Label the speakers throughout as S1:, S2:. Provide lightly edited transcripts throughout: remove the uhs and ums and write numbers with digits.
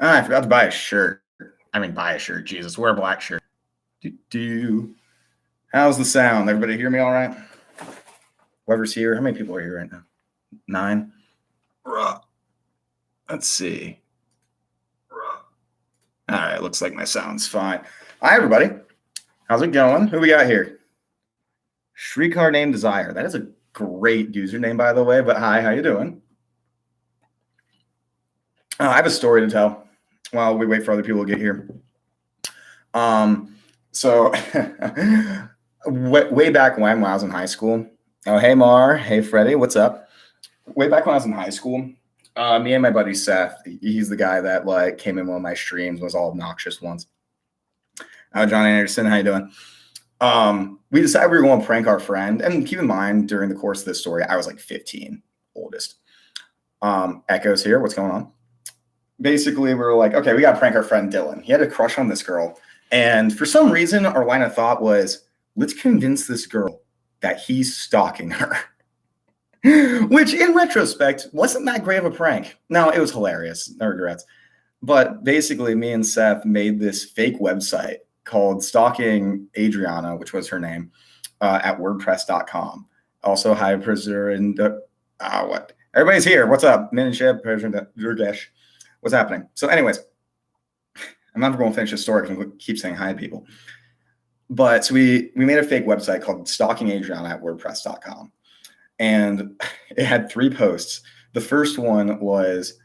S1: I forgot to buy a shirt. Buy a shirt. Jesus, wear a black shirt. How's the sound? Everybody hear me all right? Whoever's here, how many people are here right now? 9. Let's see. All right, looks like my sound's fine. Hi, everybody. How's it going? Who we got here? Shrikar Name Desire. That is a great username, by the way. But hi, how you doing? I have a story to tell while we wait for other people to get here. So way back when I was in high school. Oh, hey Mar, hey Freddie, what's up? Way back when I was in high school, me and my buddy Seth, he's the guy that like came in one of my streams, was all obnoxious once. John Anderson, how you doing? We decided we were going to prank our friend, and keep in mind during the course of this story, I was like 15, oldest. Echoes here, what's going on? Basically, we were like, okay, we got to prank our friend Dylan. He had a crush on this girl. And for some reason, our line of thought was, let's convince this girl that he's stalking her. Which, in retrospect, wasn't that great of a prank. No, it was hilarious. No regrets. But basically, me and Seth made this fake website called Stalking Adriana, which was her name, at WordPress.com. Also, hi, Prisoner and what? Everybody's here. What's up? Minship, President Durgesh. What's happening? So anyways, I'm never going to finish the story because I keep saying hi to people. But so we made a fake website called Stalking Adriana at WordPress.com. And it had 3 posts. The first one was,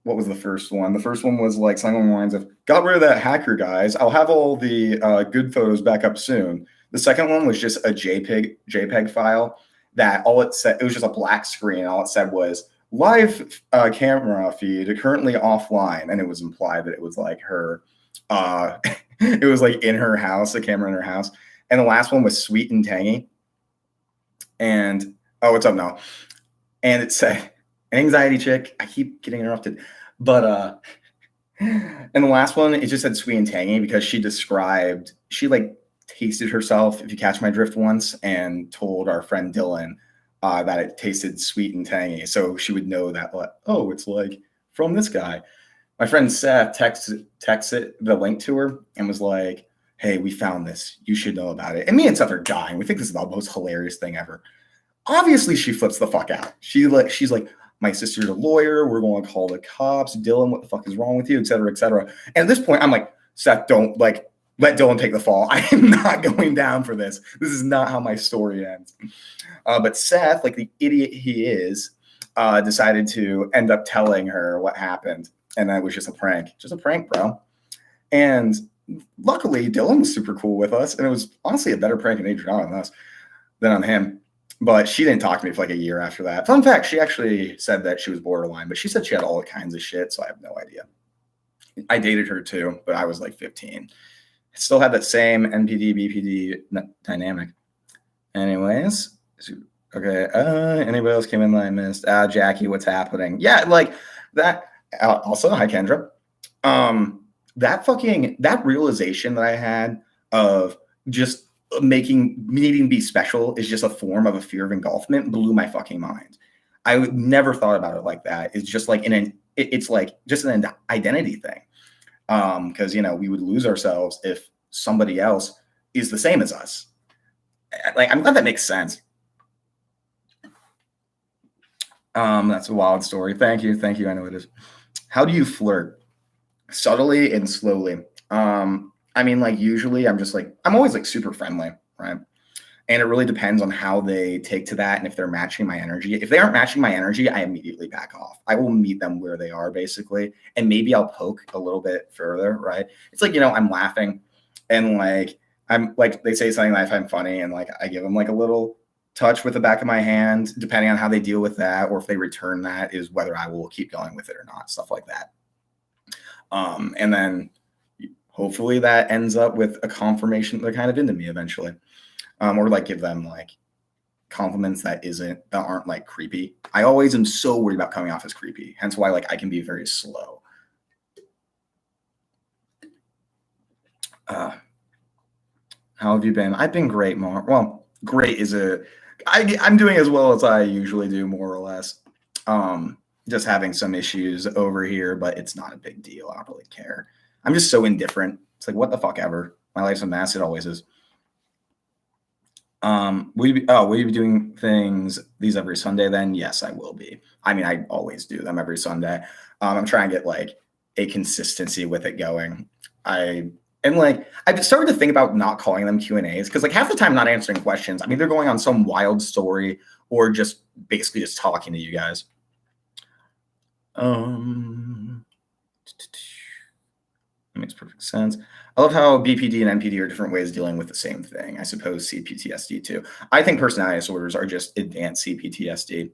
S1: what was the first one? The first one was like something along the lines of, got rid of that hacker, guys. I'll have all the good photos back up soon. The second one was just a JPEG file that all it said, it was just a black screen. All it said was, live camera feed currently offline. And it was implied that it was like her, it was like in her house, the camera in her house. And the last one was sweet and tangy. And, oh, what's up now? And it said, anxiety chick. I keep getting interrupted. But, and the last one, it just said sweet and tangy because she like tasted herself, if you catch my drift once, and told our friend Dylan that it tasted sweet and tangy. So she would know that, like, oh, it's like from this guy. My friend Seth texted the link to her and was like, hey, we found this. You should know about it. And me and Seth are dying. We think this is the most hilarious thing ever. Obviously, she flips the fuck out. She's like, my sister's a lawyer. We're going to call the cops. Dylan, what the fuck is wrong with you? Et cetera, et cetera. And at this point, I'm like, Seth, don't let Dylan take the fall. I am not going down for this. This is not how my story ends. But Seth, like the idiot he is, decided to end up telling her what happened. And that was just a prank. Just a prank, bro. And luckily, Dylan was super cool with us. And it was honestly a better prank on Adriana than on him. But she didn't talk to me for like a year after that. Fun fact, she actually said that she was borderline. But she said she had all kinds of shit. So I have no idea. I dated her too. But I was like 15. Still had that same NPD, BPD dynamic. Anyways. Okay. Anybody else came in that I missed? Jackie, what's happening? Yeah, like that. Also, hi, Kendra. That realization that I had of just needing to be special is just a form of a fear of engulfment blew my fucking mind. I would never thought about it like that. It's just like it's like just an identity thing. Because we would lose ourselves if somebody else is the same as us. Like, I'm glad that makes sense. That's a wild story. Thank you. I know it is. How do you flirt? Subtly and slowly. Like usually I'm always like super friendly, right? And it really depends on how they take to that and if they're matching my energy. If they aren't matching my energy, I immediately back off. I will meet them where they are, basically. And maybe I'll poke a little bit further, right? It's like, I'm laughing and like, I'm like, they say something that I find funny and like, I give them like a little touch with the back of my hand, depending on how they deal with that, or if they return that is whether I will keep going with it or not, stuff like that. And then hopefully that ends up with a confirmation they're kind of into me eventually. Or like give them like compliments that aren't like creepy. I always am so worried about coming off as creepy. Hence why like I can be very slow. How have you been? I've been great, Mark. Well, great is I'm doing as well as I usually do, more or less. just having some issues over here, but it's not a big deal. I don't really care. I'm just so indifferent. It's like, what the fuck ever. My life's a mess. It always is. Will you be doing these every Sunday then? Yes, I will be. I mean, I always do them every Sunday. I'm trying to get like a consistency with it going. I've started to think about not calling them Q&As because like half the time I'm not answering questions. I'm either going on some wild story or just basically just talking to you guys. That makes perfect sense. I love how BPD and NPD are different ways of dealing with the same thing. I suppose CPTSD too. I think personality disorders are just advanced CPTSD.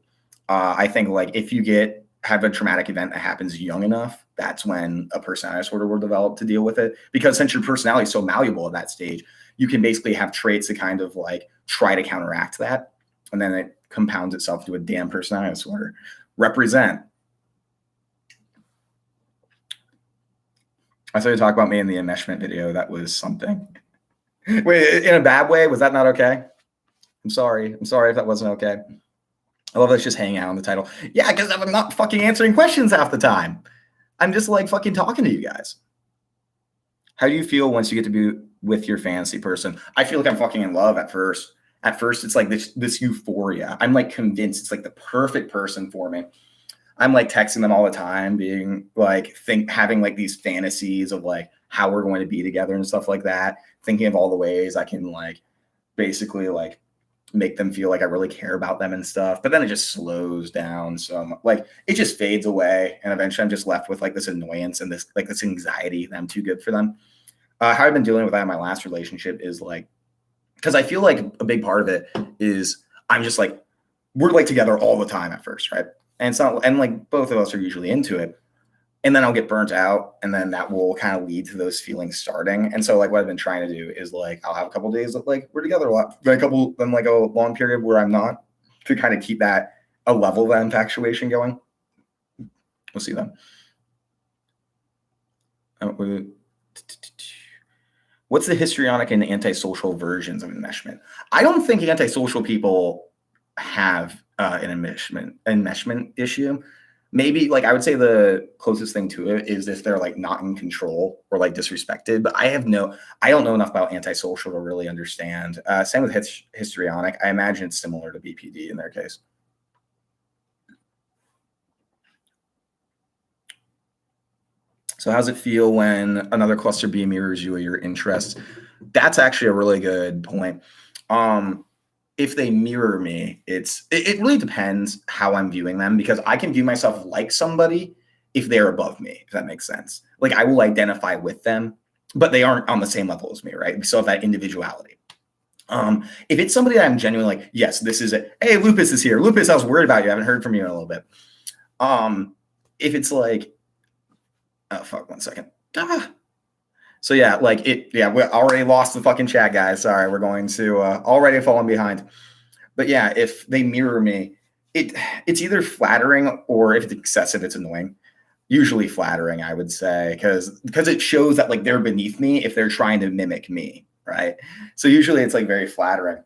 S1: I think like if you have a traumatic event that happens young enough, that's when a personality disorder will develop to deal with it. Because since your personality is so malleable at that stage, you can basically have traits that kind of like try to counteract that. And then it compounds itself to a damn personality disorder. Represent. I saw you talk about me in the enmeshment video. That was something. Wait, in a bad way? Was that not okay? I'm sorry. I'm sorry if that wasn't okay. I love us just hanging out on the title. Yeah, because I'm not fucking answering questions half the time. I'm just like fucking talking to you guys. How do you feel once you get to be with your fantasy person? I feel like I'm fucking in love at first. At first, it's like this euphoria. I'm like convinced it's like the perfect person for me. I'm like texting them all the time, being like having like these fantasies of like how we're going to be together and stuff like that. Thinking of all the ways I can like basically like make them feel like I really care about them and stuff. But then it just slows down. So like it just fades away. And eventually I'm just left with like this annoyance and this anxiety that I'm too good for them. How I've been dealing with that in my last relationship is like, because I feel like a big part of it is I'm just like, we're like together all the time at first, right? And it's not, and like both of us are usually into it. And then I'll get burnt out, and then that will kind of lead to those feelings starting. And so like what I've been trying to do is like I'll have a couple of days of like we're together a lot, then a long period where I'm not, to kind of keep that a level of that infatuation going. We'll see then. What's the histrionic and antisocial versions of enmeshment? I don't think antisocial people have an enmeshment issue. Maybe like I would say the closest thing to it is if they're like not in control or like disrespected. But I don't know enough about antisocial to really understand. Same with histrionic. I imagine it's similar to BPD in their case. So how's it feel when another cluster B mirrors you or your interests? That's actually a really good point. If they mirror me, it really depends how I'm viewing them, because I can view myself like somebody if they're above me, if that makes sense. Like I will identify with them, but they aren't on the same level as me, right? We still have that individuality. If it's somebody that I'm genuinely like, yes, this is it. Hey, Lupus is here. Lupus, I was worried about you. I haven't heard from you in a little bit. If it's like, oh, fuck, 1 second. So yeah, like we already lost the fucking chat, guys. Sorry, we're going to already falling behind. But yeah, if they mirror me, it's either flattering, or if it's excessive, it's annoying. Usually flattering, I would say, because it shows that like they're beneath me if they're trying to mimic me, right? So usually it's like very flattering.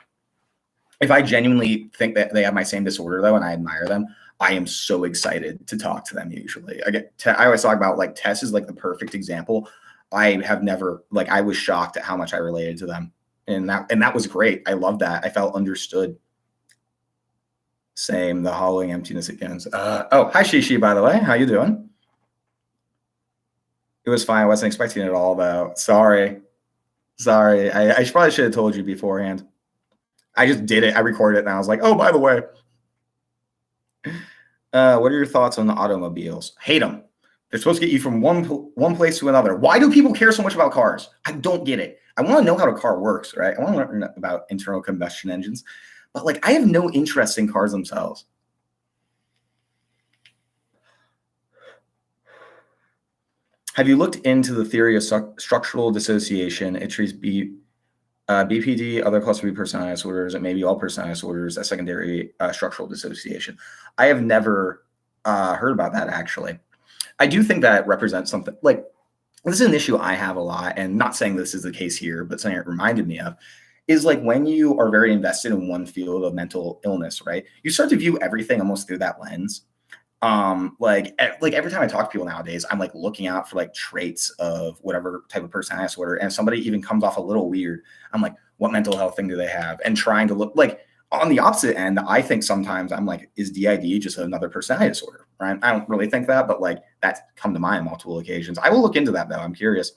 S1: If I genuinely think that they have my same disorder though, and I admire them, I am so excited to talk to them. Usually, I always talk about like Tess is like the perfect example. I have never, like, I was shocked at how much I related to them. And that was great. I loved that. I felt understood. Same, the hollowing emptiness again. Oh, hi Shishi, by the way. How you doing? It was fine. I wasn't expecting it at all, though. Sorry. I probably should have told you beforehand. I just did it. I recorded it, and I was like, oh, by the way. What are your thoughts on the automobiles? Hate them. They're supposed to get you from one place to another. Why do people care so much about cars? I don't get it. I want to know how a car works, right? I want to learn about internal combustion engines. But like, I have no interest in cars themselves. Have you looked into the theory of structural dissociation? It treats BPD, other cluster B personality disorders, and maybe all personality disorders as secondary structural dissociation. I have never heard about that, actually. I do think that represents something like, this is an issue I have a lot, and not saying this is the case here, but something it reminded me of is like when you are very invested in one field of mental illness, right? You start to view everything almost through that lens. Like every time I talk to people nowadays, I'm like looking out for like traits of whatever type of personality disorder. And if somebody even comes off a little weird, I'm like, what mental health thing do they have? And trying to look like on the opposite end, I think sometimes I'm like, is DID just another personality disorder? Right? I don't really think that, but like that's come to mind on multiple occasions. I will look into that though. I'm curious.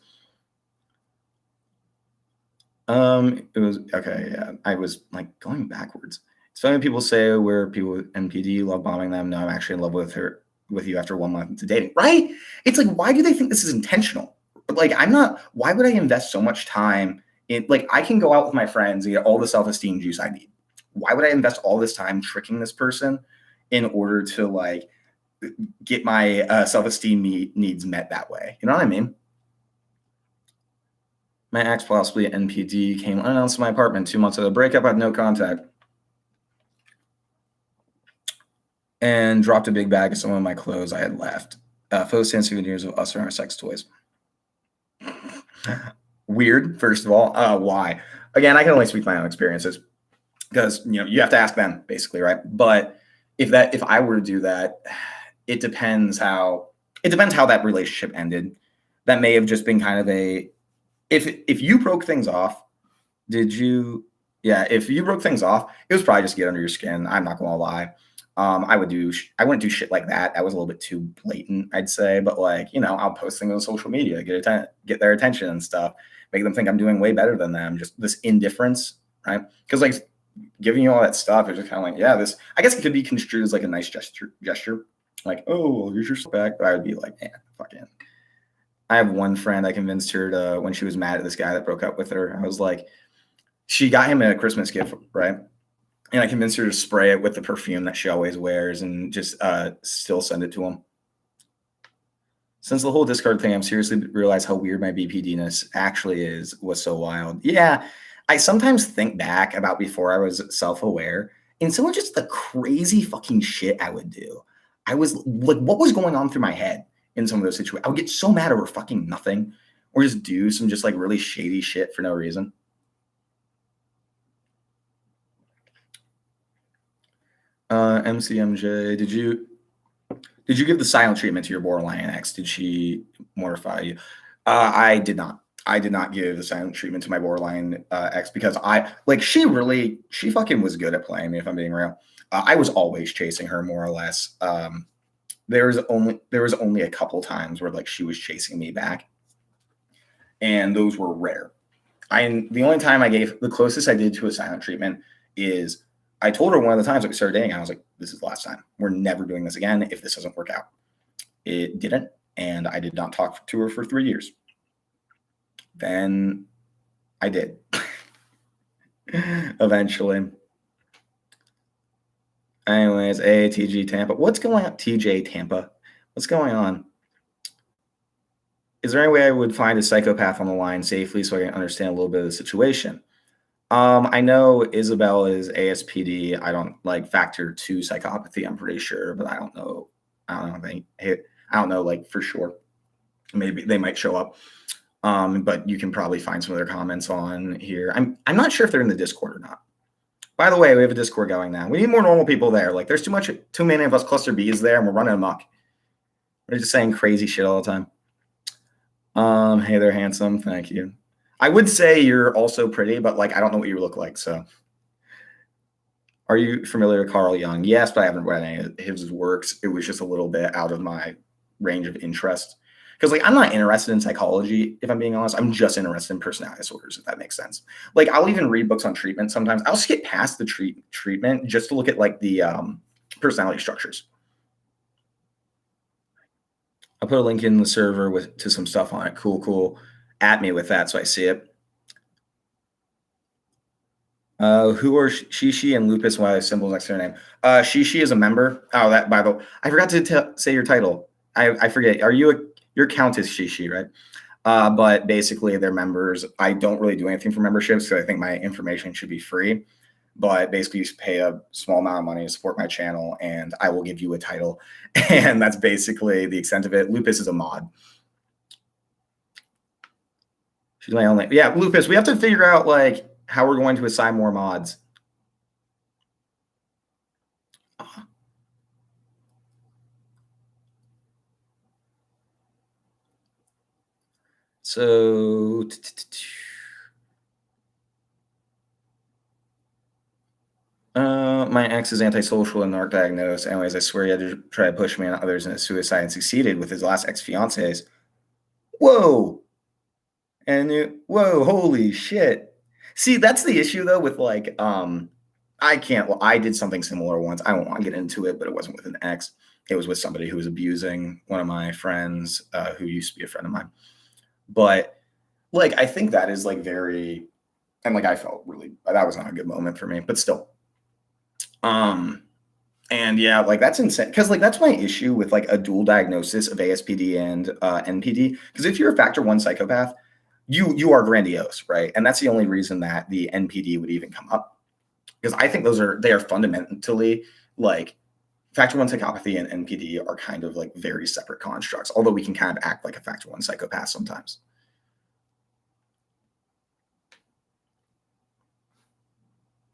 S1: It was okay. Yeah, I was like going backwards. It's funny when people say we're people with NPD, love bombing them. No, I'm actually in love with you after 1 month into dating. Right? It's like, why do they think this is intentional? Like, I'm not. Why would I invest so much time in? Like, I can go out with my friends and get all the self-esteem juice I need. Why would I invest all this time tricking this person in order to like get my self-esteem needs met that way? You know what I mean? My ex, possibly NPD, came unannounced to my apartment 2 months of the breakup. I had no contact. And dropped a big bag of some of my clothes I had left. Photos and souvenirs of us and our sex toys. Weird, first of all. Why? Again, I can only speak to my own experiences because you have to ask them, basically, right? But if I were to do that, it depends how that relationship ended. That may have just been kind of a if you broke things off, did you? Yeah, if you broke things off, it was probably just get under your skin. I'm not gonna lie. I wouldn't do shit like that. That was a little bit too blatant, I'd say. But like, I'll post things on social media, get their attention and stuff, make them think I'm doing way better than them. Just this indifference, right? Because like giving you all that stuff is just kind of like, yeah, this. I guess it could be construed as like a nice gesture, like, oh, here's your back. But I would be like, man, fucking. I have one friend I convinced her to, when she was mad at this guy that broke up with her, I was like, she got him a Christmas gift, right? And I convinced her to spray it with the perfume that she always wears and just still send it to him. Since the whole Discard thing, I'm seriously realized how weird my BPD-ness actually was so wild. Yeah, I sometimes think back about before I was self-aware and some of just the crazy fucking shit I would do. I was like, what was going on through my head in some of those situations? I would get so mad over fucking nothing or just do some just like really shady shit for no reason. MCMJ, did you give the silent treatment to your borderline ex? Did she mortify you? I did not. I did not give the silent treatment to my borderline ex because she fucking was good at playing me, if I'm being real. I was always chasing her more or less. There was only a couple times where like she was chasing me back, and those were rare. The only time the closest I did to a silent treatment is I told her one of the times that we started dating, I was like, this is the last time. We're never doing this again if this doesn't work out. It didn't, and I did not talk to her for 3 years. Then I did. Eventually. Anyways, TG Tampa. What's going on? TJ Tampa. What's going on? Is there any way I would find a psychopath on the line safely so I can understand a little bit of the situation? I know Isabel is ASPD. I don't like factor 2 psychopathy, I'm pretty sure, but I don't know. I don't know like for sure. Maybe they might show up. But you can probably find some of their comments on here. I'm not sure if they're in the Discord or not. By the way, we have a Discord going now. We need more normal people there. Like there's too many of us cluster Bs there and we're running amok. We're just saying crazy shit all the time. Hey there, handsome. Thank you. I would say you're also pretty, but like I don't know what you look like. So, are you familiar with Carl Jung? Yes, but I haven't read any of his works. It was just a little bit out of my range of interest because like I'm not interested in psychology. If I'm being honest, I'm just interested in personality disorders. If that makes sense. Like I'll even read books on treatment sometimes. I'll skip past the treatment just to look at like the personality structures. I'll put a link in the server to some stuff on it. Cool. At me with that so I see it. Who are Shishi and Lupus? Why symbols next to their name? Shishi is a member. Oh, that by the way, I forgot to say your title. I forget. Are you your Countess Shishi, right? But basically they're members. I don't really do anything for memberships because I think my information should be free. But basically you pay a small amount of money to support my channel and I will give you a title. And that's basically the extent of it. Lupus is a mod. She's my only. Yeah, Lupus, we have to figure out like how we're going to assign more mods. So my ex is antisocial and narc diagnosed. Anyways, I swear he had to try to push me and others into suicide and succeeded with his last ex-fiancés. Whoa. Whoa, holy shit. See, that's the issue though with like I did something similar once. I don't want to get into it, but it wasn't with an ex. It was with somebody who was abusing one of my friends, who used to be a friend of mine. But like I think that is like very, and like I felt really, that was not a good moment for me, but still. And yeah, like that's insane because like that's my issue with like a dual diagnosis of ASPD and NPD. Because if you're a factor 1 psychopath, you are grandiose, right? And that's the only reason that the NPD would even come up. Because I think they are fundamentally like factor 1 psychopathy and NPD are kind of like very separate constructs, although we can kind of act like a factor 1 psychopath sometimes.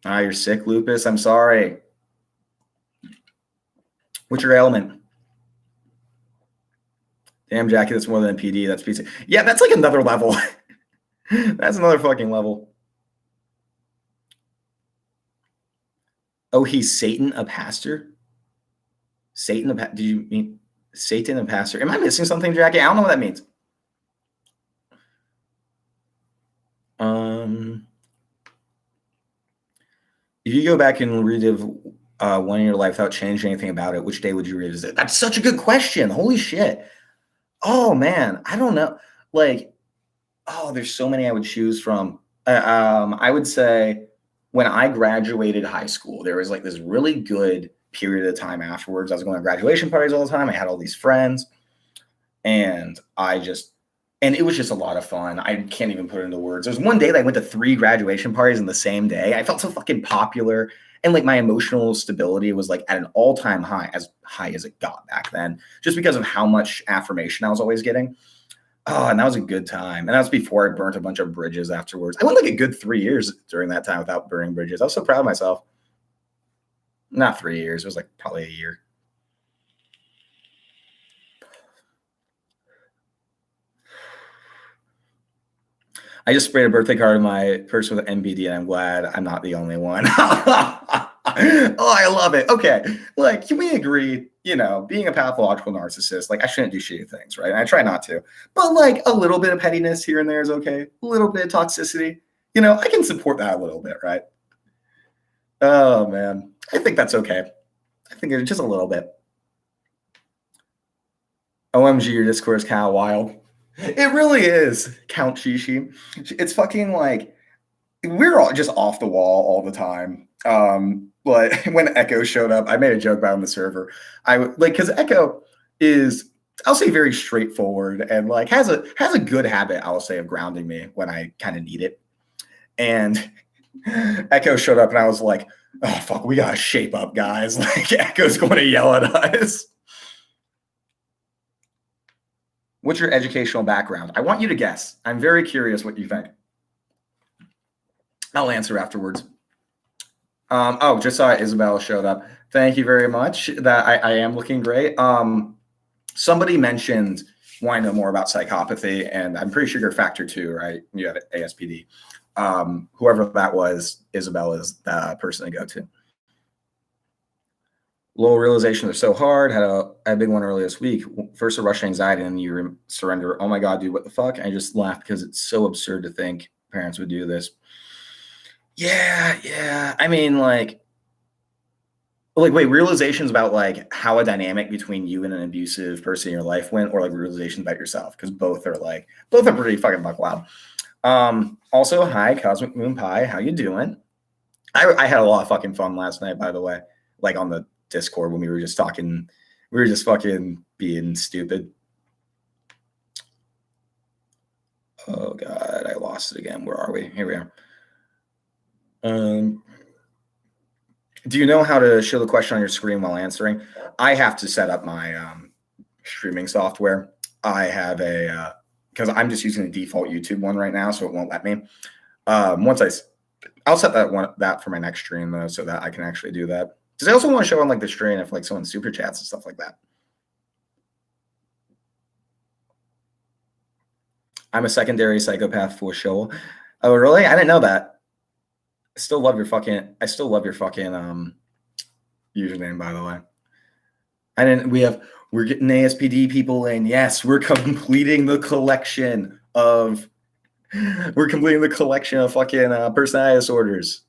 S1: You're sick, Lupus. I'm sorry. What's your ailment? Damn, Jackie, that's more than NPD. That's PC. Yeah, that's like another level. That's another fucking level. Oh, he's Satan, a pastor? Satan, do you mean Satan, a pastor? Am I missing something, Jackie? I don't know what that means. If you go back and relive one in your life without changing anything about it, which day would you revisit? That's such a good question. Holy shit. Oh, man. I don't know. Like, there's so many I would choose from. I would say when I graduated high school, there was like this really good period of time afterwards. I was going to graduation parties all the time. I had all these friends, and it was just a lot of fun. I can't even put it into words. There was one day that I went to 3 graduation parties in the same day. I felt so fucking popular, and like my emotional stability was like at an all-time high as it got back then, just because of how much affirmation I was always getting. Oh, and that was a good time. And that was before I burnt a bunch of bridges afterwards. I went like a good 3 years during that time without burning bridges. I was so proud of myself. Not 3 years. It was like probably a year. I just sprayed a birthday card in my purse with an MBD, and I'm glad I'm not the only one. Oh, I love it. Okay. Like, can we agree, being a pathological narcissist, like I shouldn't do shitty things, right? And I try not to. But like a little bit of pettiness here and there is okay. A little bit of toxicity. I can support that a little bit, right? Oh man. I think that's okay. I think it's just a little bit. OMG, your Discord is kind of wild. It really is, Count Shishi. It's fucking like we're all just off the wall all the time. But when Echo showed up, I made a joke about on the server. Because Echo is, I'll say, very straightforward and like has a good habit, I'll say, of grounding me when I kind of need it. And Echo showed up, and I was like, "Oh fuck, we gotta shape up, guys!" Like Echo's going to yell at us. What's your educational background? I want you to guess. I'm very curious what you think. I'll answer afterwards. Just saw Isabel showed up. Thank you very much. That I am looking great. Somebody mentioned wanting to know more about psychopathy, and I'm pretty sure you're factor 2, right? You have ASPD. Whoever that was, Isabel is the person to go to. Low realizations are so hard. Had a big one earlier this week. First a rush of anxiety, and then you surrender. Oh my God, dude, what the fuck? I just laughed because it's so absurd to think parents would do this. Yeah. I mean, like wait, realizations about like how a dynamic between you and an abusive person in your life went, or like realizations about yourself? Because both are pretty fucking buck wild. Also, hi, Cosmic Moon Pie. How you doing? I had a lot of fucking fun last night, by the way, like on the Discord when we were just talking. We were just fucking being stupid. Oh God, I lost it again. Where are we? Here we are. Do you know how to show the question on your screen while answering? I have to set up my streaming software. I have because I'm just using the default YouTube one right now, so it won't let me. I'll set that for my next stream though, so that I can actually do that. Because I also want to show on like the stream if like someone super chats and stuff like that. I'm a secondary psychopath for sure. Oh, really? I didn't know that. I still love your fucking username, by the way. We're getting ASPD people in. Yes, we're completing the collection of fucking personality disorders.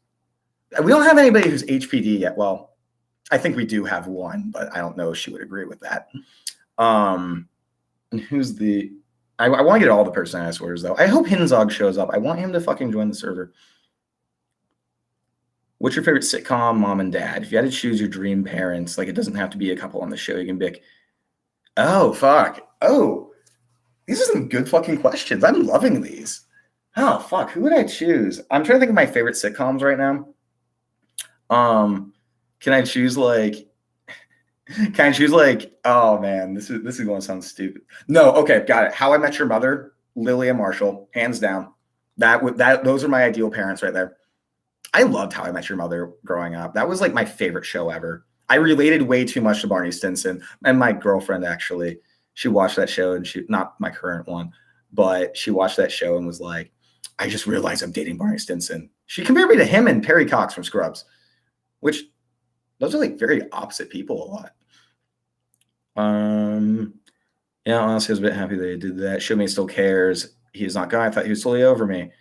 S1: We don't have anybody who's HPD yet. Well, I think we do have one, but I don't know if she would agree with that. And who's the? I want to get all the personality disorders though. I hope Hinzog shows up. I want him to fucking join the server. What's your favorite sitcom, mom and dad? If you had to choose your dream parents, like it doesn't have to be a couple on the show. You can pick. Oh fuck. Oh, these are some good fucking questions. I'm loving these. Oh fuck. Who would I choose? I'm trying to think of my favorite sitcoms right now. Can I choose like? Oh man, this is going to sound stupid. No, okay, got it. How I Met Your Mother, Lily and Marshall, hands down. Those are my ideal parents right there. I loved How I Met Your Mother growing up. That was like my favorite show ever. I related way too much to Barney Stinson, and my girlfriend actually, she watched that show, and not my current one, but she watched that show and was like, I just realized I'm dating Barney Stinson. She compared me to him and Perry Cox from Scrubs, which those are like very opposite people a lot. Yeah, honestly, I was a bit happy that he did that. Show me he still cares. He's not guy. I thought he was totally over me.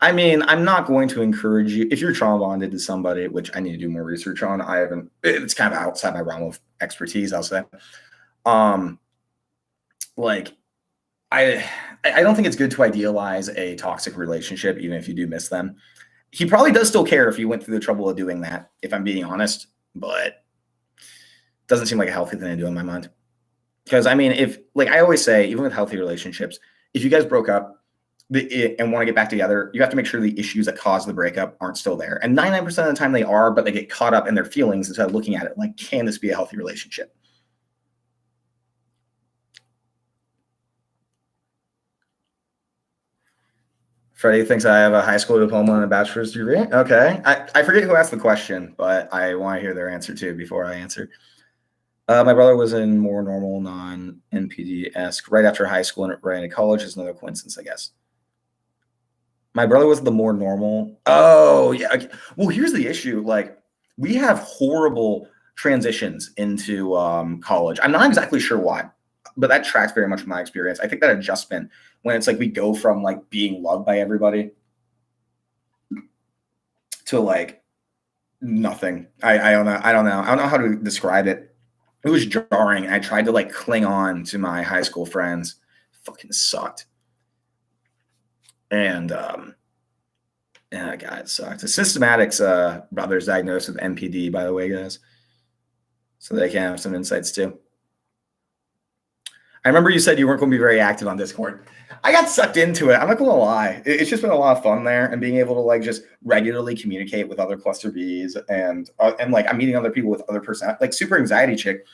S1: I mean, I'm not going to encourage you if you're trauma bonded to somebody, which I need to do more research on. It's kind of outside my realm of expertise, I'll say. Like I don't think it's good to idealize a toxic relationship, even if you do miss them. He probably does still care if you went through the trouble of doing that, if I'm being honest, but it doesn't seem like a healthy thing to do in my mind. Because I mean, if like I always say, even with healthy relationships, if you guys broke up and want to get back together, you have to make sure the issues that caused the breakup aren't still there. And 99% of the time they are, but they get caught up in their feelings instead of looking at it like, can this be a healthy relationship? Freddie thinks I have a high school diploma and a bachelor's degree. Okay. I forget who asked the question, but I want to hear their answer too before I answer. My brother was in more normal, non-NPD-esque right after high school and right into college. Is another coincidence, I guess. My brother was the more normal. Oh, yeah. Okay. Well, here's the issue. Like, we have horrible transitions into college. I'm not exactly sure why, but that tracks very much with my experience. I think that adjustment when it's like we go from like being loved by everybody to like nothing. I don't know. I don't know how to describe it. It was jarring. I tried to like cling on to my high school friends. Fucking sucked. And yeah, God, it sucked. The Systematics brother's diagnosed with NPD, by the way, guys. So they can have some insights too. I remember you said you weren't going to be very active on Discord. I got sucked into it. I'm not going to lie. It's just been a lot of fun there, and being able to like just regularly communicate with other cluster Bs and like I'm meeting other people with other person. Like Super Anxiety Chick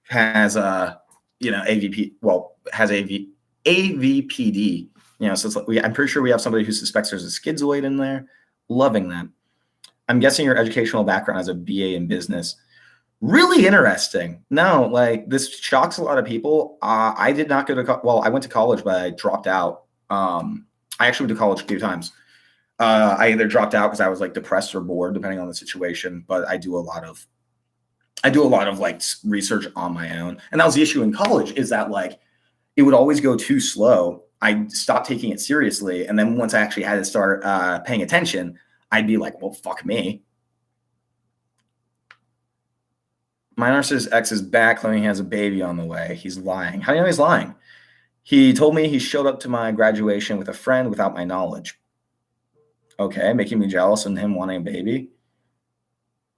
S1: has AVP. Well, has AVPD. So it's like I'm pretty sure we have somebody who suspects there's a schizoid in there. Loving that. I'm guessing your educational background as a BA in business. Really interesting. No, like this shocks a lot of people. I did not go to I went to college, but I dropped out. I actually went to college a few times. I either dropped out because I was like depressed or bored, depending on the situation. But I do a lot of like research on my own. And that was the issue in college, is that like it would always go too slow. I stopped taking it seriously. And then once I actually had to start paying attention, I'd be like, well, fuck me. My narcissist ex is back claiming he has a baby on the way. He's lying. How do you know he's lying? He told me he showed up to my graduation with a friend without my knowledge. Okay, making me jealous and him wanting a baby.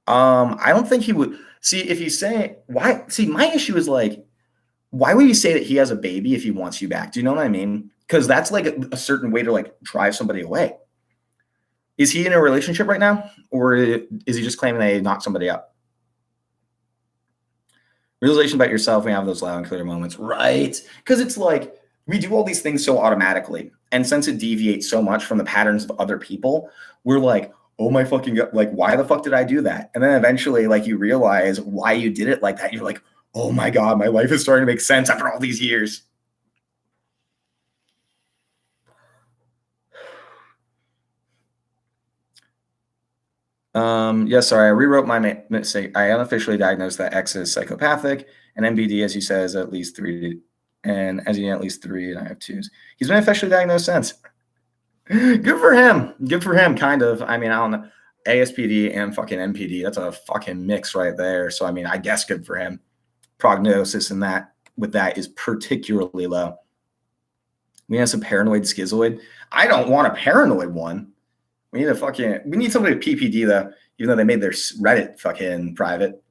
S1: I don't think he would. See, if he's saying why? See, my issue is like, why would you say that he has a baby if he wants you back? Do you know what I mean? Because that's like a certain way to like drive somebody away. Is he in a relationship right now, or is he just claiming they knocked somebody up? Realization about yourself when you have those loud and clear moments, right? Because it's like we do all these things so automatically, and since it deviates so much from the patterns of other people, we're like, oh my fucking God, like, why the fuck did I do that? And then eventually, like, you realize why you did it like that. You're like, oh my God, my life is starting to make sense after all these years. Yes, sorry, I rewrote my mistake. I unofficially diagnosed that X is psychopathic, and MBD, as you said, is at least 3, and as you know, at least 3, and I have 2s. He's been officially diagnosed since. Good for him. Good for him, kind of. I mean, I don't know. ASPD and fucking MPD, that's a fucking mix right there. So, I mean, I guess good for him. Prognosis in that with that is particularly low. We have some paranoid schizoid. I don't want a paranoid one. We need somebody with PPD though, even though they made their Reddit fucking private.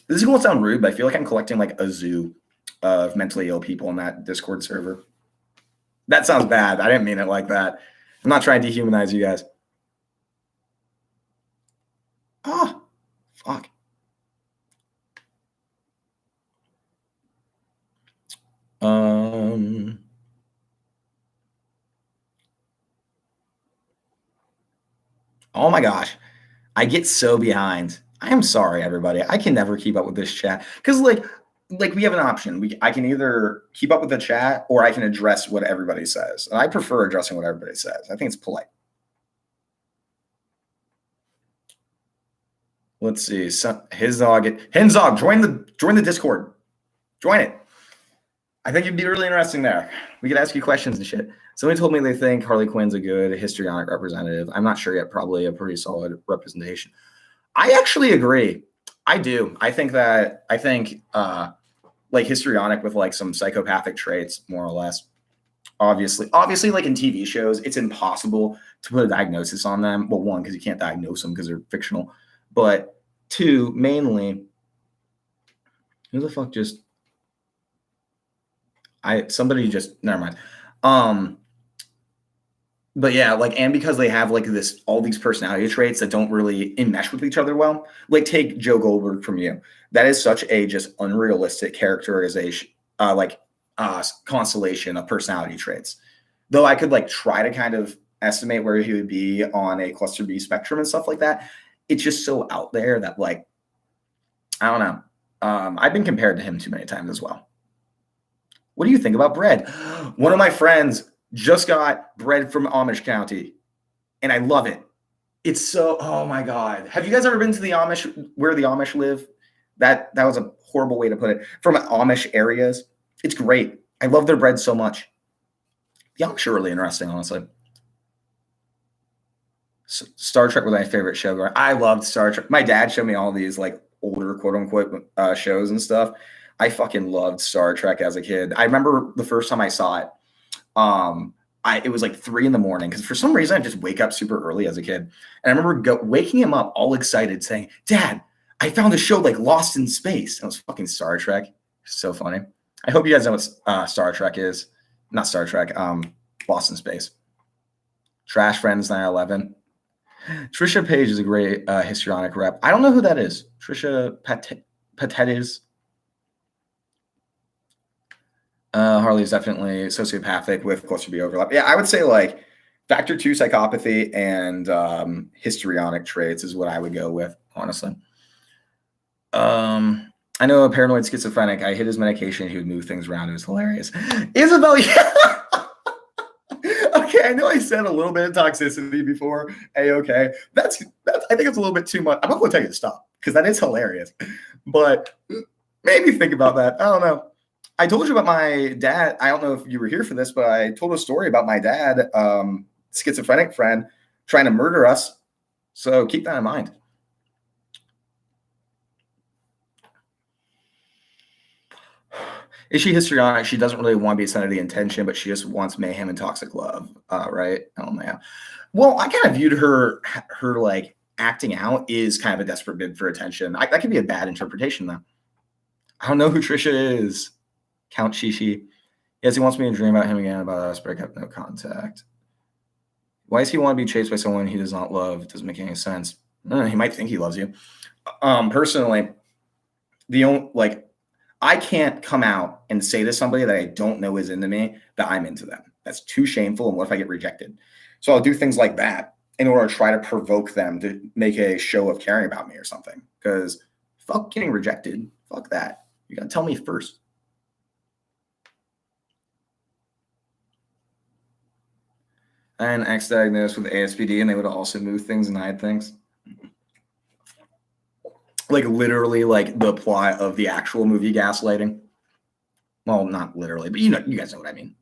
S1: This is going to sound rude, but I feel like I'm collecting like a zoo of mentally ill people in that Discord server. That sounds bad. I didn't mean it like that. I'm not trying to dehumanize you guys. Oh, fuck. Oh my gosh. I get so behind. I am sorry, everybody. I can never keep up with this chat. Because like we have an option. I can either keep up with the chat or I can address what everybody says. And I prefer addressing what everybody says. I think it's polite. Let's see. Henzog, join the Discord. Join it. I think you'd be really interesting there. We could ask you questions and shit. Somebody told me they think Harley Quinn's a good histrionic representative. I'm not sure yet. Probably a pretty solid representation. I actually agree. I do. I think like histrionic with like some psychopathic traits, more or less. Obviously, like in TV shows, it's impossible to put a diagnosis on them. Well, one, because you can't diagnose them because they're fictional. But two, mainly, who the fuck just never mind. But yeah, like, and because they have like all these personality traits that don't really enmesh with each other well, like take Joe Goldberg from you. That is such a just unrealistic characterization, constellation of personality traits. Though I could like try to kind of estimate where he would be on a cluster B spectrum and stuff like that. It's just so out there that like, I don't know. I've been compared to him too many times as well. What do you think about bread? One of my friends just got bread from Amish County, and I love it. It's so, oh my God. Have you guys ever been to the Amish, where the Amish live? That was a horrible way to put it. From Amish areas, it's great. I love their bread so much. The Amish are really interesting, honestly. Star Trek was my favorite show. I loved Star Trek. My dad showed me all these like older quote unquote shows and stuff. I fucking loved Star Trek as a kid. I remember the first time I saw it. It was like 3 a.m. because for some reason I just wake up super early as a kid. And I remember waking him up all excited saying, "Dad, I found a show like Lost in Space." And it was fucking Star Trek. So funny. I hope you guys know what Star Trek is. Not Star Trek, Lost in Space. Trash Friends 9/11. Trisha Page is a great histrionic rep. I don't know who that is. Trisha Paytas. Harley is definitely sociopathic with cluster B overlap. Yeah, I would say like factor 2 psychopathy and histrionic traits is what I would go with, honestly. I know a paranoid schizophrenic. I hit his medication. He would move things around. It was hilarious. Isabel, yeah. Okay, I know I said a little bit of toxicity before. Okay, that's. I think it's a little bit too much. I'm not going to tell you to stop because that is hilarious. But maybe think about that. I don't know. I told you about my dad. I don't know if you were here for this, but I told a story about my dad, schizophrenic friend, trying to murder us. So keep that in mind. Is she histrionic? She doesn't really want to be a center of the attention, but she just wants mayhem and toxic love, right? Oh man. Well, I kind of viewed her like acting out is kind of a desperate bid for attention. That could be a bad interpretation, though. I don't know who Trisha is. Count Shishi. Yes, he wants me to dream about him again, about us, break up, no contact. Why does he want to be chased by someone he does not love? It doesn't make any sense. He might think he loves you. Personally, I can't come out and say to somebody that I don't know is into me that I'm into them. That's too shameful. And what if I get rejected? So I'll do things like that in order to try to provoke them to make a show of caring about me or something. Because fuck getting rejected. Fuck that. You got to tell me first. I had an ex diagnosed with ASPD, and they would also move things and hide things. Like literally, like the plot of the actual movie Gaslighting. Well, not literally, but you guys know what I mean.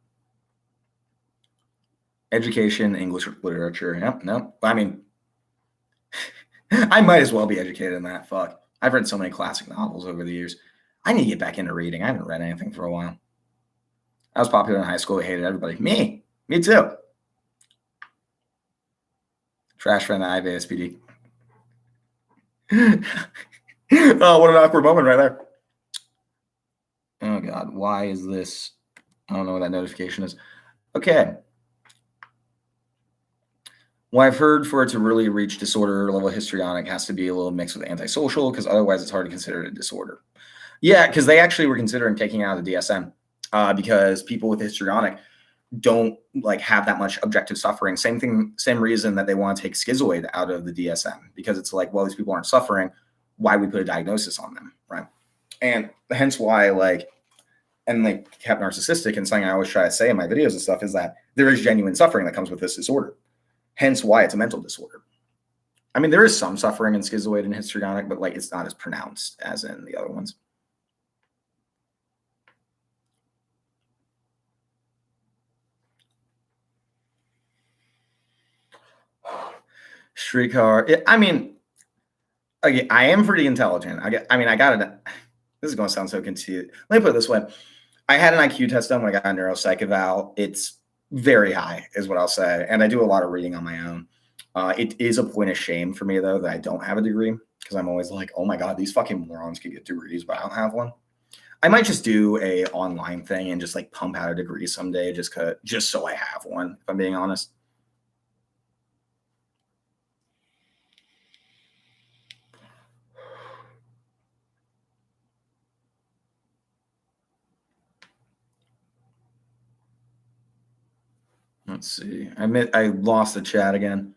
S1: Education, English literature. Yep, no. I mean, I might as well be educated in that. Fuck. I've read so many classic novels over the years. I need to get back into reading. I haven't read anything for a while. I was popular in high school. I hated everybody. Me too. Trash fan that IVSPD. Oh, what an awkward moment right there. Oh, God. Why is this? I don't know what that notification is. Okay. Well, I've heard for it to really reach disorder level, histrionic has to be a little mixed with antisocial, because otherwise it's hard to consider it a disorder. Yeah, because they actually were considering taking out the DSM because people with histrionic don't like have that much objective suffering. Same reason that they want to take schizoid out of the DSM, because it's like, well, these people aren't suffering. Why we put a diagnosis on them, right? And hence why, like, and like kept narcissistic, and something I always try to say in my videos and stuff is that there is genuine suffering that comes with this disorder. Hence why it's a mental disorder. I mean, there is some suffering in schizoid and histrionic, but like it's not as pronounced as in the other ones. Streetcar. I mean, okay, I am pretty intelligent. I got it. This is going to sound so conceited. Let me put it this way. I had an IQ test done when I got a neuropsych eval. It's very high is what I'll say. And I do a lot of reading on my own. It is a point of shame for me, though, that I don't have a degree, because I'm always like, oh my God, these fucking morons can get degrees, but I don't have one. I might just do a online thing and just like pump out a degree someday just so I have one, if I'm being honest. Let's see. I lost the chat again.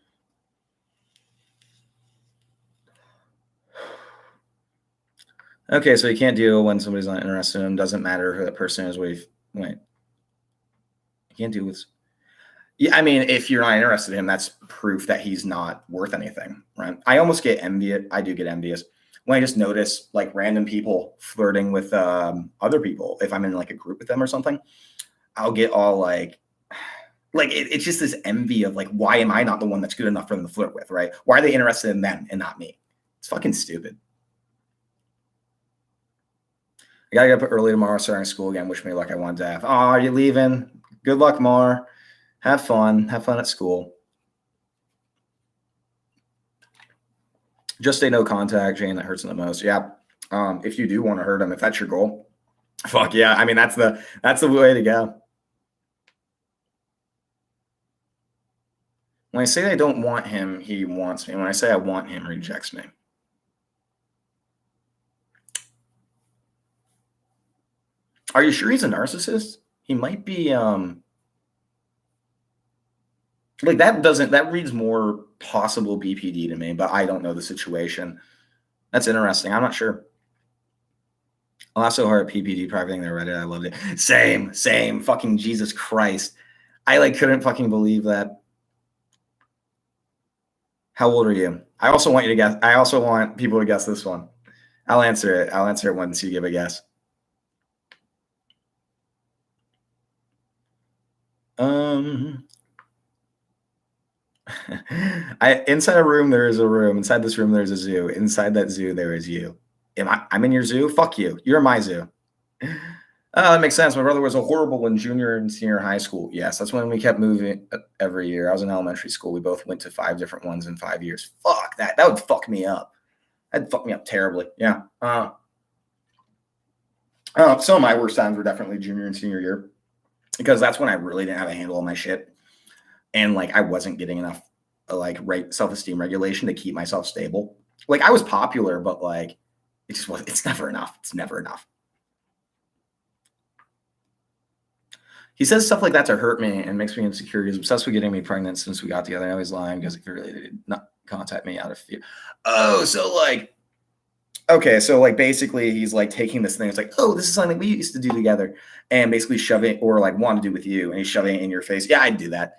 S1: Okay, so you can't deal when somebody's not interested in him. Doesn't matter who that person is. Wait. You can't deal with. Yeah, I mean, if you're not interested in him, that's proof that he's not worth anything, right? I almost get envious. I do get envious when I just notice like random people flirting with other people. If I'm in like a group with them or something, I'll get all like it's just this envy of like, why am I not the one that's good enough for them to flirt with, right? Why are they interested in them and not me? It's fucking stupid. I gotta get up early tomorrow, starting school again. Wish me luck. I want to have. Oh, are you leaving? Good luck, Mar. Have fun. Have fun at school. Just stay no contact, Jane. That hurts him the most. Yeah. If you do want to hurt him, if that's your goal, fuck yeah. I mean, that's the way to go. When I say I don't want him, he wants me. When I say I want him, he rejects me. Are you sure he's a narcissist? He might be like that reads more possible BPD to me, but I don't know the situation. That's interesting. I'm not sure. I laughed so hard at PPD privating their Reddit. I loved it. Same. Fucking Jesus Christ. I like couldn't fucking believe that. How old are you? I also want you to guess. I also want people to guess this one. I'll answer it. Once you give a guess. Inside a room there is a room. Inside this room there's a zoo. Inside that zoo there is you. I'm in your zoo? Fuck you. You're in my zoo. That makes sense. My brother was a horrible in junior and senior high school. Yes, that's when we kept moving every year. I was in elementary school. We both went to 5 different ones in 5 years. Fuck that. That would fuck me up. That'd fuck me up terribly. Yeah. Some of my worst times were definitely junior and senior year, because that's when I really didn't have a handle on my shit. And like I wasn't getting enough self-esteem regulation to keep myself stable. Like I was popular, but like it just wasn't. It's never enough. It's never enough. He says stuff like that to hurt me and makes me insecure. He's obsessed with getting me pregnant since we got together. I know he's lying because he really did not contact me out of fear. Oh, so like, okay, so like basically he's like taking this thing. It's like, oh, this is something we used to do together, and basically shoving or like want to do with you, and he's shoving it in your face. Yeah, I'd do that.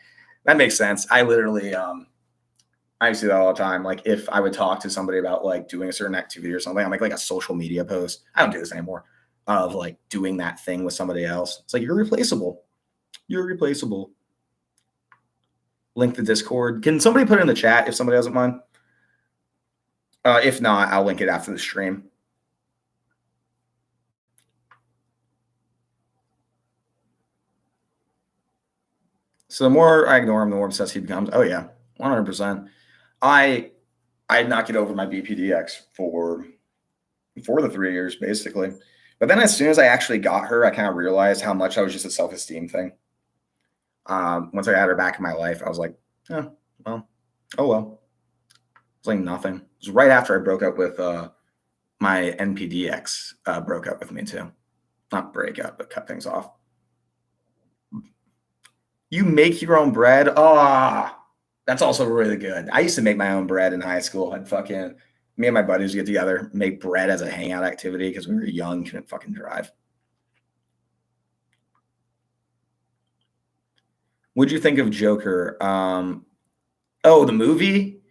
S1: That makes sense. I literally, I see that all the time. Like if I would talk to somebody about like doing a certain activity or something, I make like a social media post. I don't do this anymore of like doing that thing with somebody else. It's like, you're replaceable. You're replaceable. Link the Discord. Can somebody put it in the chat if somebody doesn't mind? If not, I'll link it after the stream. So the more I ignore him, the more obsessed he becomes. Oh yeah, 100%. I did not get over my BPDX for the 3 years basically. But then as soon as I actually got her, I kind of realized how much I was just a self-esteem thing. Once I had her back in my life, I was like, oh well. It's like nothing. It was right after I broke up with my NPDX broke up with me too. Not break up, but cut things off. You make your own bread? That's also really good. I used to make my own bread in high school. Me and my buddies get together, make bread as a hangout activity because we were young, couldn't fucking drive. What'd you think of Joker? The movie?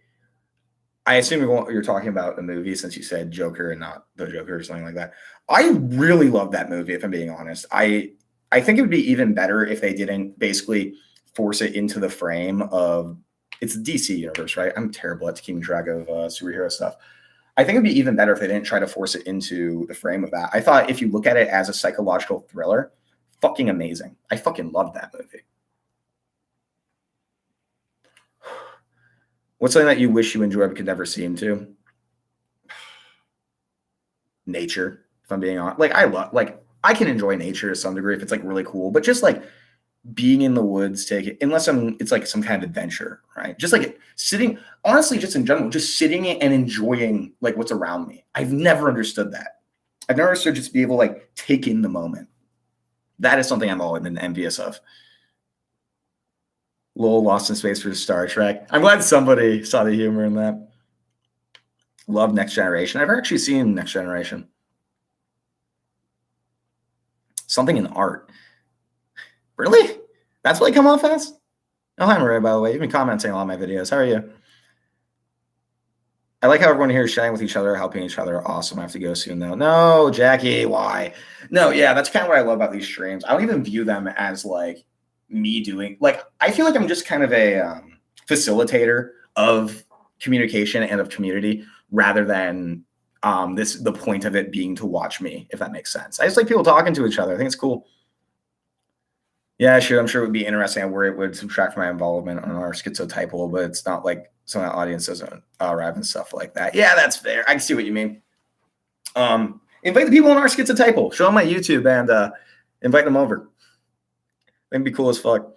S1: I assume you're talking about the movie since you said Joker and not the Joker or something like that. I really love that movie, if I'm being honest. I think it would be even better if they didn't basically force it into the frame of, it's the DC universe, right? I'm terrible at keeping track of superhero stuff. I think it'd be even better if they didn't try to force it into the frame of that. I thought if you look at it as a psychological thriller, fucking amazing. I fucking loved that movie. What's something that you wish you enjoyed but could never see into? Nature, if I'm being honest. I can enjoy nature to some degree if it's like really cool, but just like being in the woods, it's like some kind of adventure, right? Just like sitting, honestly, just in general, just sitting and enjoying like what's around me. I've never understood that. I've never understood just be able to like take in the moment. That is something I've always been envious of. Lol, Lost in Space for Star Trek. I'm glad somebody saw the humor in that. Love Next Generation. I've actually seen Next Generation. Something in art. Really? That's what I come off as? Oh, hi, Maria, by the way. You've been commenting on all my videos. How are you? I like how everyone here is chatting with each other, helping each other. Awesome. I have to go soon, though. No, Jackie, why? No, yeah, that's kind of what I love about these streams. I don't even view them as like me doing, like, I feel like I'm just kind of a facilitator of communication and of community rather than the point of it being to watch me, if that makes sense. I just like people talking to each other. I think it's cool. Yeah, sure. I'm sure it would be interesting where it would subtract from my involvement on our schizotypal, but it's not like some of the audience doesn't arrive and stuff like that. Yeah, that's fair. I can see what you mean. Invite the people on our schizotypal. Show them my YouTube and invite them over. That'd be cool as fuck.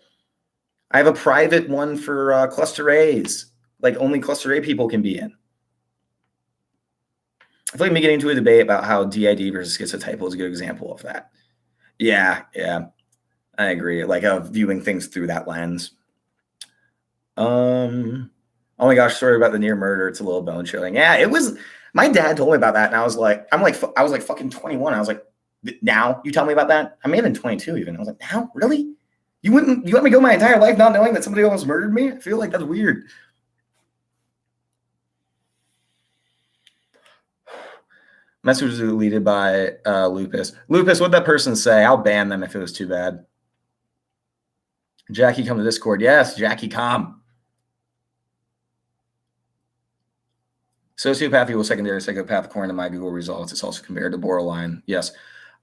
S1: I have a private one for cluster A's. Like only cluster A people can be in. I feel like me getting into a debate about how DID versus schizotypal is a good example of that. Yeah. I agree. Like viewing things through that lens. Oh my gosh, sorry about the near murder. It's a little bone chilling. Yeah, it was. My dad told me about that, and I was like fucking 21. I was like, now you tell me about that? I may have been 22 even. I was like, now really? You let me go my entire life not knowing that somebody almost murdered me? I feel like that's weird. Message was deleted by Lupus. Lupus, what'd that person say? I'll ban them if it was too bad. Jackie, come to Discord. Yes, Jackie, come. Sociopathy will secondary psychopath according to my Google results. It's also compared to borderline. Yes.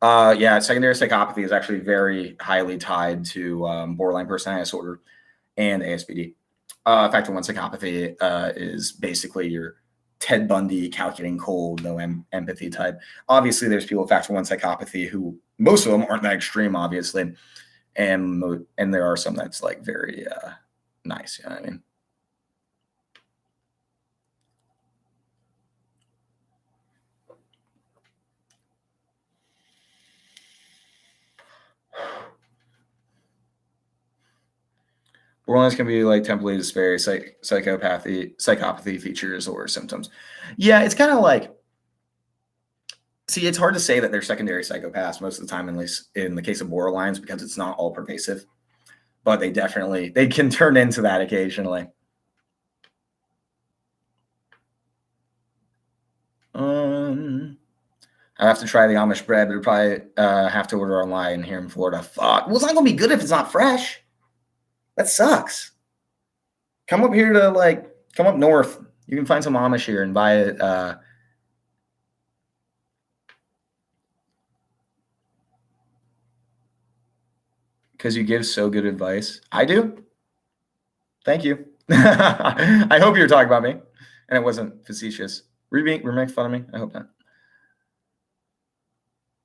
S1: Yeah, secondary psychopathy is actually very highly tied to borderline personality disorder and ASPD. Factor 1 psychopathy is basically your Ted Bundy, calculating cold, no empathy type. Obviously, there's people with factor 1 psychopathy who, most of them aren't that extreme, obviously. And there are some that's like very nice, you know what I mean? Borderlines can be like temporally disparate psychopathy features or symptoms. Yeah, it's kind of like, see, it's hard to say that they're secondary psychopaths most of the time, at least in the case of borderlines, because it's not all pervasive. but they can turn into that occasionally. I have to try the Amish bread, but probably have to order online here in Florida. Fuck. Well, it's not gonna be good if it's not fresh. That sucks. Come up here to come up north. You can find some Amish here and buy it. Because you give so good advice. I do. Thank you. I hope you're talking about me, and it wasn't facetious. Were you making fun of me? I hope not.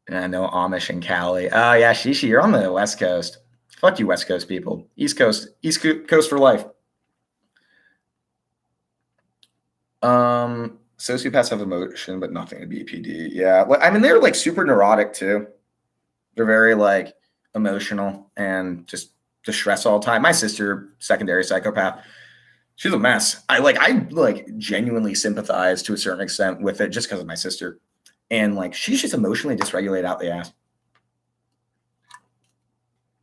S1: And I know Amish and Cali. Oh yeah, Shishi, you're on the West Coast. Fuck you, West Coast people. East Coast for life. Sociopaths have emotion, but nothing to BPD. Yeah, I mean they're super neurotic too. They're very emotional and just distressed all the time. My sister, secondary psychopath, she's a mess. I genuinely sympathize to a certain extent with it just because of my sister. And she's just emotionally dysregulated out the ass.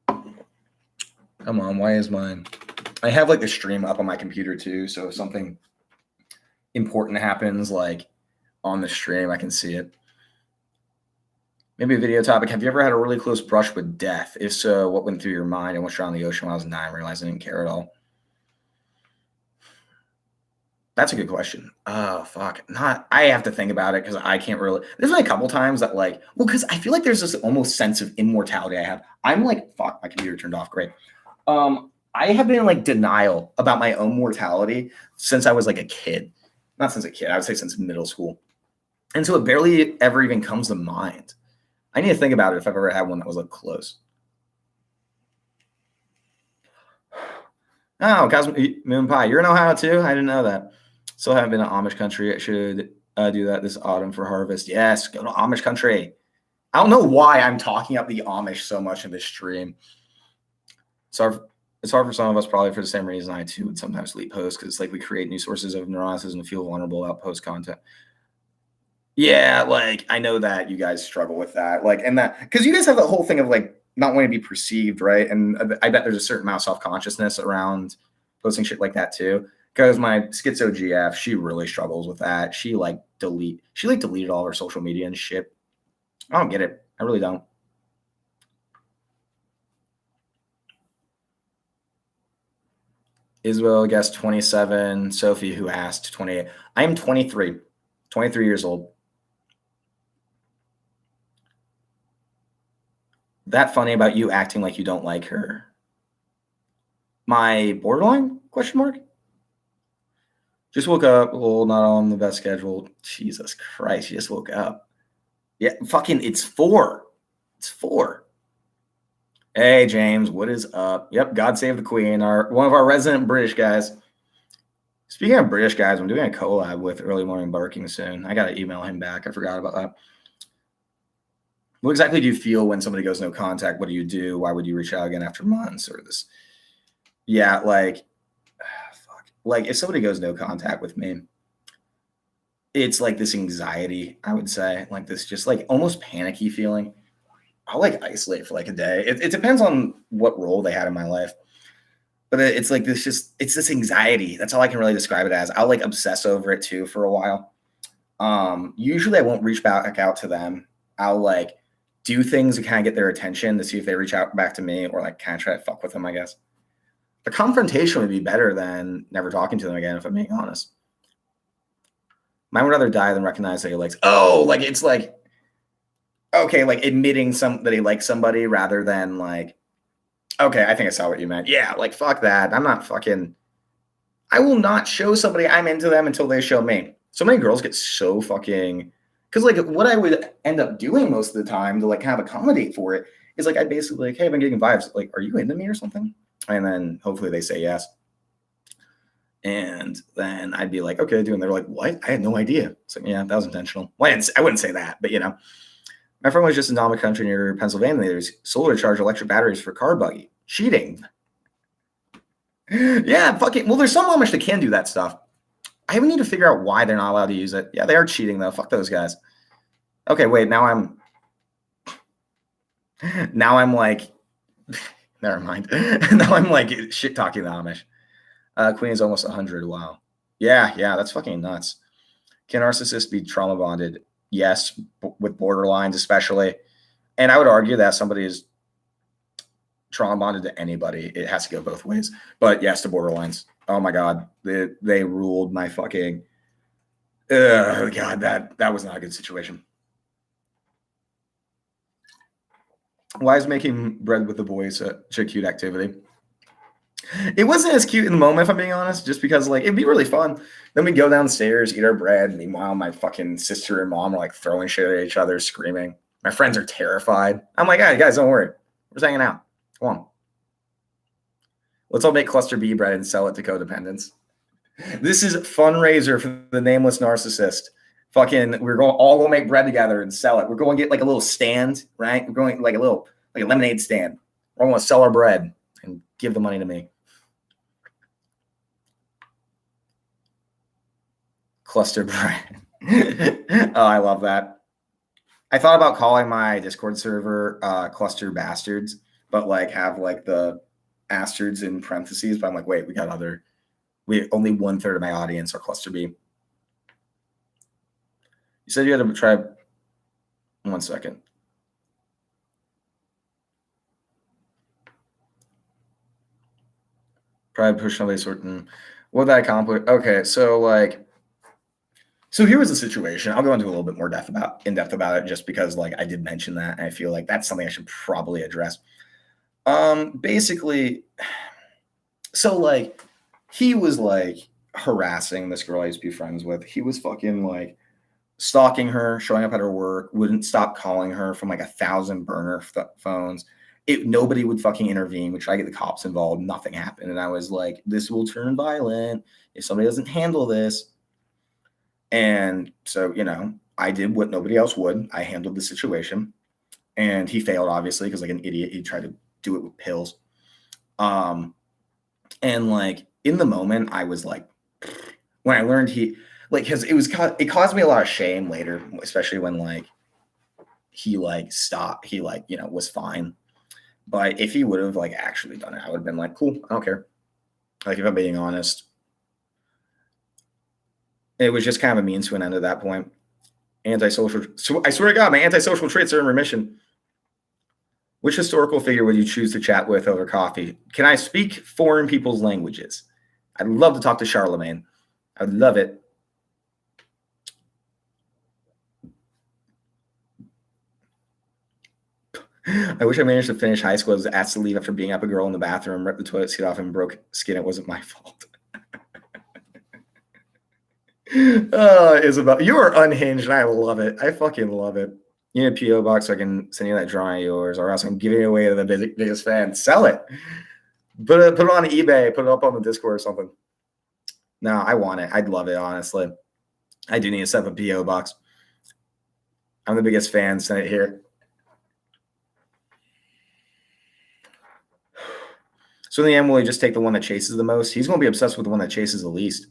S1: Come on, why is mine? I have the stream up on my computer too, so if something important happens on the stream, I can see it. Maybe a video topic. Have you ever had a really close brush with death? If so, what went through your mind? I went around the ocean when I was 9, realized I didn't care at all. That's a good question. Oh, fuck. I have to think about it because I can't really. There's been a couple times that because I feel like there's this almost sense of immortality I have. I'm fuck, my computer turned off. Great. I have been in denial about my own mortality since I was a kid. Not since a kid. I would say since middle school. And so it barely ever even comes to mind. I need to think about it if I've ever had one that was close. Oh, Cosmic Moon Pie. You're in Ohio too? I didn't know that. Still haven't been to Amish country. I should do that this autumn for harvest. Yes, go to Amish country. I don't know why I'm talking up the Amish so much in this stream. It's hard for some of us, probably for the same reason I too would sometimes delete posts, because we create new sources of neurosis and feel vulnerable about post content. Yeah, I know that you guys struggle with that. And that, because you guys have the whole thing of not wanting to be perceived, right? And I bet there's a certain amount of self-consciousness around posting shit like that too. Because my schizo GF, she really struggles with that. She deleted all of her social media and shit. I don't get it. I really don't. Isabel guessed 27. Sophie, who asked 28. I am 23 years old. That funny about you acting like you don't like her? My borderline? Question mark? Just woke up. Well, not on the best schedule. Jesus Christ, you just woke up. Yeah, fucking, it's 4. It's 4. Hey, James, what is up? Yep, God Save the Queen, one of our resident British guys. Speaking of British guys, I'm doing a collab with Early Morning Barking soon. I got to email him back. I forgot about that. What exactly do you feel when somebody goes no contact? What do you do? Why would you reach out again after months or this? Yeah, fuck. If somebody goes no contact with me, it's this anxiety, I would say, this just almost panicky feeling. I'll isolate for a day. It depends on what role they had in my life. But it's it's this anxiety. That's all I can really describe it as. I'll obsess over it too for a while. Usually I won't reach back out to them. I'll do things to kind of get their attention to see if they reach out back to me, or kind of try to fuck with them, I guess. The confrontation would be better than never talking to them again, if I'm being honest. Mine would rather die than recognize that he likes. Oh, it's okay, admitting that he likes somebody rather than okay, I think I saw what you meant. Yeah, fuck that. I'm not fucking. I will not show somebody I'm into them until they show me. So many girls get so fucking. Because what I would end up doing most of the time to kind of accommodate for it is I'd basically hey, I've been getting vibes. Are you into me or something? And then hopefully they say yes. And then I'd be okay, dude. And they're what? I had no idea. So yeah, that was intentional. Well, I wouldn't say that, but my friend was just in Amish country near Pennsylvania. There's solar charged electric batteries for car buggy. Cheating. Yeah, fucking. Well, there's some Amish that can do that stuff. I need to figure out why they're not allowed to use it. Yeah, they are cheating though. Fuck those guys. Okay, wait. Now I'm Never mind. Now I'm like shit talking the Amish. Queen is almost 100. Wow. Yeah, that's fucking nuts. Can narcissists be trauma bonded? Yes, with borderlines especially. And I would argue that somebody is trauma bonded to anybody. It has to go both ways. But yes, to borderlines. Oh my god, they ruled my fucking. God, that was not a good situation. Why is making bread with the boys such a cute activity? It wasn't as cute in the moment, if I'm being honest, just because like it'd be really fun. Then we go downstairs, eat our bread. Meanwhile, my fucking sister and mom are like throwing shit at each other, screaming. My friends are terrified. I'm like, hey, guys, don't worry. We're just hanging out. Come on. Let's all make cluster B bread and sell it to codependents. This is fundraiser for the Nameless Narcissist. Fucking, we're going all go make bread together and sell it. We're going to get like a little stand, right? We're going like a lemonade stand. We're going to sell our bread and give the money to me. Cluster bread. Oh, I love that. I thought about calling my Discord server Cluster Bastards, but like have like the astards in parentheses. But I'm like, wait, we only 1/3 of my audience are Cluster B. You said you had to try. 1 second. Probably push somebody certain. What did I accomplish? Okay, so here was the situation. I'll go into a little bit more in depth about it, just because like I did mention that, and I feel like that's something I should probably address. Basically, so like he was like harassing this girl I used to be friends with. He was fucking like stalking her, showing up at her work, wouldn't stop calling her from like 1,000 burner phones. Nobody would fucking intervene. We tried to get the cops involved. Nothing happened. And I was like, this will turn violent if somebody doesn't handle this. And so, I did what nobody else would. I handled the situation. And he failed, obviously, because like an idiot, he tried to do it with pills. And like in the moment, I was like, when I learned because it caused me a lot of shame later, especially when like he like stopped, he like, was fine. But if he would have like actually done it, I would have been like, cool, I don't care. Like if I'm being honest, it was just kind of a means to an end at that point. Antisocial. So I swear to God, my antisocial traits are in remission. Which historical figure would you choose to chat with over coffee? Can I speak foreign people's languages? I'd love to talk to Charlemagne. I'd love it. I wish I managed to finish high school. I was asked to leave after being up a girl in the bathroom, ripped the toilet seat off, and broke skin. It wasn't my fault. Isabel, you are unhinged, and I love it. I fucking love it. You need a P.O. box so I can send you that drawing of yours, or else I'm giving it away to the biggest fan. Sell it. Put it on eBay. Put it up on the Discord or something. No, I want it. I'd love it, honestly. I do need to set up a P.O. box. I'm the biggest fan. Send it here. So in the end, will he just take the one that chases the most? He's going to be obsessed with the one that chases the least.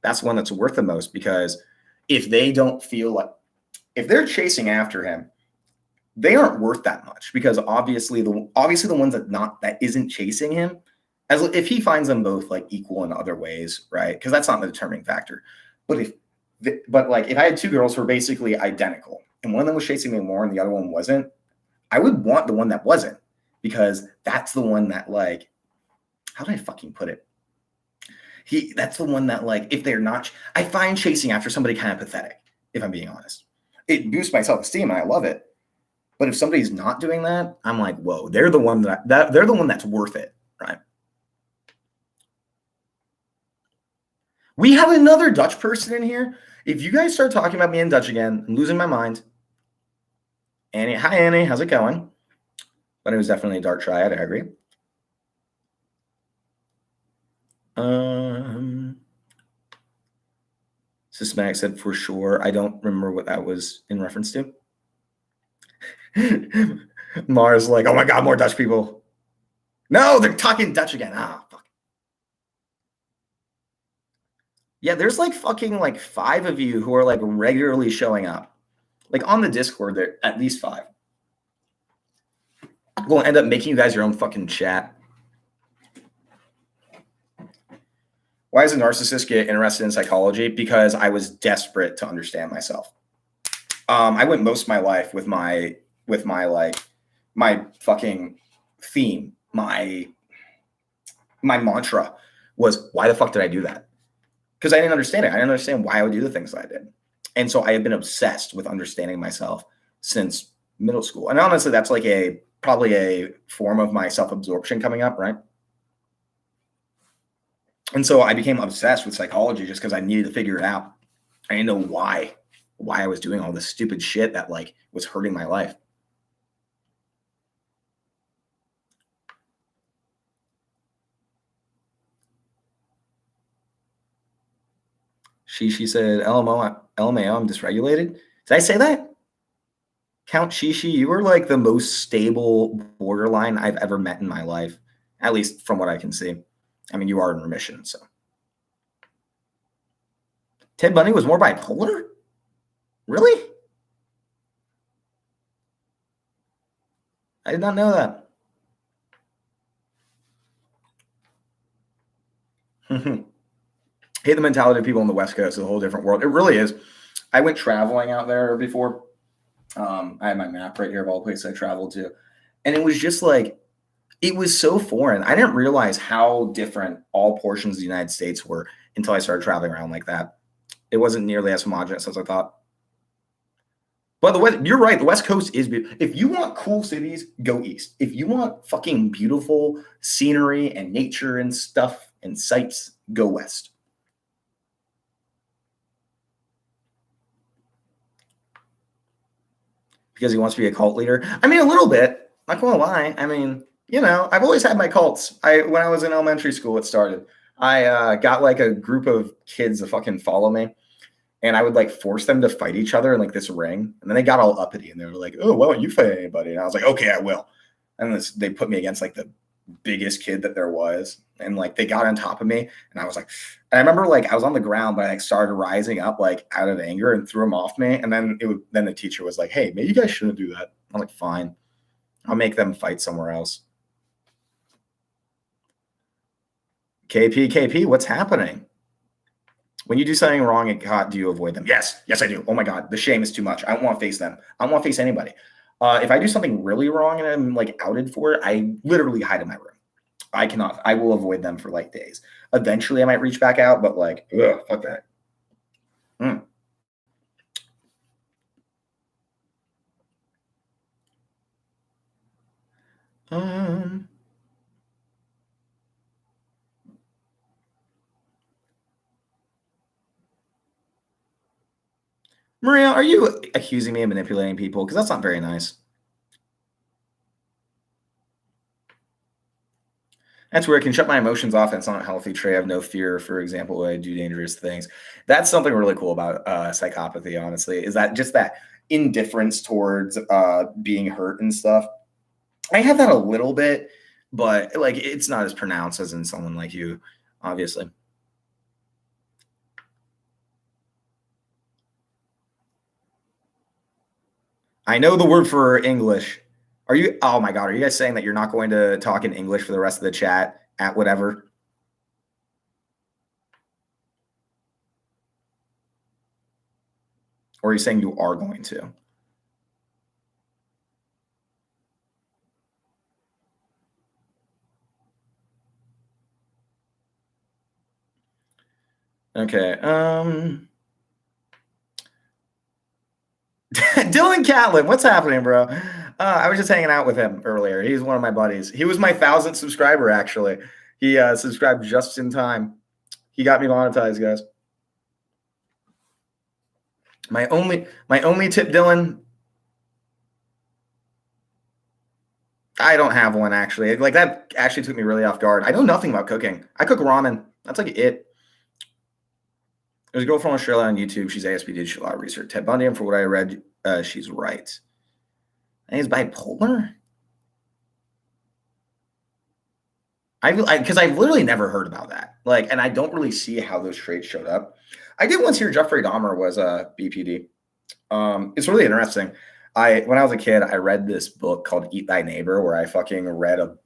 S1: That's the one that's worth the most, because if they don't feel like, if they're chasing after him, they aren't worth that much, because obviously the ones that isn't chasing him, as if he finds them both like equal in other ways, right? Because that's not the determining factor. But if I had two girls who were basically identical, and one of them was chasing me more and the other one wasn't, I would want the one that wasn't, because that's the one that like, how do I fucking put it? That's the one that like, if they're not, I find chasing after somebody kind of pathetic, if I'm being honest. It boosts my self-esteem and I love it. But if somebody's not doing that, I'm like, whoa, they're the one they're the one that's worth it, right? We have another Dutch person in here. If you guys start talking about me in Dutch again, I'm losing my mind. Annie, hi Annie, how's it going? But it was definitely a dark triad, I agree. Systematic said for sure. I don't remember what that was in reference to. Mars like, oh my God, more Dutch people. No, they're talking Dutch again. Fuck. Yeah, there's like fucking like 5 of you who are like regularly showing up. Like on the Discord, there at least 5. I'm going to end up making you guys your own fucking chat. Why does a narcissist get interested in psychology? Because I was desperate to understand myself. I went most of my life with my fucking theme, my mantra was, why the fuck did I do that? Because I didn't understand it. I didn't understand why I would do the things that I did. And so I have been obsessed with understanding myself since middle school. And honestly, that's like probably a form of my self-absorption coming up, right? And so I became obsessed with psychology just because I needed to figure it out. I didn't know why I was doing all this stupid shit that like was hurting my life. She said, LMAO, I'm dysregulated. Did I say that? Count Shishi, you were like the most stable borderline I've ever met in my life, at least from what I can see. I mean, you are in remission, so. Ted Bundy was more bipolar? Really? I did not know that. Hate the mentality of people on the West Coast. It's a whole different world. It really is. I went traveling out there before. I had my map right here of all the places I traveled to. And it was just like, it was so foreign. I didn't realize how different all portions of the United States were until I started traveling around like that. It wasn't nearly as homogenous as I thought. But you're right. The West Coast is beautiful. If you want cool cities, go east. If you want fucking beautiful scenery and nature and stuff and sights, go west. Because he wants to be a cult leader. I mean, a little bit. Not gonna lie. I mean, you know, I've always had my cults. When I was in elementary school, it started. I got like a group of kids to fucking follow me. And I would like force them to fight each other in like this ring. And then they got all uppity and they were like, oh, why don't you fight anybody? And I was like, okay, I will. And they put me against like the biggest kid that there was. And like they got on top of me. And I was like, and I remember like I was on the ground, but I like started rising up like out of anger and threw them off me. And then then the teacher was like, hey, maybe you guys shouldn't do that. I'm like, fine. I'll make them fight somewhere else. KP, what's happening? When you do something wrong and caught, do you avoid them? Yes, I do. Oh my God, the shame is too much. I don't want to face them. I don't want to face anybody. If I do something really wrong and I'm like outed for it, I literally hide in my room. I will avoid them for like days. Eventually I might reach back out, but like, ugh, fuck that. Maria, are you accusing me of manipulating people? Because that's not very nice. That's where I can shut my emotions off. That's not a healthy trait. I have no fear, for example, when I do dangerous things. That's something really cool about psychopathy, honestly, is that just that indifference towards being hurt and stuff. I have that a little bit, but like it's not as pronounced as in someone like you, obviously. I know the word for English. Oh my God, are you guys saying that you're not going to talk in English for the rest of the chat at whatever? Or are you saying you are going to? Okay. Dylan Catlin, what's happening, bro? I was just hanging out with him earlier. He's one of my buddies. He was my 1,000th subscriber, actually. He subscribed just in time. He got me monetized, guys. My only tip, Dylan. I don't have one, actually. Like that actually took me really off guard. I know nothing about cooking. I cook ramen. That's like it. There's a girl from Australia on YouTube. She's ASPD. She did a lot of research. Ted Bundy, and for what I read, she's right. I think he's bipolar. Because I've literally never heard about that. Like, and I don't really see how those traits showed up. I did once hear Jeffrey Dahmer was a BPD. It's really interesting. When I was a kid, I read this book called Eat Thy Neighbor, where I fucking read a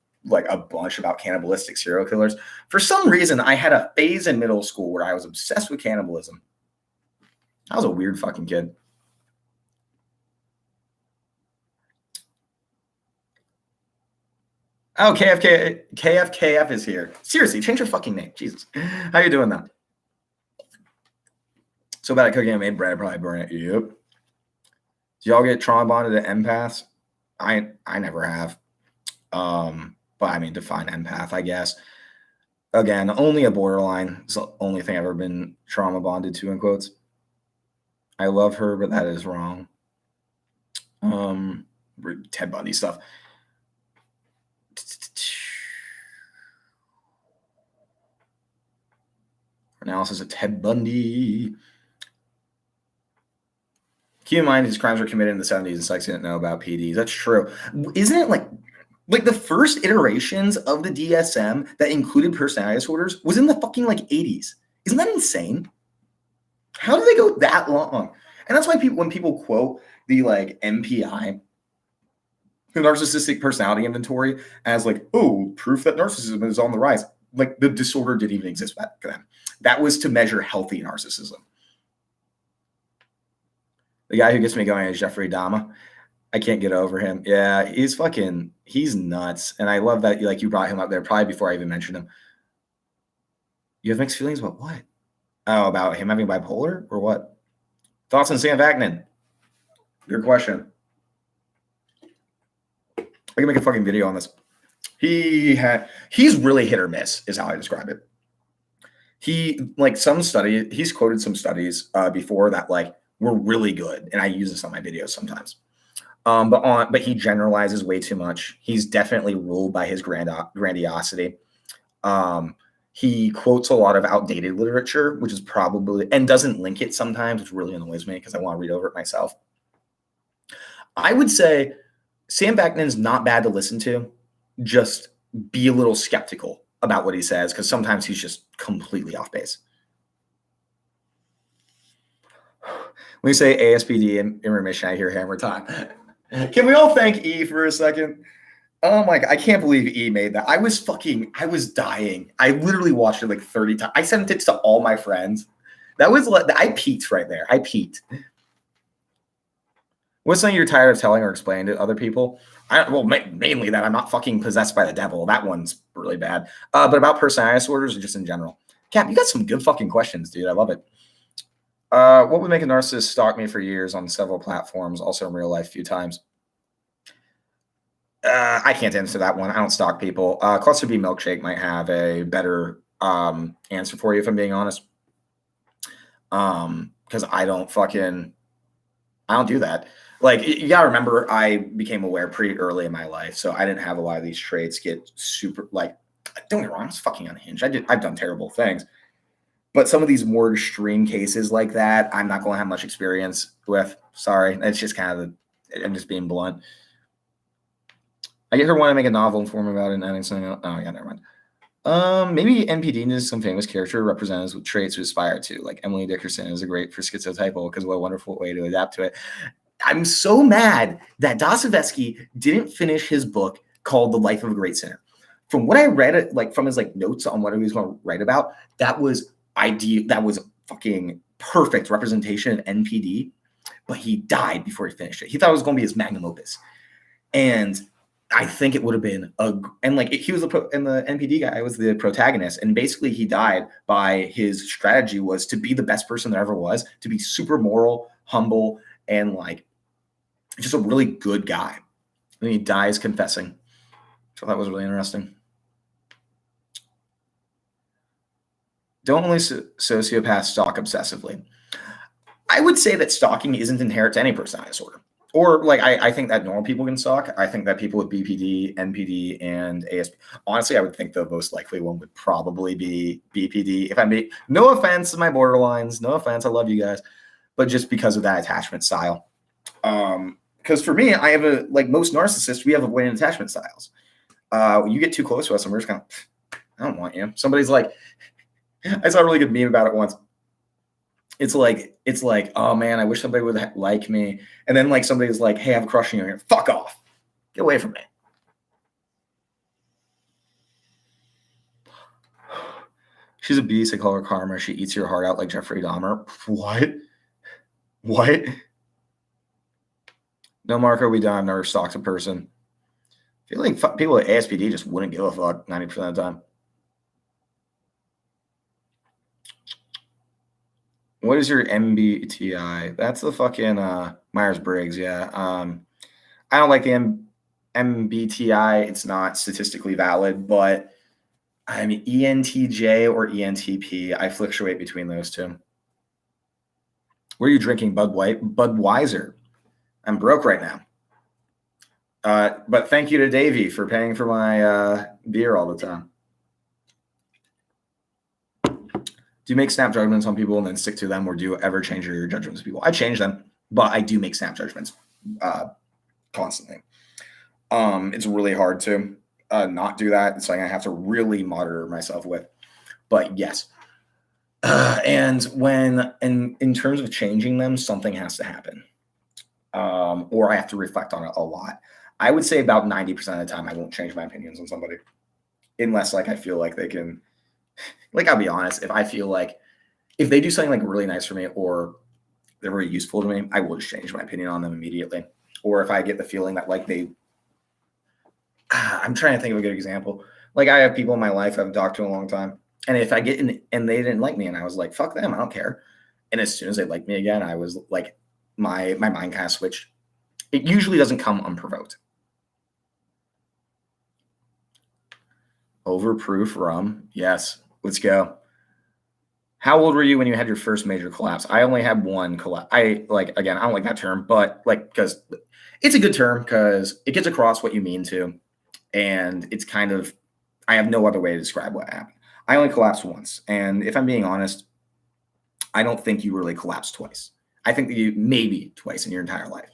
S1: bunch about cannibalistic serial killers. For some reason, I had a phase in middle school where I was obsessed with cannibalism. I was a weird fucking kid. Oh, KFKF is here. Seriously, change your fucking name. Jesus. How you doing that? So bad at cooking, I made bread, I probably burn it. Yep. Do y'all get trauma bonded to empaths? I never have. But I mean, define empath, I guess. Again, only a borderline. It's the only thing I've ever been trauma bonded to, in quotes. I love her, but that is wrong. Ted Bundy stuff. Analysis of Ted Bundy. Keep in mind, his crimes were committed in the 70s and Sykes didn't know about PDs. That's true. Isn't it like the first iterations of the DSM that included personality disorders was in the fucking like 80s? Isn't that insane? How do they go that long? And that's why when people quote the like MPI, the Narcissistic Personality Inventory, as like, oh, proof that narcissism is on the rise. Like the disorder didn't even exist back then. That was to measure healthy narcissism. The guy who gets me going is Jeffrey Dahmer. I can't get over him. Yeah, he's nuts. And I love that you brought him up there probably before I even mentioned him. You have mixed feelings about what? Oh, about him having bipolar or what? Thoughts on Sam Vaknin? Your question. I can make a fucking video on this. He's really hit or miss is how I describe it. He's quoted some studies before that were really good, and I use this on my videos sometimes. But he generalizes way too much. He's definitely ruled by his grandiosity. He quotes a lot of outdated literature, which is probably, and doesn't link it sometimes, which really annoys me because I want to read over it myself. I would say Sam Vaknin's not bad to listen to. Just be a little skeptical about what he says because sometimes he's just completely off base. When you say ASPD in remission, I hear hammer time. Can we all thank E for a second? Oh my God, I can't believe E made that. I was dying. I literally watched it like 30 times. I sent it to all my friends. I peaked right there. I peaked. What's something you're tired of telling or explaining to other people? Mainly that I'm not fucking possessed by the devil. That one's really bad. But about personality disorders or just in general. Cap, you got some good fucking questions, dude. I love it. What would make a narcissist stalk me for years on several platforms, also in real life a few times? I can't answer that one. I don't stalk people. Cluster B Milkshake might have a better answer for you, if I'm being honest. Because I don't do that. You gotta remember, I became aware pretty early in my life, so I didn't have a lot of these traits get super don't get me wrong, I was fucking unhinged. I've done terrible things. But some of these more extreme cases like that, I'm not going to have much experience with. Sorry. It's just I'm just being blunt. I get her want to make a novel and form about it and adding something else. Oh, yeah, never mind. Maybe NPD is some famous character representatives with traits to aspire to. Like Emily Dickerson is a great for schizotypal because what a wonderful way to adapt to it. I'm so mad that Dostoevsky didn't finish his book called The Life of a Great Sinner. From what I read, from his notes on what he was going to write about, that was fucking perfect representation of NPD, but he died before he finished it. He thought it was going to be his magnum opus. And I think it would have been he was and the NPD guy was the protagonist. And basically he died by his strategy was to be the best person there ever was, to be super moral, humble, and just a really good guy. And he dies confessing. So that was really interesting. Don't only sociopaths stalk obsessively. I would say that stalking isn't inherent to any personality disorder. Or I think that normal people can stalk. I think that people with BPD, NPD, and ASP. Honestly, I would think the most likely one would probably be BPD. If I'm being, no offense to my borderlines, no offense, I love you guys, but just because of that attachment style. Because for me, I have most narcissists, we have avoidant attachment styles. You get too close to us, and we're just kind of, I don't want you. Somebody's I saw a really good meme about it once. it's like, oh man, I wish somebody would like me. And then like somebody's like, hey, I have a crush on you. Fuck off. Get away from me. She's a beast. I call her Karma. She eats your heart out like Jeffrey Dahmer. What? No, Marco, we don't. I've never stalked a person. I feel like people at ASPD just wouldn't give a fuck 90% of the time. What is your MBTI? That's the fucking Myers-Briggs, yeah. I don't like the MBTI. It's not statistically valid, but I'm ENTJ or ENTP. I fluctuate between those two. What are you drinking, Budweiser? I'm broke right now. But thank you to Davey for paying for my beer all the time. Do you make snap judgments on people and then stick to them, or do you ever change your judgments of people? I change them, but I do make snap judgments constantly. It's really hard to not do that. It's like I have to really monitor myself with. But yes. And in terms of changing them, something has to happen. Or I have to reflect on it a lot. I would say about 90% of the time I won't change my opinions on somebody. Unless like I feel like they can, like I'll be honest, if I feel like if they do something like really nice for me or they're very useful to me, I will just change my opinion on them immediately. Or if I get the feeling that like I'm trying to think of a good example. Like I have people in my life I've talked to in a long time. And if I get in and they didn't like me and I was like, fuck them, I don't care. And as soon as they like me again, I was like, my mind kind of switched. It usually doesn't come unprovoked. Overproof rum. Yes. Let's go. How old were you when you had your first major collapse? I only had one collapse. I don't like that term, but like, because it's a good term because it gets across what you mean to. And it's kind of, I have no other way to describe what happened. I only collapsed once. And if I'm being honest, I don't think you really collapsed twice. I think that you maybe twice in your entire life.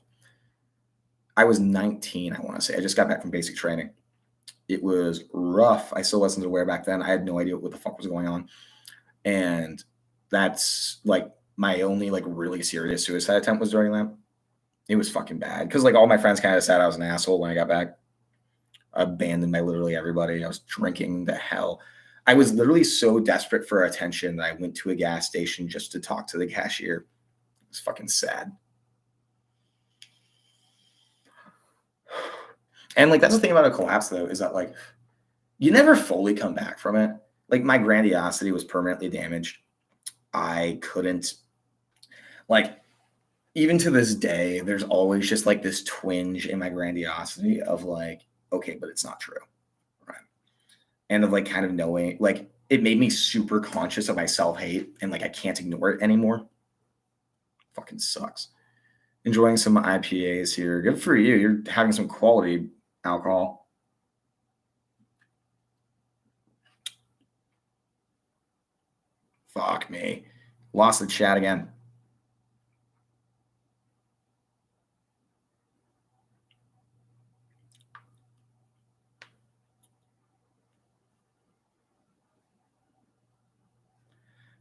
S1: I was 19, I want to say. I just got back from basic training. It was rough. I still wasn't aware back then. I had no idea what the fuck was going on. And that's like my only like really serious suicide attempt was during that. It was fucking bad. Because like all my friends kind of said I was an asshole when I got back. Abandoned by literally everybody. I was drinking the hell. I was literally so desperate for attention that I went to a gas station just to talk to the cashier. It was fucking sad. And like that's the thing about a collapse though, is that like you never fully come back from it. Like my grandiosity was permanently damaged. I couldn't, like, even to this day, there's always just like this twinge in my grandiosity of like, okay, but it's not true. Right. And of like kind of knowing, like, it made me super conscious of my self-hate and like I can't ignore it anymore. Fucking sucks. Enjoying some IPAs here. Good for you. You're having some quality alcohol. Fuck me. Lost the chat again.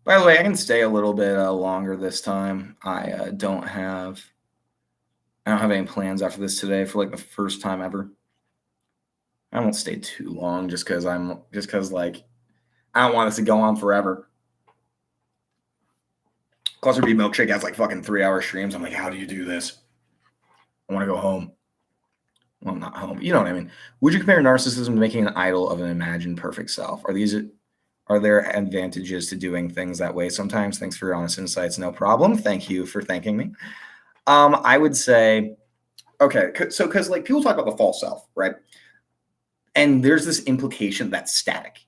S1: By the way, I can stay a little bit longer this time. I don't have any plans after this today for like the first time ever. I won't stay too long just because like I don't want this to go on forever. Cluster B Milkshake has like fucking 3-hour streams. I'm like, how do you do this? I want to go home. Well, not home. You know what I mean? Would you compare narcissism to making an idol of an imagined perfect self? Are there advantages to doing things that way sometimes? Thanks for your honest insights. No problem. Thank you for thanking me. I would say, okay, so because like people talk about the false self, right? And there's this implication that's static.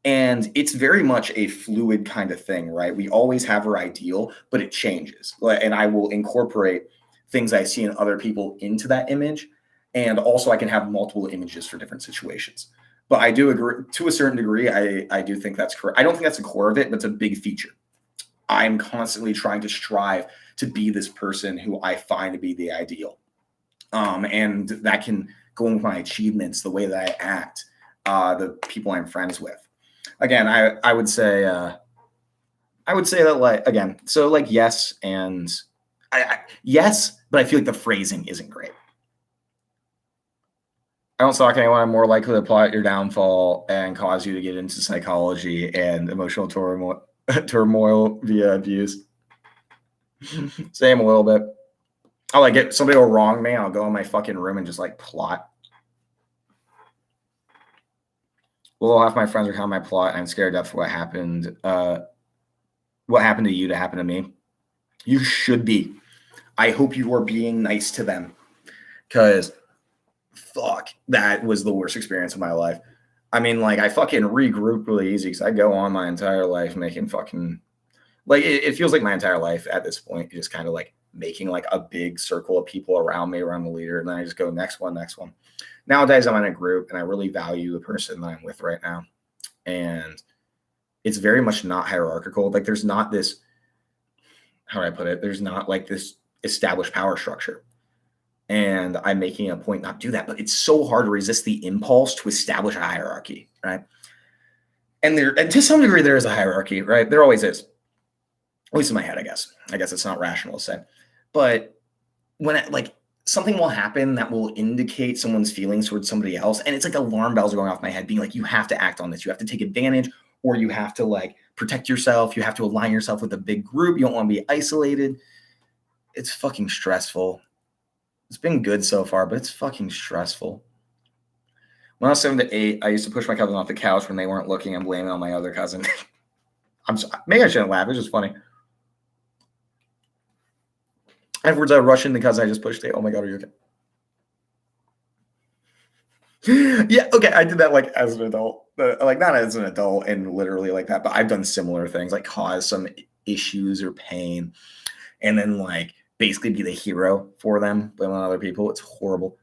S1: And it's very much a fluid kind of thing, right? We always have our ideal, but it changes. And I will incorporate things I see in other people into that image. And also I can have multiple images for different situations. But I do agree to a certain degree. I do think that's correct. I don't think that's the core of it, but it's a big feature. I'm constantly trying to strive to be this person who I find to be the ideal. And that can go in with my achievements, the way that I act, the people I'm friends with. Again, I would say I would say that, like, again, so like yes, and yes, but I feel like the phrasing isn't great. I don't stalk anyone. I'm more likely to plot your downfall and cause you to get into psychology and emotional turmoil via abuse. Same a little bit. I'll like get somebody will wrong me. I'll go in my fucking room and just like plot. Well, half my friends are telling my plot. I'm scared to death for what happened. What happened to you to happen to me? You should be. I hope you are being nice to them, because fuck, that was the worst experience of my life. I mean, like, I fucking regroup really easy because I go on my entire life making fucking, like, it feels like my entire life at this point is just kind of like making like a big circle of people around me, around the leader, and then I just go next one. Nowadays, I'm in a group and I really value the person that I'm with right now, and it's very much not hierarchical. Like, there's not this, how do I put it? There's not like this established power structure. And I'm making a point not to do that, but it's so hard to resist the impulse to establish a hierarchy, right? And to some degree, there is a hierarchy, right? There always is. At least in my head, I guess. I guess it's not rational to say. But when like something will happen that will indicate someone's feelings towards somebody else, and it's like alarm bells are going off my head, being like, you have to act on this. You have to take advantage, or you have to like protect yourself. You have to align yourself with a big group. You don't want to be isolated. It's fucking stressful. It's been good so far, but it's fucking stressful. When I was 7 to 8, I used to push my cousin off the couch when they weren't looking and blame it on my other cousin. I'm sorry. Maybe I shouldn't laugh. It's just funny. Afterwards, I rushed in the cousin I just pushed it. Oh my God, are you okay? Yeah, okay. I did that like as an adult. Like, not as an adult and literally like that, but I've done similar things, like cause some issues or pain, and then like basically be the hero for them, blaming on other people. It's horrible.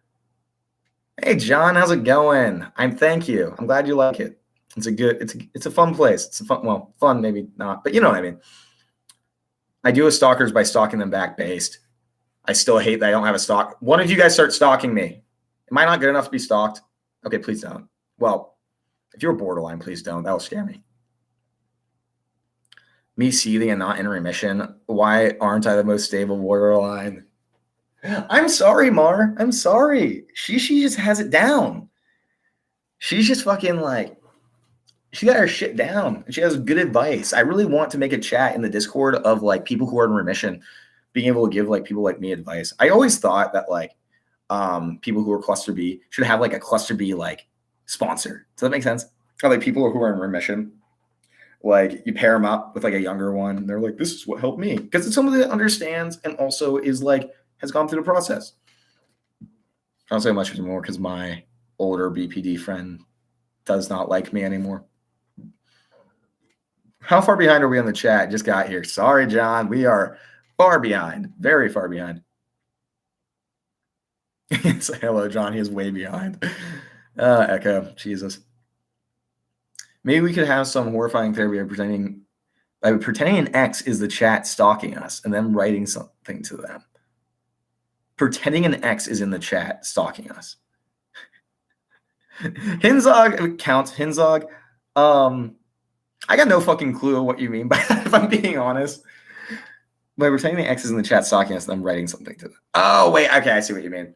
S1: Hey John, how's it going? Thank you. I'm glad you like it. It's a fun place. It's a fun maybe not, but you know what I mean. I do with stalkers by stalking them back based. I still hate that I don't have a stalk. One of you guys start stalking me. Am I not good enough to be stalked? Okay, please don't. Well, if you're borderline, please don't. That'll scare me. Me seething and not in remission. Why aren't I the most stable borderline? I'm sorry, Mar. I'm sorry. She just has it down. She's just fucking like, she got her shit down. She has good advice. I really want to make a chat in the Discord of like people who are in remission, being able to give like people like me advice. I always thought that like people who are cluster B should have like a cluster B like sponsor. Does that make sense? Or like people who are in remission, like you pair them up with like a younger one. And they're like, this is what helped me. Because it's somebody that understands and also is like, has gone through the process. I don't say much anymore because my older BPD friend does not like me anymore. How far behind are we on the chat? Just got here. Sorry, John. We are far behind. Very far behind. Say hello, John. He is way behind. Echo. Jesus. Maybe we could have some horrifying therapy of pretending an ex is the chat stalking us and then writing something to them. Pretending an ex is in the chat stalking us. Hinzog counts. Hinzog. I got no fucking clue what you mean by that, if I'm being honest. By pretending the ex is in the chat stalking us and then writing something to them. Oh, wait. Okay, I see what you mean.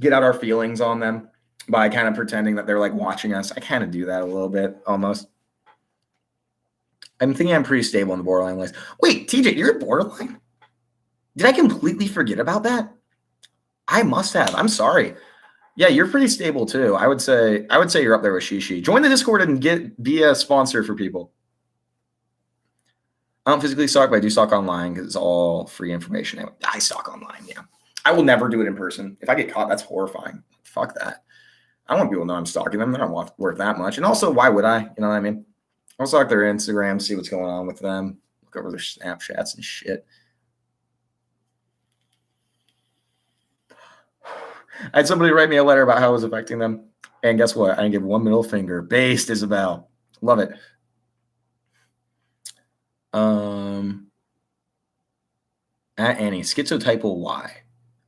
S1: Get out our feelings on them by kind of pretending that they're like watching us. I kind of do that a little bit, almost. I'm thinking I'm pretty stable in the borderline list. Wait, TJ, you're a borderline? Did I completely forget about that? I must have. I'm sorry. Yeah, you're pretty stable too. I would say you're up there with Shishi. Join the Discord and be a sponsor for people. I don't physically stalk, but I do stalk online because it's all free information. I stalk online, yeah. I will never do it in person. If I get caught, that's horrifying. Fuck that. I want people to know I'm stalking them. They're not worth that much. And also, why would I? You know what I mean? I'll stalk their Instagram, see what's going on with them, look over their Snapchats and shit. I had somebody write me a letter about how it was affecting them. And guess what? I didn't give one middle finger. Based, Isabel. Love it. At Annie, schizotypal Y.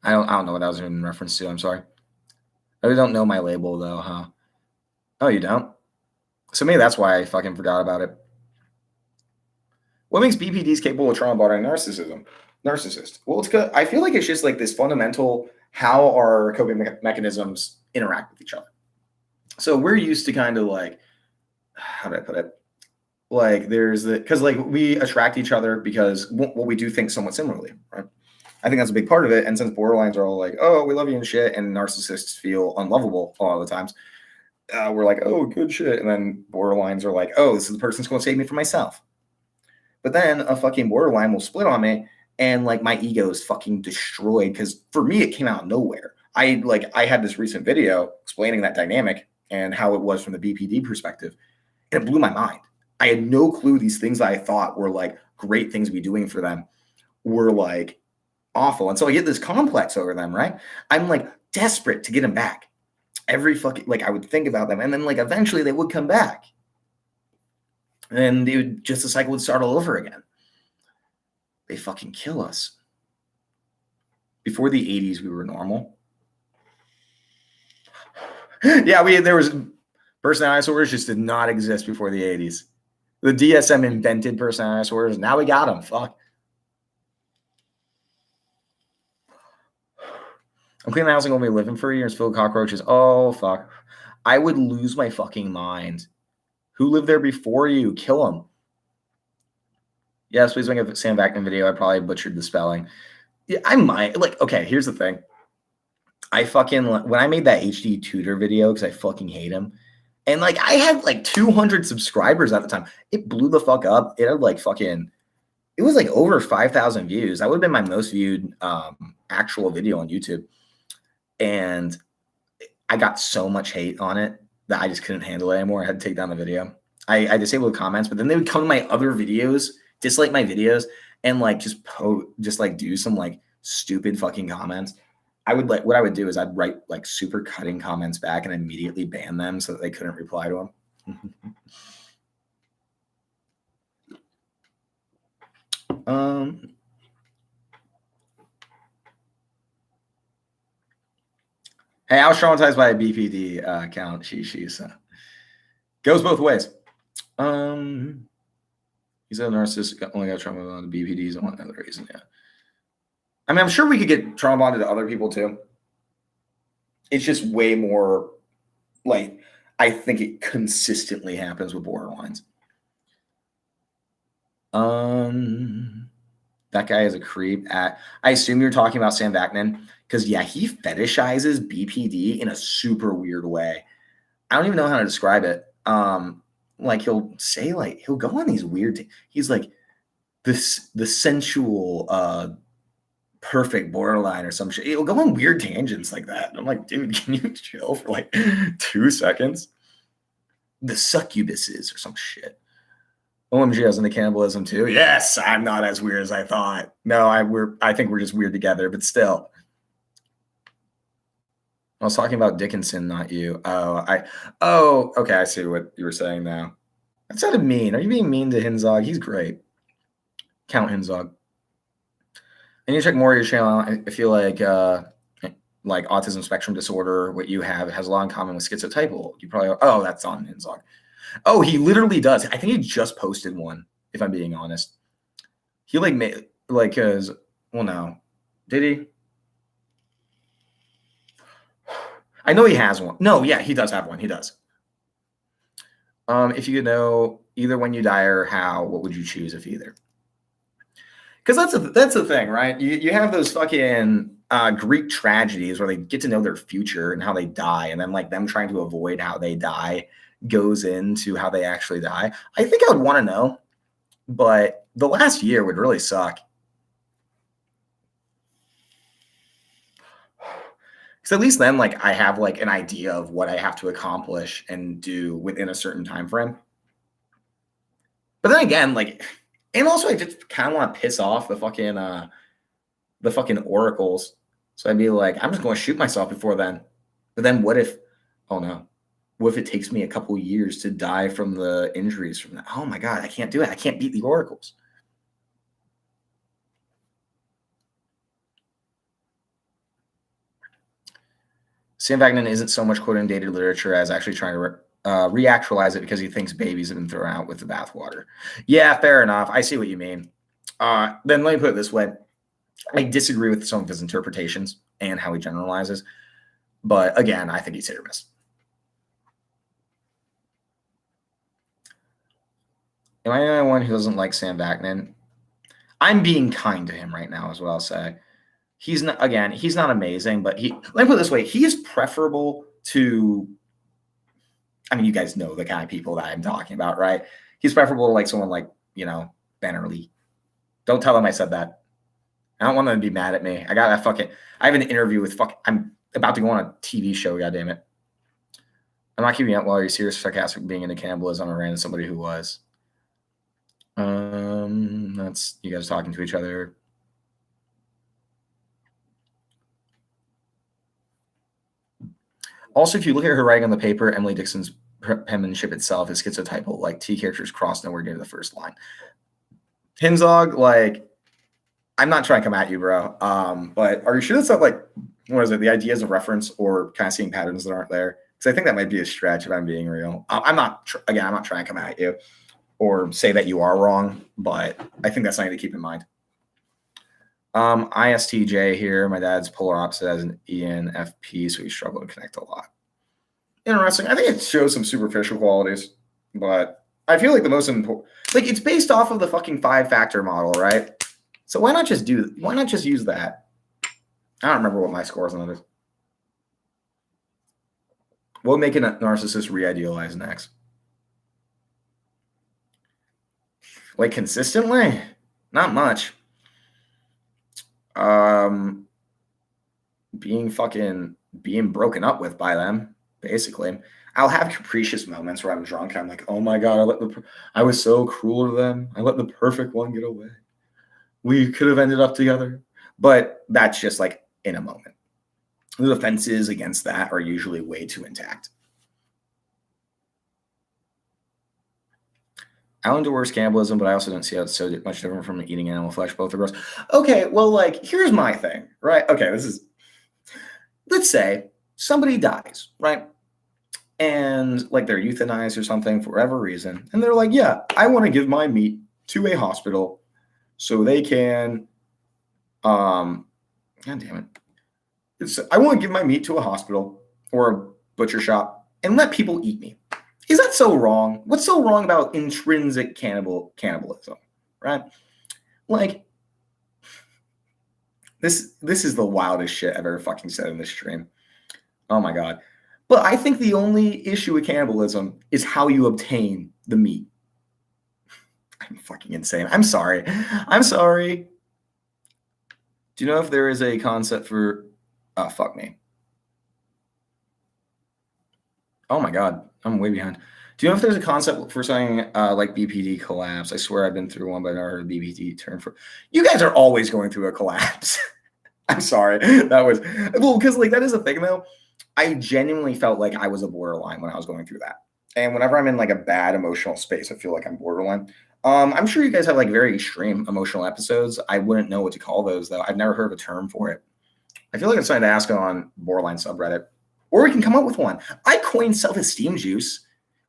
S1: I don't know what that was in reference to. I'm sorry. I really don't know my label though, huh? Oh, you don't? So maybe that's why I fucking forgot about it. What makes BPDs capable of trauma bonding narcissist? Well, I feel like it's just like this fundamental how our coping mechanisms interact with each other. So we're used to kind of like, how do I put it? Like there's because like we attract each other because what we do think somewhat similarly, right? I think that's a big part of it. And since borderlines are all like, oh, we love you and shit, and narcissists feel unlovable a lot of the times, we're like, oh, good shit. And then borderlines are like, oh, this is the person's going to save me from myself. But then a fucking borderline will split on me, and like my ego is fucking destroyed because for me it came out of nowhere. I had this recent video explaining that dynamic and how it was from the BPD perspective, and it blew my mind. I had no clue these things that I thought were like great things to be doing for them were like awful. And so I get this complex over them, right? I'm like desperate to get them back. Every fucking, like I would think about them, and then like eventually they would come back. And the cycle would start all over again. They fucking kill us. Before the 80s, we were normal. Yeah, there was personality disorders just did not exist before the 80s. The DSM invented personality disorders. Now we got them. Fuck. I'm cleaning the house and going to be living for years filled with cockroaches. Oh, fuck. I would lose my fucking mind. Who lived there before you? Kill them. Yes, please make a Sam Vaknin video. I probably butchered the spelling. Yeah, I might. Like, okay, here's the thing. When I made that HD tutor video, because I fucking hate him, and like I had like 200 subscribers at the time. It blew the fuck up. It had like fucking, it was like over 5,000 views. That would have been my most viewed actual video on YouTube. And I got so much hate on it that I just couldn't handle it anymore. I had to take down the video. I disabled the comments, but then they would come to my other videos, dislike my videos, and like just like do some like stupid fucking comments. What I would do is I'd write like super cutting comments back and immediately ban them so that they couldn't reply to them. Hey, I was traumatized by a BPD account. She's goes both ways. He's a narcissist. Only got trauma on the BPDs and one other reason. Yeah. I mean, I'm sure we could get trauma bonded to other people too. It's just way more like, I think it consistently happens with borderlines. That guy is a creep. I assume you're talking about Sam Vaknin because yeah, he fetishizes BPD in a super weird way. I don't even know how to describe it. Like he'll say like he'll go on these weird. He's like the sensual perfect borderline or some shit. He'll go on weird tangents like that. I'm like, dude, can you chill for like 2 seconds? The succubuses or some shit. OMG, I was into cannibalism too. Yes, I'm not as weird as I thought. No, I think we're just weird together, but still. I was talking about Dickinson, not you. Okay, I see what you were saying now. That sounded mean. Are you being mean to Hinzog? He's great. Count Hinzog. And you check more of your channel. I feel like autism spectrum disorder, what you have has a lot in common with schizotypal. You probably that's on Hinzog. Oh, he literally does. I think he just posted one, if I'm being honest. He like made like cause well no. Did he? I know he has one. No, yeah, he does have one. He does. If you could know either when you die or how, what would you choose if either? Because that's the thing, right? You have those fucking Greek tragedies where they get to know their future and how they die, and then like them trying to avoid how they die goes into how they actually die. I think I would want to know, but the last year would really suck. Because at least then, like, I have like an idea of what I have to accomplish and do within a certain time frame. But then again, like, and also I just kind of want to piss off the fucking oracles. So I'd be like, I'm just going to shoot myself before then. But then what if? Oh no. What if it takes me a couple years to die from the injuries from that? Oh my God, I can't do it. I can't beat the oracles. Sam Vaknin isn't so much quoting dated literature as actually trying to reactualize it because he thinks babies have been thrown out with the bathwater. Yeah, fair enough. I see what you mean. Then let me put it this way. I disagree with some of his interpretations and how he generalizes. But again, I think he's hit or miss. Am I the only one who doesn't like Sam Vaknin? I'm being kind to him right now, is what I'll say. He's not, again, he's not amazing, but let me put it this way. He is preferable to, I mean, you guys know the kind of people that I'm talking about, right? He's preferable to like someone like, Bannerly. Don't tell them I said that. I don't want them to be mad at me. I have an interview with I'm about to go on a TV show, goddammit. I'm not keeping up while you're serious sarcastic being into cannibalism or ran into somebody who was. That's you guys talking to each other. Also, if you look at her writing on the paper, Emily Dixon's penmanship itself is schizotypal. Like T characters cross nowhere near the first line. Hinzog, like, I'm not trying to come at you, bro. But are you sure that's not like, what is it? The ideas of reference or kind of seeing patterns that aren't there? Because I think that might be a stretch if I'm being real. I'm not trying to come at you or say that you are wrong, but I think that's something to keep in mind. ISTJ here. My dad's polar opposite as an ENFP, so we struggle to connect a lot. Interesting. I think it shows some superficial qualities, but I feel like the most important, like it's based off of the fucking 5-factor model, right? So why not just use that? I don't remember what my scores on it is. What would make a narcissist re-idealize next? Like consistently? Not much. Being broken up with by them, basically. I'll have capricious moments where I'm drunk. I'm like, oh my God, I was so cruel to them. I let the perfect one get away. We could have ended up together. But that's just like in a moment. The defenses against that are usually way too intact. Alan endorses cannibalism, but I also don't see how it's so much different from eating animal flesh. Both are gross. Okay, well, like, here's my thing, right? Okay, let's say somebody dies, right? And like they're euthanized or something for whatever reason. And they're like, yeah, I want to give my meat to a hospital so they can, God damn it. I want to give my meat to a hospital or a butcher shop and let people eat me. Is that so wrong? What's so wrong about intrinsic cannibalism, right? Like, this is the wildest shit I've ever fucking said in this stream. Oh my God. But I think the only issue with cannibalism is how you obtain the meat. I'm fucking insane. I'm sorry. Do you know if there is a concept for... fuck me. Oh my God. I'm way behind. Do you know if there's a concept for something like BPD collapse? I swear I've been through one, but I never heard a BPD term for... You guys are always going through a collapse. I'm sorry. That was... Well, because like that is a thing though. I genuinely felt like I was a borderline when I was going through that. And whenever I'm in like a bad emotional space, I feel like I'm borderline. I'm sure you guys have like very extreme emotional episodes. I wouldn't know what to call those though. I've never heard of a term for it. I feel like it's something to ask on borderline subreddit. Or we can come up with one. I coined self-esteem juice.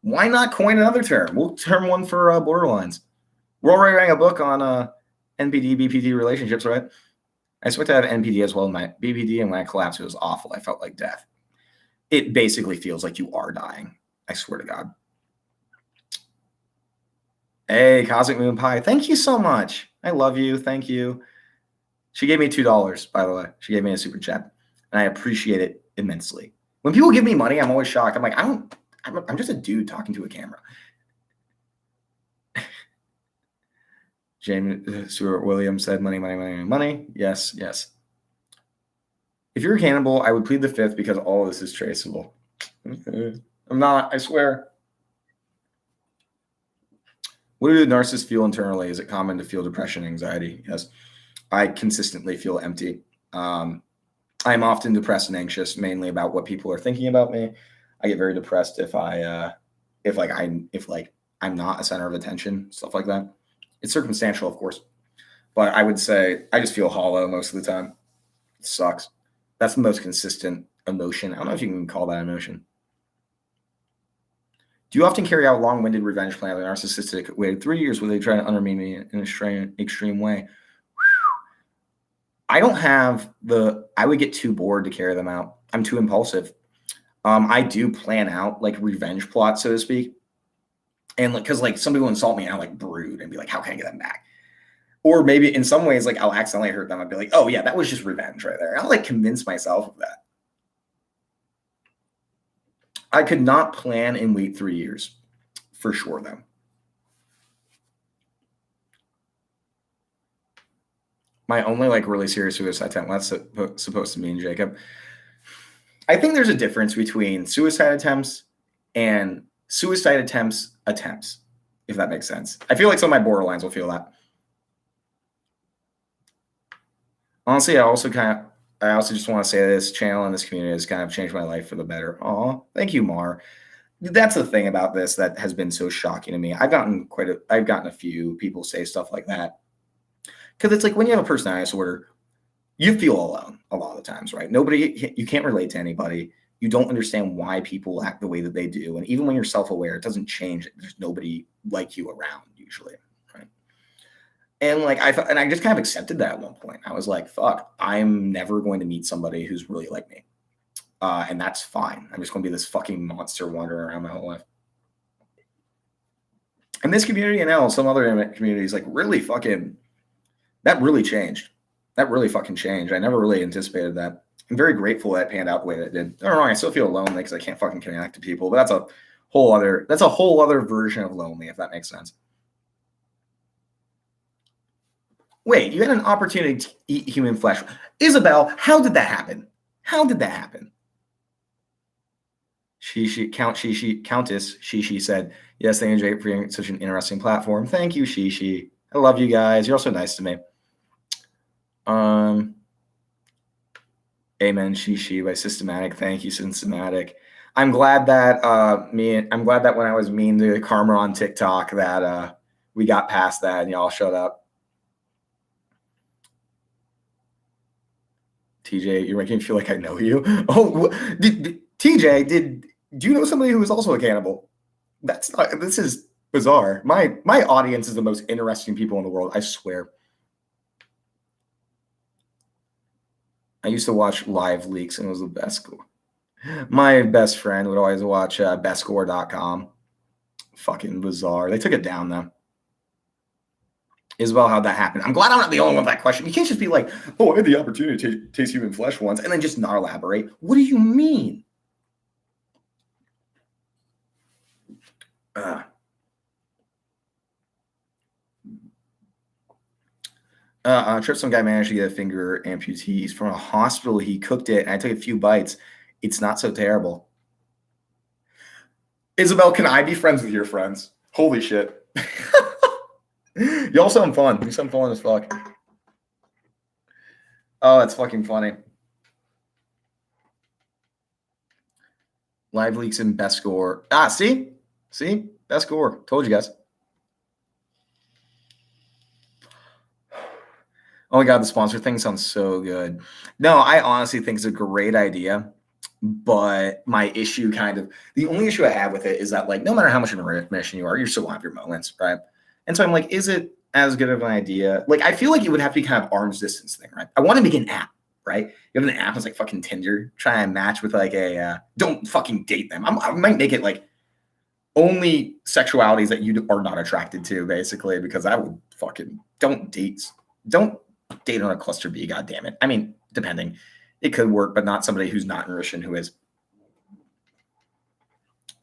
S1: Why not coin another term? We'll term one for borderlines. We're already writing a book on NPD, BPD relationships, right? I expect to have NPD as well in my BPD, and when I collapsed, it was awful. I felt like death. It basically feels like you are dying. I swear to God. Hey, Cosmic Moon Pie. Thank you so much. I love you. Thank you. She gave me $2, by the way. She gave me a super chat. And I appreciate it immensely. When people give me money, I'm always shocked. I'm like, I'm just a dude talking to a camera. James Stewart Williams said money, money, money, money. Yes, yes. If you're a cannibal, I would plead the fifth because all of this is traceable. I'm not, I swear. What do narcissists feel internally? Is it common to feel depression, anxiety? Yes. I consistently feel empty. I'm often depressed and anxious, mainly about what people are thinking about me. I get very depressed if I'm not a center of attention, stuff like that. It's circumstantial, of course, but I would say I just feel hollow most of the time. It sucks. That's the most consistent emotion. I don't know if you can call that emotion. Do you often carry out long-winded revenge plans like narcissistic? Waited 3 years where they try to undermine me in an extreme way. I don't have I would get too bored to carry them out. I'm too impulsive. I do plan out like revenge plots, so to speak. And like, cause like some people insult me and I like brood and be like, how can I get them back? Or maybe in some ways, like I'll accidentally hurt them. I'd be like, oh yeah, that was just revenge right there. I'll like convince myself of that. I could not plan and wait 3 years for sure though. My only like really serious suicide attempt, that's supposed to mean Jacob. I think there's a difference between suicide attempts and suicide attempts, if that makes sense. I feel like some of my borderlines will feel that. Honestly, I also just want to say this channel and this community has kind of changed my life for the better. Oh, thank you, Mar. That's the thing about this that has been so shocking to me. I've gotten a few people say stuff like that. Because it's like when you have a personality disorder, you feel alone a lot of the times, right? You can't relate to anybody. You don't understand why people act the way that they do. And even when you're self-aware, it doesn't change. There's nobody like you around usually, right? And like I just kind of accepted that at one point. I was like, fuck, I'm never going to meet somebody who's really like me. And that's fine. I'm just going to be this fucking monster wandering around my whole life. And this community and some other internet communities, like really fucking, that really changed. That really fucking changed. I never really anticipated that. I'm very grateful that it panned out the way that it did. I don't know. I still feel lonely because I can't fucking connect to people, but that's a whole other version of lonely, if that makes sense. Wait, you had an opportunity to eat human flesh. Isabel, how did that happen? How did that happen? Countess Shishi said, yes, thank you, Jake, for being such an interesting platform. Thank you, Shishi. I love you guys. You're also nice to me. Amen, Shishi by Systematic. Thank you, Systematic. I'm glad that when I was mean to Karma on TikTok that we got past that and y'all showed up. TJ, you're making me feel like I know you. Oh, TJ, do you know somebody who is also a cannibal? This is bizarre. My audience is the most interesting people in the world, I swear. I used to watch Live Leaks and it was the best. My best friend would always watch bestscore.com. Fucking bizarre. They took it down though. Isabel, how'd that happen? I'm glad I'm not the only one with that question. You can't just be like, oh, I had the opportunity to taste human flesh once and then just not elaborate. What do you mean? Trip, some guy managed to get a finger amputee from a hospital. He cooked it, and I took a few bites. It's not so terrible. Isabel, can I be friends with your friends? Holy shit. Y'all sound fun. You sound fun as fuck. Oh, that's fucking funny. Live Leaks and Best Score. See? Best Score. Told you guys. Oh my God, the sponsor thing sounds so good. No, I honestly think it's a great idea. But the only issue I have with it is that, like, no matter how much of a remission you are, you still have your moments, right? And so I'm like, is it as good of an idea? Like, I feel like it would have to be kind of arm's distance thing, right? I want to make an app, right? You have an app that's like fucking Tinder, try and match with like don't fucking date them. I might make it like only sexualities that you are not attracted to, basically, because I would fucking don't date on a cluster B, God damn it. I mean, depending. It could work, but not somebody who's not in remission who is.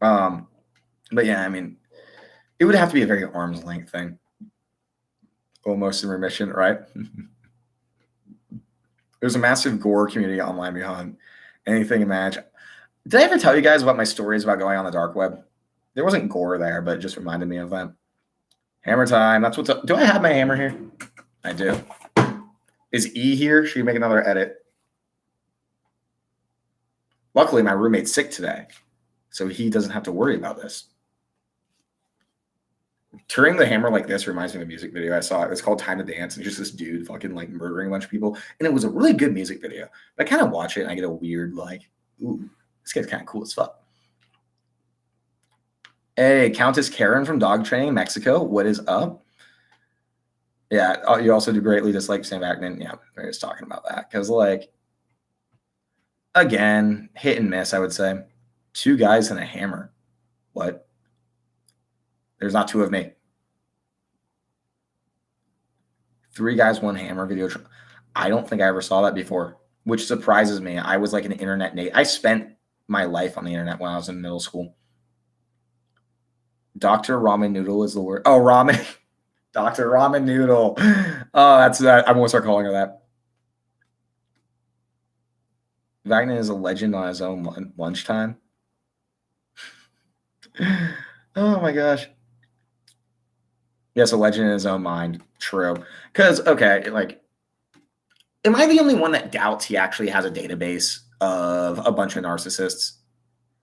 S1: But yeah, I mean, it would have to be a very arm's length thing. Almost in remission, right? There's a massive gore community online behind anything imagine. Did I ever tell you guys about my stories about going on the dark web? There wasn't gore there, but it just reminded me of that. Hammer time. That's what's up. Do I have my hammer here? I do. Is E here? Should we make another edit? Luckily, my roommate's sick today, so he doesn't have to worry about this. Turning the hammer like this reminds me of a music video I saw. It's called Time to Dance, and just this dude fucking like murdering a bunch of people. And it was a really good music video. But I kind of watch it and I get a weird like, ooh, this guy's kind of cool as fuck. Hey, Countess Karen from Dog Training, Mexico. What is up? Yeah, you also do greatly dislike Sam Vaknin. Yeah, we were just talking about that. Because, like, again, hit and miss, I would say. 2 guys and a hammer. What? There's not 2 of me. 3 guys, 1 hammer video. I don't think I ever saw that before, which surprises me. I was like an internet native. I spent my life on the internet when I was in middle school. Dr. Ramen Noodle is the word. Oh, ramen. Dr. Ramen Noodle. Oh, that's that. I'm going to start calling her that. Wagner is a legend on his own lunchtime. Oh my gosh. Yes, a legend in his own mind. True. Because, okay, like, am I the only one that doubts he actually has a database of a bunch of narcissists?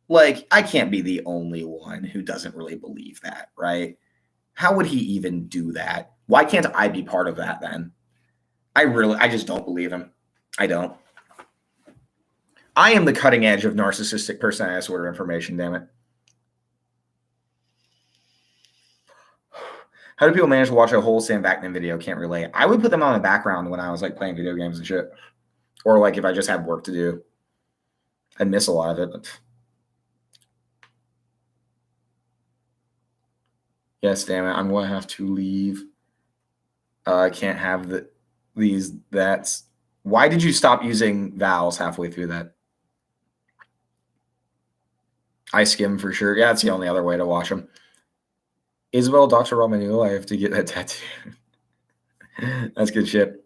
S1: Like, I can't be the only one who doesn't really believe that, right? How would he even do that? Why can't I be part of that then? I just don't believe him. I don't. I am the cutting edge of narcissistic personality disorder information, damn it. How do people manage to watch a whole Sam Vaknin video? Can't relate. I would put them on the background when I was like playing video games and shit. Or like if I just had work to do. I'd miss a lot of it. But... yes, damn it. I'm going to have to leave. I can't have these. That's... Why did you stop using vowels halfway through that? I skim for sure. Yeah, that's the only other way to watch them. Isabel, Dr. Romanu, I have to get that tattoo. That's good shit.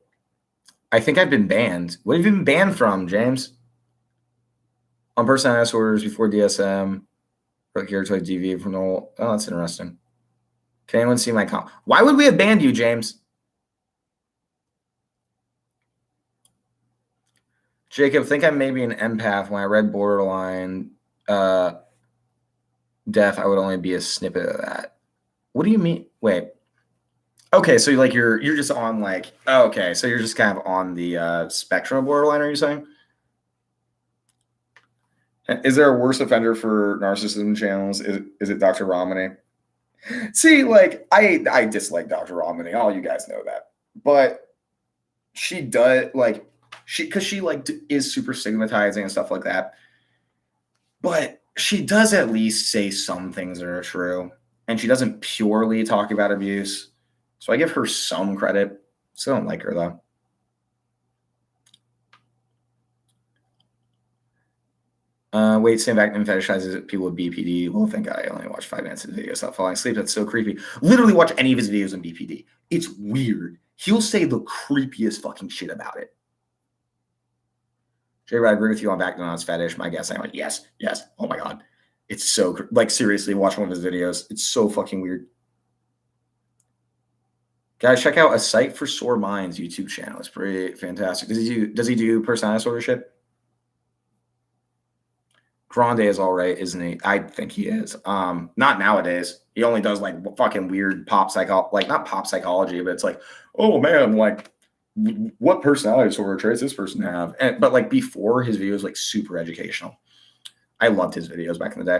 S1: I think I've been banned. What have you been banned from, James? On personality disorders before DSM. Here to DV from the whole... Oh, that's interesting. Can anyone see my comment? Why would we have banned you, James? Jacob, think I'm maybe an empath. When I read borderline death, I would only be a snippet of that. What do you mean? Wait. Okay, so like you're just on like, oh, okay, so you're just kind of on the spectrum of borderline, are you saying? Is there a worse offender for narcissism channels? Is it Dr. Romney? See, like I dislike Dr. Romney. All you guys know that. But she does like because she like is super stigmatizing and stuff like that. But she does at least say some things that are true. And she doesn't purely talk about abuse. So I give her some credit. Still don't like her, though. Wait, Sam Vaknin fetishizes people with BPD. Well, thank God I only watched 5 minutes of the video. Stop falling asleep. That's so creepy. Literally watch any of his videos on BPD. It's weird. He'll say the creepiest fucking shit about it. Jay, I agree with you on Vaknin on his fetish. My guess, I went, yes. Oh my God. It's so, like, seriously, watch one of his videos. It's so fucking weird. Guys, check out A Sight for Sore Minds YouTube channel. It's pretty fantastic. Does he do personality disorder shit? Grande is all right, isn't he? I think he is. Not nowadays. He only does like fucking weird pop psychology, like not pop psychology, but it's like, oh man, like what personality disorder traits this person have? But like before, his videos like super educational. I loved his videos back in the day.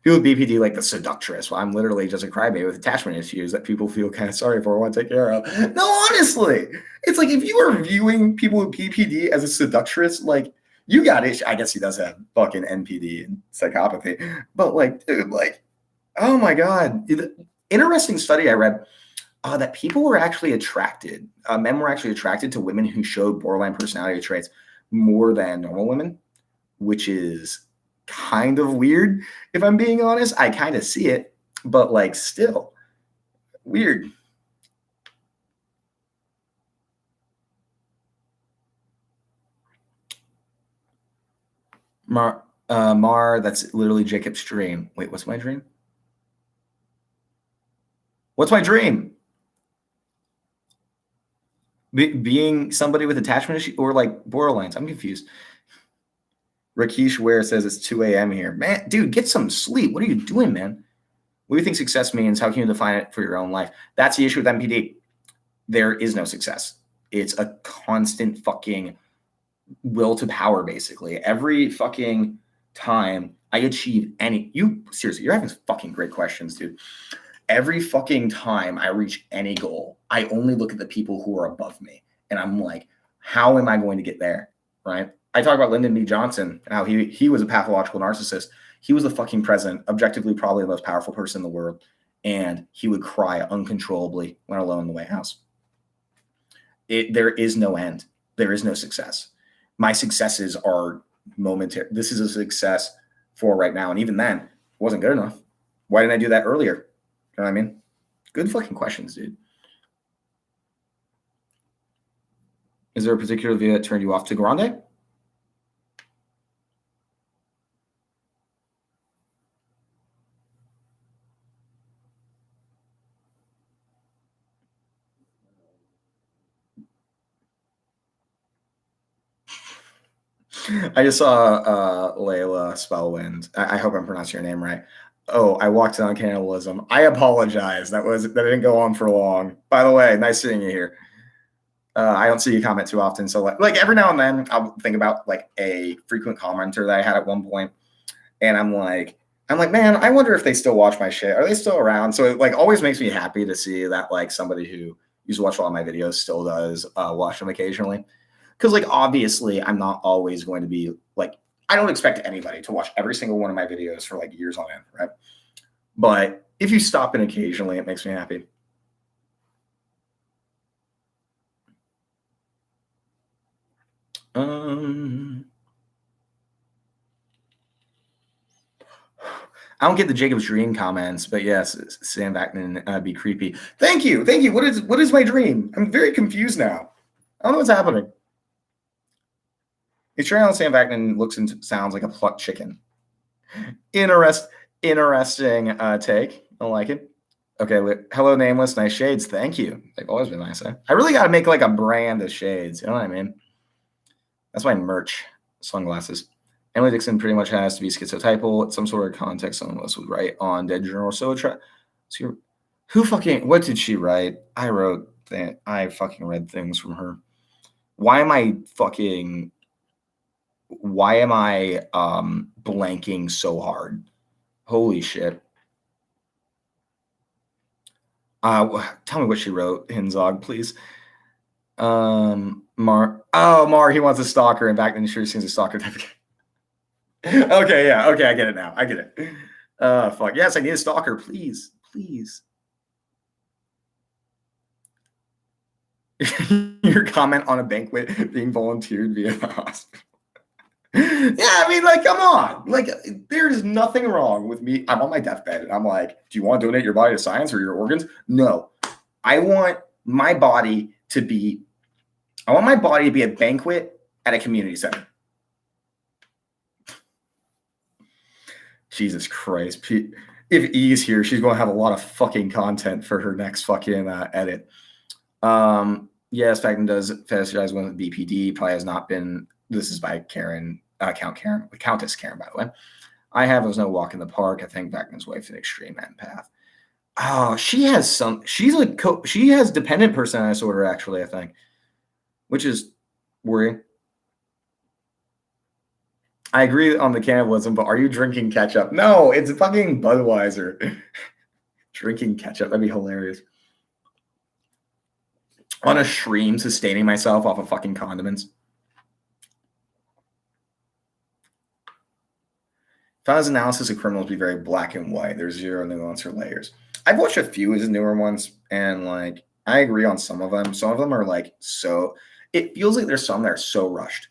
S1: People with BPD like the seductress. Well, I'm literally just a crybaby with attachment issues that people feel kind of sorry for, want to take care of. No, honestly, it's like if you are viewing people with BPD as a seductress, like you got it. I guess he does have fucking NPD and psychopathy, but like, dude, like, oh my God, interesting study I read that people were actually attracted. Men were actually attracted to women who showed borderline personality traits more than normal women, which is kind of weird. If I'm being honest, I kind of see it, but like still weird. Mar, that's literally Jacob's dream. Wait, what's my dream? What's my dream? Being somebody with attachment issue or like borderlines. I'm confused. Rakesh Ware says it's 2 a.m. here. Man, dude, get some sleep. What are you doing, man? What do you think success means? How can you define it for your own life? That's the issue with MPD. There is no success. It's a constant fucking will to power, basically. Every fucking time I achieve seriously, you're having fucking great questions, dude. Every fucking time I reach any goal, I only look at the people who are above me. And I'm like, how am I going to get there? Right? I talk about Lyndon B. Johnson and how he was a pathological narcissist. He was the fucking president, objectively probably the most powerful person in the world. And he would cry uncontrollably when alone in the White House. There is no end. There is no success. My successes are momentary. This is a success for right now. And even then, it wasn't good enough. Why didn't I do that earlier? You know what I mean? Good fucking questions, dude. Is there a particular video that turned you off to Grande? I just saw Layla Spellwind. I hope I'm pronouncing your name right. Oh, I walked in on cannibalism. I apologize. That didn't go on for long. By the way, nice seeing you here. I don't see you comment too often, so like every now and then I'll think about like a frequent commenter that I had at one point, and I'm like, man, I wonder if they still watch my shit. Are they still around? So it like always makes me happy to see that like somebody who used to watch a lot of my videos still does watch them occasionally. Because like obviously I'm not always going to be like, I don't expect anybody to watch every single one of my videos for like years on end, right? But if you stop in occasionally, it makes me happy. I don't get the Jacob's dream comments, but yes, Sam Vaknin be creepy. Thank you. What is my dream? I'm very confused now. I don't know what's happening. It's sure how Sam Vaknin looks and sounds like a plucked chicken. Interesting take. I like it. Okay, hello, Nameless. Nice shades. Thank you. They've always been nice. I really got to make like a brand of shades. You know what I mean? That's my merch. Sunglasses. Emily Dixon pretty much has to be schizotypal. At some sort of context, someone else would write on Dead Journal. So what did she write? I wrote that. I fucking read things from her. Why am I blanking so hard? Holy shit. Tell me what she wrote, Hinzog, please. Mar, he wants a stalker, and back then sure seems a stalker type of guy. Okay, yeah, okay, I get it now. I get it. Fuck. Yes, I need a stalker, please. Your comment on a banquet being volunteered via the hospital. Yeah, I mean, like, come on. Like, there's nothing wrong with me. I'm on my deathbed, and I'm like, do you want to donate your body to science or your organs? No. I want my body to be a banquet at a community center. Jesus Christ. If E's here, she's going to have a lot of fucking content for her next fucking edit. Yes, Facton does fetishize women with BPD. Probably has not been. This is by Countess Karen, by the way. I have was no walk in the park. I think Facton's wife an extreme empath. Oh, she has dependent personality disorder, actually, I think, which is worrying. I agree on the cannibalism, but are you drinking ketchup? No, it's fucking Budweiser. Drinking ketchup, that'd be hilarious. On a stream, sustaining myself off of fucking condiments. Found analysis of criminals be very black and white. There's zero nuance or layers. I've watched a few of his newer ones, and like I agree on some of them. Some of them are like so. It feels like there's some that are so rushed,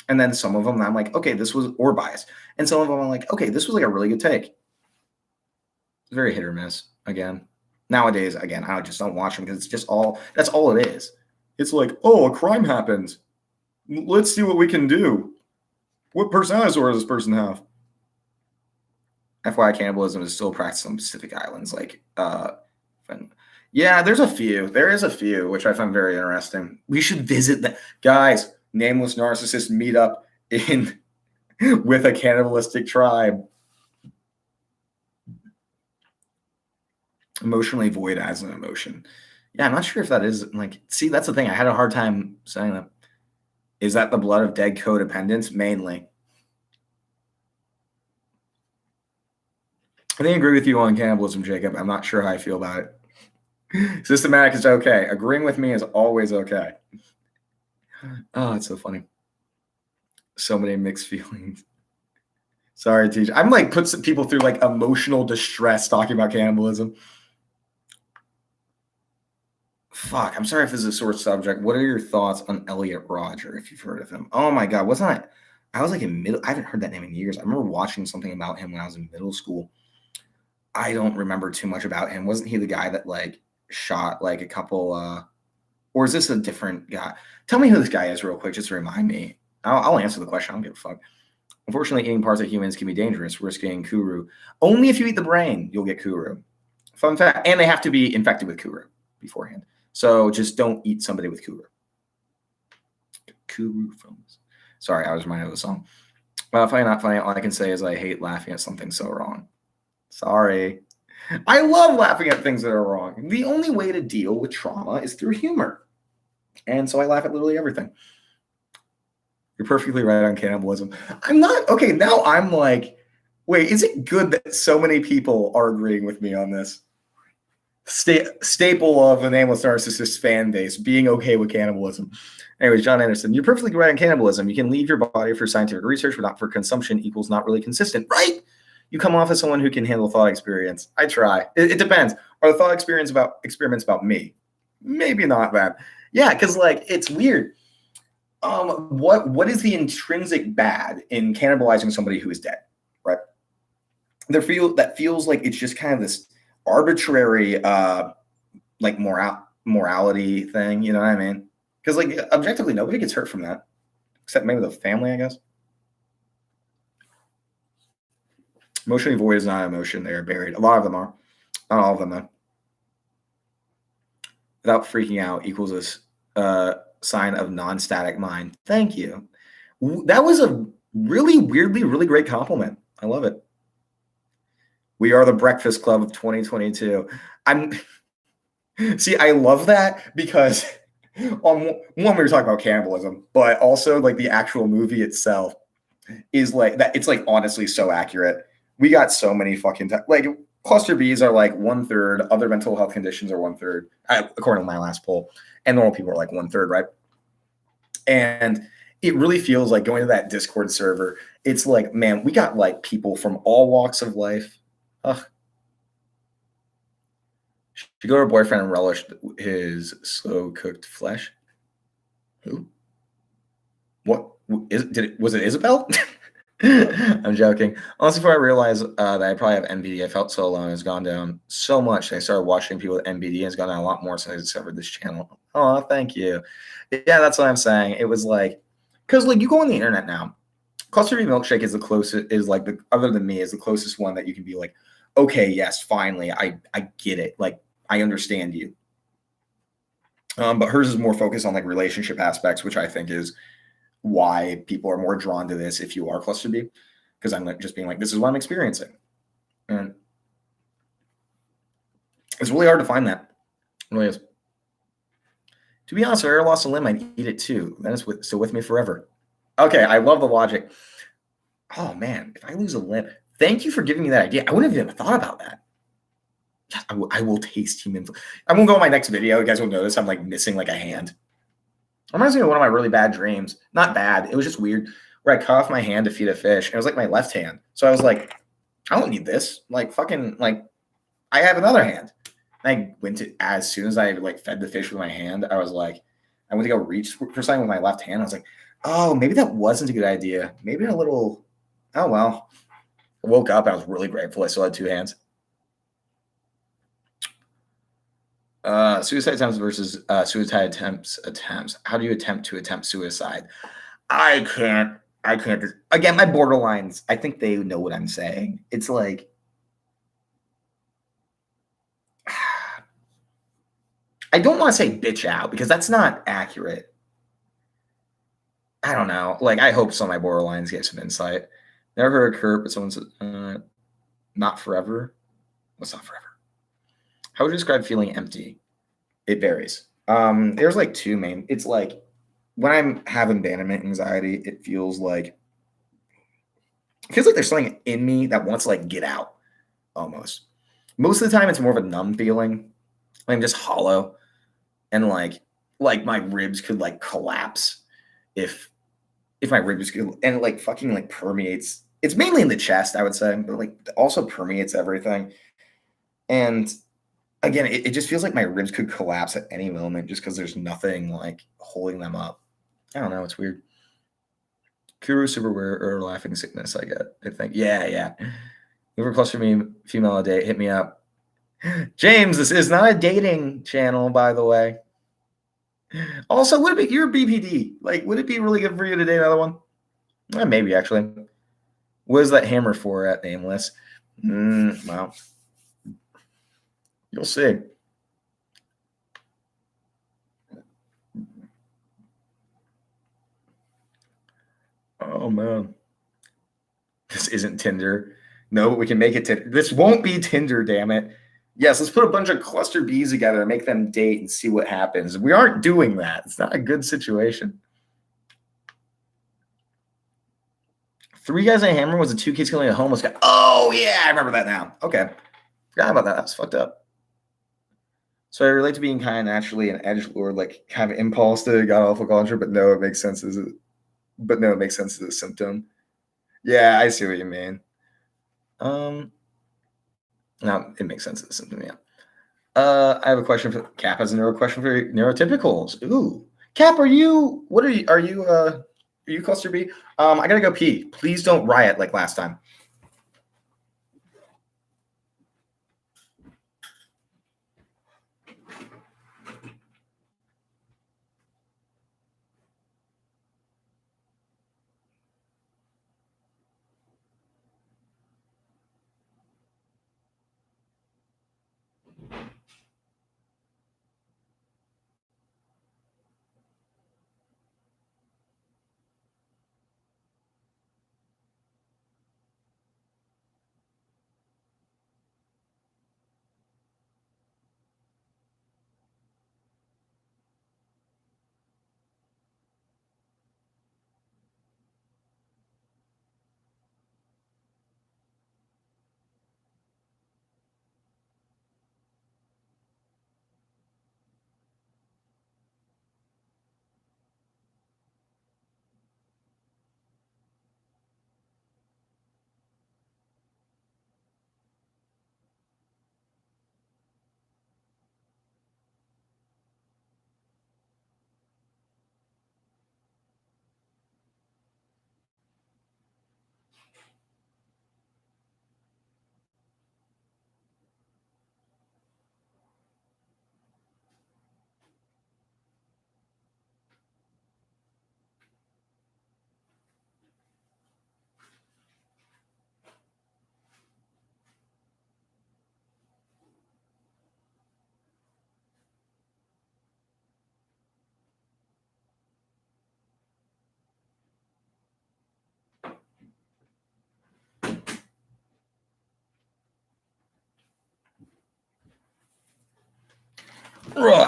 S1: and then some of them I'm like, okay, this was or biased, and some of them I'm like, okay, this was like a really good take. It's very hit or miss. Again, nowadays, again, I just don't watch them because it's just that's all it is. It's like, oh, a crime happens. Let's see what we can do. What personality disorder does this person have? FYI, cannibalism is still practiced on Pacific Islands. Like, yeah, there's a few. There is a few, which I find very interesting. We should visit the guys. Nameless Narcissist meetup in with a cannibalistic tribe. Emotionally void as an emotion. Yeah, I'm not sure if that is like. See, that's the thing. I had a hard time saying that. Is that the blood of dead codependents? Mainly. I think I agree with you on cannibalism, Jacob. I'm not sure how I feel about it. Systematic is okay. Agreeing with me is always okay. Oh, it's so funny. So many mixed feelings. Sorry, teacher. I'm like put some people through like emotional distress talking about cannibalism. Fuck, I'm sorry if this is a sore subject. What are your thoughts on Elliot Rodger, if you've heard of him? Oh my God, wasn't I was like in middle, I haven't heard that name in years. I remember watching something about him when I was in middle school. I don't remember too much about him. Wasn't he the guy that like shot like a couple, or is this a different guy? Tell me who this guy is real quick, just to remind me. I'll answer the question. I don't give a fuck. Unfortunately, eating parts of humans can be dangerous, risking Kuru. Only if you eat the brain, you'll get Kuru. Fun fact. And they have to be infected with Kuru beforehand. So just don't eat somebody with Kuru. Kuru films. Sorry, I was reminded of the song. Funny, not funny. All I can say is I hate laughing at something so wrong. Sorry. I love laughing at things that are wrong. The only way to deal with trauma is through humor. And so I laugh at literally everything. You're perfectly right on cannibalism. I'm not. Okay, now I'm like, wait, is it good that so many people are agreeing with me on this? Staple of the Nameless Narcissist fan base, being okay with cannibalism. Anyways, John Anderson, you're perfectly right on cannibalism. You can leave your body for scientific research, but not for consumption equals not really consistent, right? You come off as someone who can handle thought experience. I try. It depends. Are the thought experiments about me? Maybe not that. Yeah, because like it's weird. What is the intrinsic bad in cannibalizing somebody who is dead, right? That feels like it's just kind of this arbitrary like morality thing, you know what I mean? Because like objectively nobody gets hurt from that, except maybe the family, I guess. Emotionally void is not an emotion. They are buried. A lot of them are. Not all of them, though. Without freaking out equals a sign of non-static mind. Thank you. That was a really weirdly, really great compliment. I love it. We are the Breakfast Club of 2022. See, I love that because on one we were talking about cannibalism, but also like the actual movie itself is like that. It's like honestly so accurate. We got so many fucking like cluster Bs are like 1/3. Other mental health conditions are 1/3, according to my last poll. And normal people are like 1/3, right? And it really feels like going to that Discord server. It's like, man, we got like people from all walks of life. Ugh. Should go to her boyfriend and relish his slow cooked flesh. Who? What was it Isabel? I'm joking. Honestly, before I realized that I probably have NBD, I felt so alone. It's gone down so much. I started watching people with NBD, and it's gone down a lot more since I discovered this channel. Oh, thank you. Yeah, that's what I'm saying. It was like, because like you go on the internet now, Cluster B Milkshake is the closest, is like the, other than me, is the closest one that you can be like, okay, yes, finally, I get it. Like, I understand you. But hers is more focused on like relationship aspects, which I think is why people are more drawn to this if you are cluster B, because I'm just being like, this is what I'm experiencing. And it's really hard to find that. It really is. To be honest, if I ever lost a limb, I'd eat it too. Then it's still with me forever. Okay, I love the logic. Oh man, if I lose a limb, thank you for giving me that idea. I wouldn't have even thought about that. Yes, I will taste human. I won't go on my next video. You guys will notice I'm like missing like a hand. It reminds me of one of my really bad dreams. Not bad. It was just weird. Where I cut off my hand to feed a fish. And it was like my left hand. So I was like, I don't need this. Like fucking like I have another hand. And I went to, as soon as I like fed the fish with my hand, I was like, I went to go reach for something with my left hand. I was like, oh, maybe that wasn't a good idea. Maybe a little, oh well. I woke up and I was really grateful I still had two hands. Suicide attempts versus suicide attempts. How do you attempt suicide? I can't. Again, my borderlines, I think they know what I'm saying. It's like, I don't want to say bitch out because that's not accurate. I don't know. Like, I hope some of my borderlines get some insight. Never heard a Kurt, but someone said, not forever. What's not forever? How would you describe feeling empty? It varies. There's like two main. It's like when I'm having abandonment anxiety, it feels like there's something in me that wants to like get out. almost. Most of the time, it's more of a numb feeling. I'm just hollow, and like my ribs could like collapse if my ribs could, and it like fucking like permeates. It's mainly in the chest, I would say, but like also permeates everything. And again, it just feels like my ribs could collapse at any moment just because there's nothing like holding them up. I don't know. It's weird. Kuru superwear or laughing sickness, I get. I think. Yeah. Over close for me, female a date, hit me up. James, this is not a dating channel, by the way. Also, would it be, you're a BPD? Like, would it be really good for you to date another one? Maybe, actually. What is that hammer for at Nameless? Well, you'll see. Oh, man. This isn't Tinder. No, but we can make it Tinder. This won't be Tinder, damn it. Yes, let's put a bunch of cluster bees together and make them date and see what happens. We aren't doing that. It's not a good situation. 3 guys and a hammer was a 2 kids killing a homeless guy. Oh, yeah, I remember that now. Okay. Forgot about that. That's fucked up. So I relate to being kind of naturally an edgelord, like kind of impulse to god awful culture, but no, it makes sense as a symptom. Yeah, I see what you mean. No, it makes sense as a symptom, yeah. I have a question for Cap. Has a question for neurotypicals. Ooh, Cap, are you cluster B? I gotta go pee. Please don't riot like last time.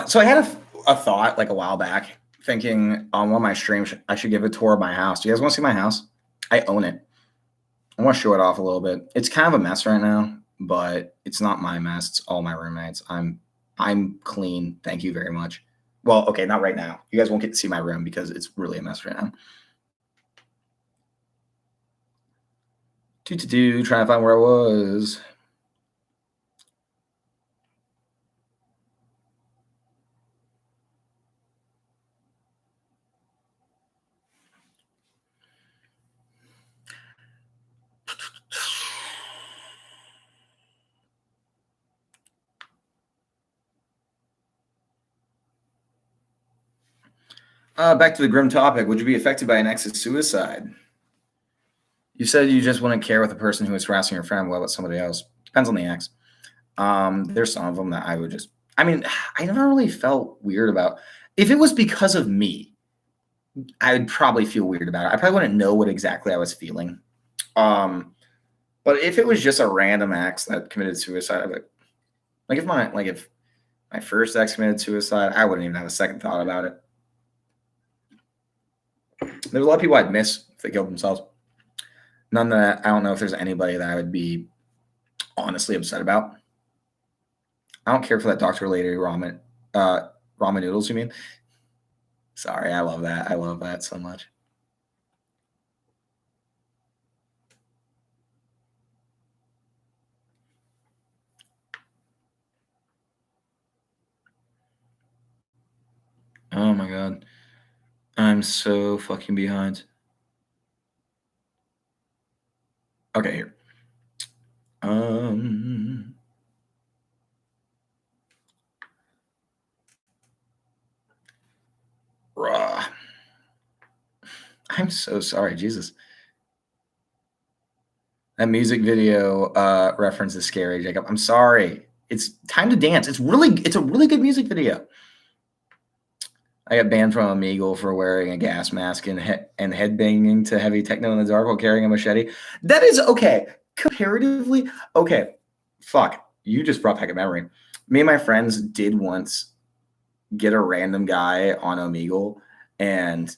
S1: So I had a thought like a while back, thinking on one of my streams I should give a tour of my house. Do you guys want to see my house? I own it. I want to show it off a little bit. It's kind of a mess right now, but it's not my mess. It's all my roommates. I'm clean. Thank you very much. Well, okay, not right now. You guys won't get to see my room because it's really a mess right now. Trying to find where I was. Back to the grim topic. Would you be affected by an ex's suicide? You said you just wouldn't care with the person who was harassing your friend. What about somebody else? Depends on the ex. There's some of them that I would just, I never really felt weird about. If it was because of me, I would probably feel weird about it. I probably wouldn't know what exactly I was feeling. But if it was just a random ex that committed suicide, I'd be if my first ex committed suicide, I wouldn't even have a second thought about it. There's a lot of people I'd miss if they killed themselves. None that I don't know if there's anybody that I would be honestly upset about. I don't care for that Dr. Lady ramen noodles, you mean? Sorry, I love that. I love that so much. Oh my god. I'm so fucking behind. Okay, here. Raw. I'm so sorry, Jesus. That music video reference is scary, Jacob. I'm sorry. It's time to dance. It's a really good music video. I got banned from Omegle for wearing a gas mask and headbanging to heavy techno in the dark while carrying a machete. That is okay. Comparatively, okay. Fuck. You just brought back a memory. Me and my friends did once get a random guy on Omegle, and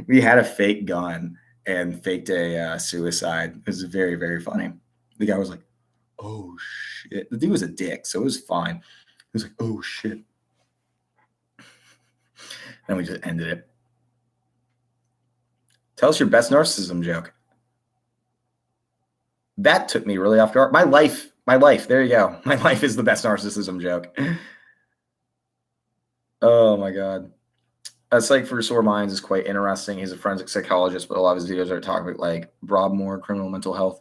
S1: we had a fake gun and faked a suicide. It was very, very funny. The guy was like, oh shit. The dude was a dick, so it was fine. He was like, oh shit. And we just ended it. Tell us your best narcissism joke. That took me really off guard. My life. There you go. My life is the best narcissism joke. Oh my god. Psych for Sore Minds is quite interesting. He's a forensic psychologist, but a lot of his videos are talking about like Broadmoor criminal mental health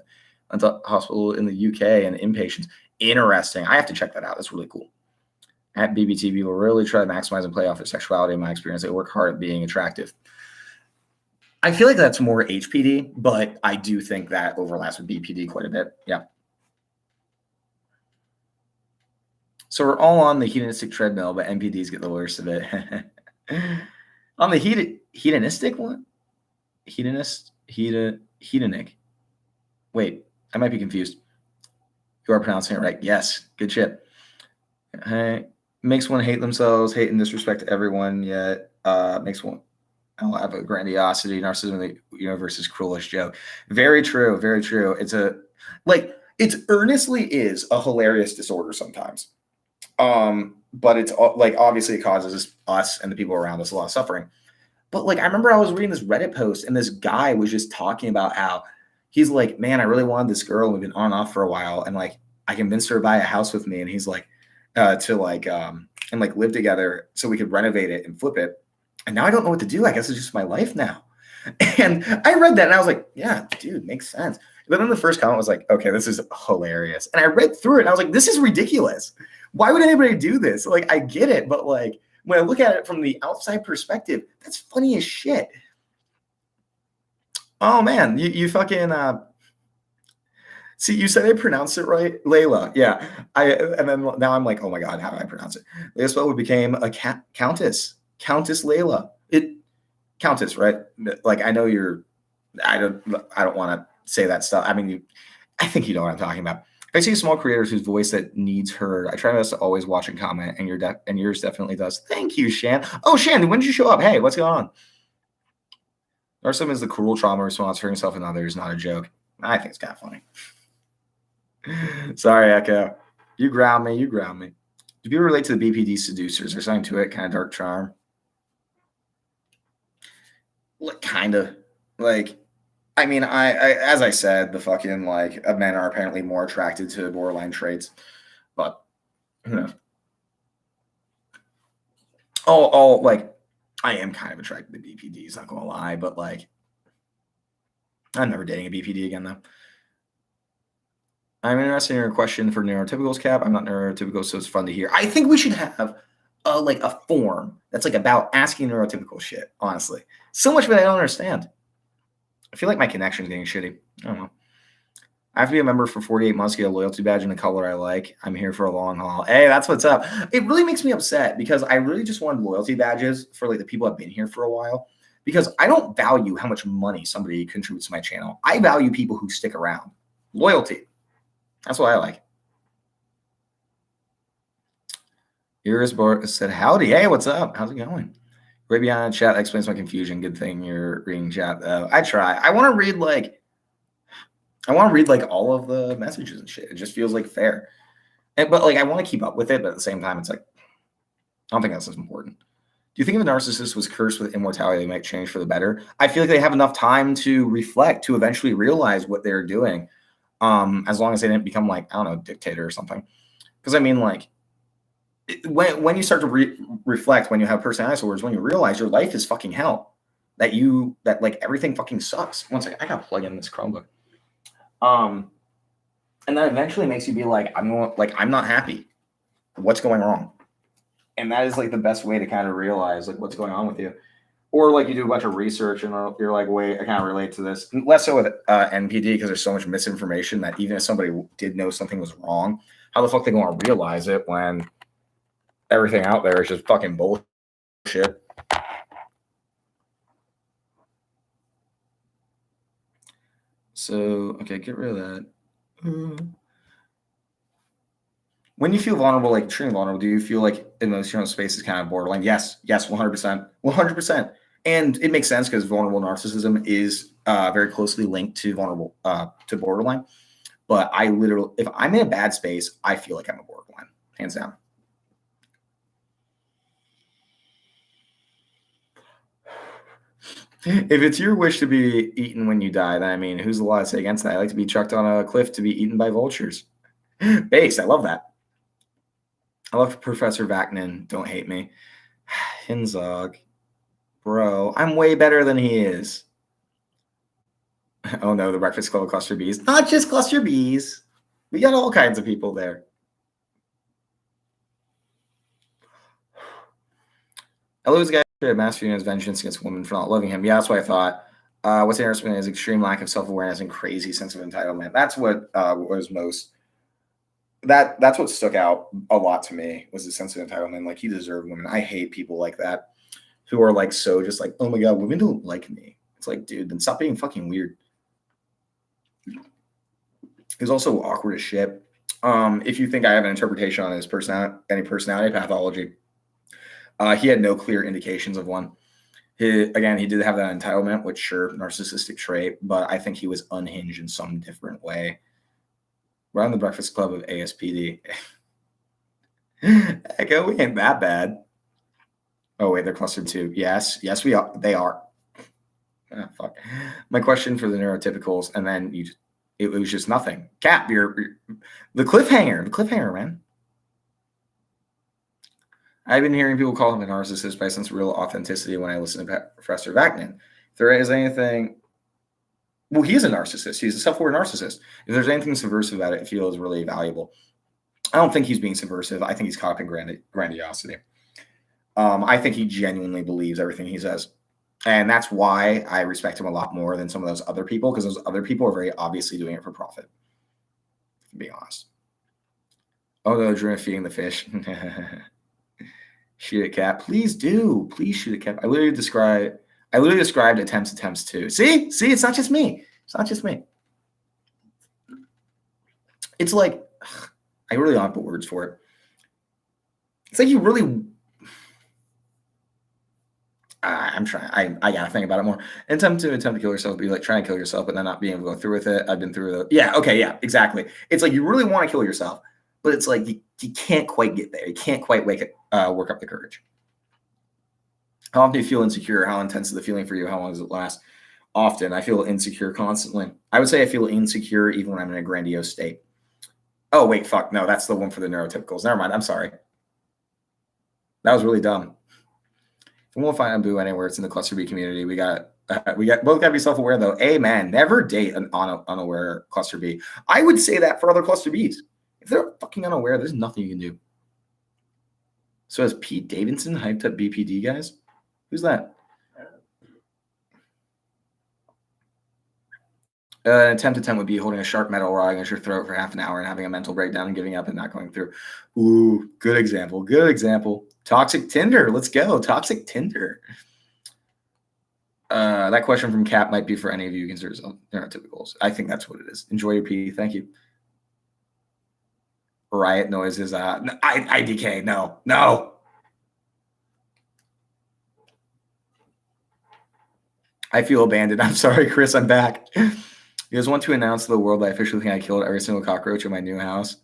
S1: hospital in the UK and inpatients. Interesting. I have to check that out. That's really cool. At BBT, people really try to maximize and play off their sexuality. In my experience, they work hard at being attractive. I feel like that's more HPD, but I do think that overlaps with BPD quite a bit. Yeah. So we're all on the hedonistic treadmill, but NPDs get the worst of it. On the hedonistic one? Hedonic. Wait, I might be confused. You are pronouncing it right. Yes, good shit. Makes one hate themselves, hate and disrespect everyone, yet makes one have a grandiosity, narcissism in the universe's cruelest joke. Very true, very true. It earnestly is a hilarious disorder sometimes. But it's like obviously it causes us and the people around us a lot of suffering. But like I remember I was reading this Reddit post and this guy was just talking about how he's like, man, I really wanted this girl and we've been on and off for a while, and like I convinced her to buy a house with me, and he's like and like live together so we could renovate it and flip it. And now I don't know what to do. I guess it's just my life now. And I read that and I was like, yeah, dude, makes sense. But then the first comment was like, okay, this is hilarious. And I read through it and I was like, this is ridiculous. Why would anybody do this? Like, I get it, but like when I look at it from the outside perspective, that's funny as shit. Oh man, you fucking see, you said I pronounced it right, Layla. Yeah, and then now I'm like, oh my god, how do I pronounce it? Layla Spell became a countess Layla. Countess, right? Like I know I don't want to say that stuff. I mean, I think you know what I'm talking about. I see small creators whose voice that needs heard. I try my best to always watch and comment, and yours definitely does. Thank you, Shan. Oh, Shan, when did you show up? Hey, what's going on? Narcissism is the cruel trauma response, hurting yourself and others, not a joke. I think it's kind of funny. Sorry, Echo. You ground me. Do people relate to the BPD seducers? There's something to it, kind of dark charm. Like, kind of. Like, I mean, I as I said, the fucking, like, men are apparently more attracted to borderline traits. But, who knows? Oh, like, I am kind of attracted to BPDs, not gonna lie. But, like, I'm never dating a BPD again, though. I'm interested in your question for neurotypicals, Cap. I'm not neurotypical, so it's fun to hear. I think we should have a form that's like about asking neurotypical shit, honestly. So much of it I don't understand. I feel like my connection's getting shitty. I don't know. I have to be a member for 48 months to get a loyalty badge in the color I like. I'm here for a long haul. Hey, that's what's up. It really makes me upset because I really just wanted loyalty badges for like the people I've been here for a while, because I don't value how much money somebody contributes to my channel. I value people who stick around. Loyalty. That's what I like. Iris said, howdy. Hey, what's up? How's it going? Right behind the chat explains my confusion. Good thing you're reading chat, though. I try. I want to read, like, I want to read like all of the messages and shit. It just feels like fair. But like I want to keep up with it, but at the same time, it's like I don't think that's as important. Do you think if a narcissist was cursed with immortality, they might change for the better? I feel like they have enough time to reflect, to eventually realize what they're doing. As long as they didn't become like, I don't know, dictator or something. Because I mean, like, when you start to reflect, when you have personality disorders, when you realize your life is fucking hell, that like everything fucking sucks. One second, I gotta plug in this Chromebook. And that eventually makes you be like, I'm not happy. What's going wrong? And that is like the best way to kind of realize like what's going on with you. Or like you do a bunch of research and you're like, wait, I can't relate to this. Less so with NPD because there's so much misinformation that even if somebody did know something was wrong, how the fuck they going to realize it when everything out there is just fucking bullshit? So, okay, get rid of that. When you feel vulnerable, like extremely vulnerable, do you feel like emotional space is kind of borderline? Yes, 100%. 100%. And it makes sense because vulnerable narcissism is very closely linked to vulnerable to borderline. But I literally, if I'm in a bad space, I feel like I'm a borderline, hands down. If it's your wish to be eaten when you die, then I mean, who's the law to say against that? I like to be chucked on a cliff to be eaten by vultures. Base, I love that. I love Professor Vaknin. Don't hate me. Hinzog. Bro, I'm way better than he is. Oh no, the Breakfast Club of Cluster Bees. Not just Cluster Bees. We got all kinds of people there. Elo's guy mastering his vengeance against women for not loving him. Yeah, that's what I thought. What's interesting is extreme lack of self-awareness and crazy sense of entitlement. That's what was most. That's what stuck out a lot to me was the sense of entitlement. Like he deserved women. I hate people like that who are like so just like, oh my god, women don't like me. It's like, dude, then stop being fucking weird. He's also awkward as shit. If you think I have an interpretation on his personality pathology, he had no clear indications of one. He did have that entitlement, which sure, narcissistic trait, but I think he was unhinged in some different way. We're on the Breakfast Club of ASPD. Echo, we ain't that bad. Oh wait, they're clustered too. Yes, we are. They are. Oh, fuck. My question for the neurotypicals, and then it was just nothing. Cap, you're the cliffhanger, man. I've been hearing people call him a narcissist, but I sense real authenticity when I listen to Professor Vaknin. If there is anything, well, he is a narcissist. He's a self-aware narcissist. If there's anything subversive about it, I feel is really valuable. I don't think he's being subversive. I think he's caught up in grandiosity. I think he genuinely believes everything he says. And that's why I respect him a lot more than some of those other people, because those other people are very obviously doing it for profit, to be honest. Oh, no, Drew feeding the fish. Shoot a cat. Please do. Please shoot a cat. I literally described attempts too. See, it's not just me. It's not just me. It's like, I really don't have the words for it. It's like you really, I'm trying, I gotta think about it more. Attempt to kill yourself, be like trying to kill yourself, but then not being able to go through with it. I've been through it. Yeah, okay, yeah, exactly. It's like you really want to kill yourself, but it's like you can't quite get there. You can't quite work up the courage. How often do you feel insecure? How intense is the feeling for you? How long does it last? Often. I feel insecure constantly. I would say I feel insecure even when I'm in a grandiose state. Oh, wait, fuck. No, that's the one for the neurotypicals. Never mind. I'm sorry. That was really dumb. If we won't find a boo anywhere, it's in the cluster B community. We got both gotta be self-aware though. Amen. Never date an unaware cluster B. I would say that for other cluster Bs. If they're fucking unaware, there's nothing you can do. So has Pete Davidson hyped up BPD guys? Who's that? An attempt would be holding a sharp metal rod against your throat for half an hour and having a mental breakdown and giving up and not going through. Ooh, good example. Toxic Tinder. Let's go. Toxic Tinder. That question from Cap might be for any of you who consider yourself neurotypicals. I think that's what it is. Enjoy your pee. Thank you. Riot noises. IDK. No. I feel abandoned. I'm sorry, Chris. I'm back. You guys want to announce to the world that I officially think I killed every single cockroach in my new house?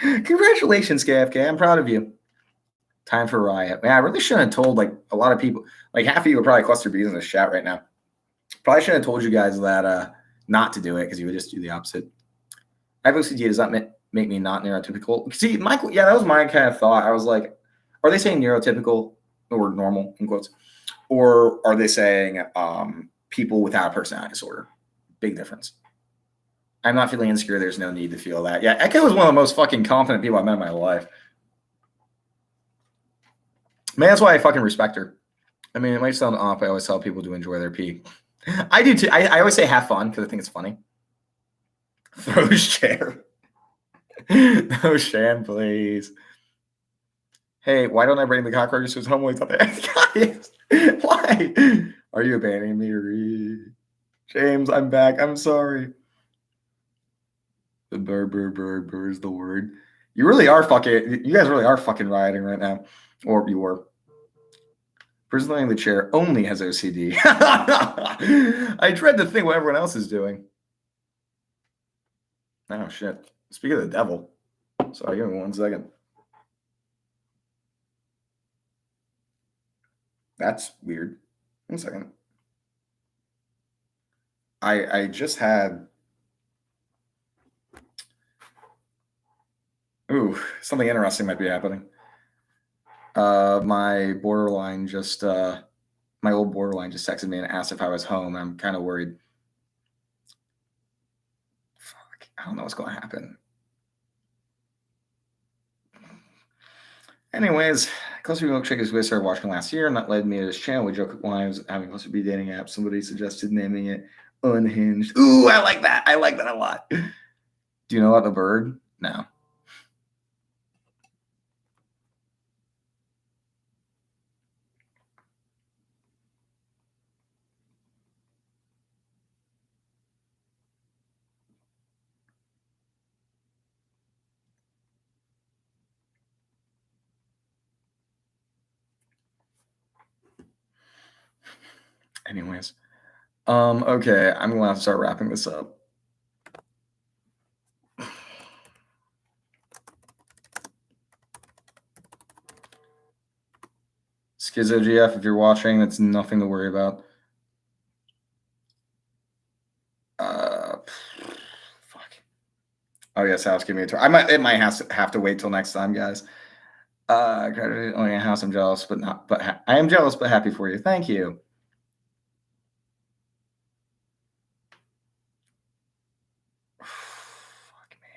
S1: Congratulations, KFK. I'm proud of you. Time for a riot. Man, I really shouldn't have told like a lot of people. Like half of you are probably cluster bees in this chat right now. Probably shouldn't have told you guys that not to do it because you would just do the opposite. I have OCD. Does that make me not neurotypical? See, Michael, yeah, that was my kind of thought. I was like, are they saying neurotypical or normal in quotes? Or are they saying people without a personality disorder? Big difference. I'm not feeling insecure. There's no need to feel that. Yeah, Echo is one of the most fucking confident people I've met in my life. Man, that's why I fucking respect her. I mean, it might sound off. I always tell people to enjoy their pee. I do too. I always say have fun because I think it's funny. Throw chair. No, Shan, please. Hey, why don't I bring the cockroaches to his home? Guys, why? Are you abandoning me, James? I'm back. I'm sorry. The burr is the word. You really are fucking. You guys really are fucking rioting right now, or you were. Person laying in the chair only has OCD. I dread to think what everyone else is doing. Oh shit! Speak of the devil. Sorry, give me 1 second. That's weird. 1 second. I just had. Ooh, something interesting might be happening. My borderline just my old borderline just texted me and asked if I was home. I'm kind of worried. Fuck, I don't know what's going to happen. Anyways, Cluster B Milkshake is what I started watching last year, and that led me to this channel. We joke when I was having Cluster B dating app. Somebody suggested naming it Unhinged. Ooh, I like that. I like that a lot. Do you know about the bird? No. Anyways, okay, I'm gonna have to start wrapping this up. Schizo GF, if you're watching, that's nothing to worry about. Fuck. Oh yes, house, give me a tour. It might have to wait till next time, guys. Only a house. I'm jealous, but not. But I am jealous, but happy for you. Thank you. Fuck me.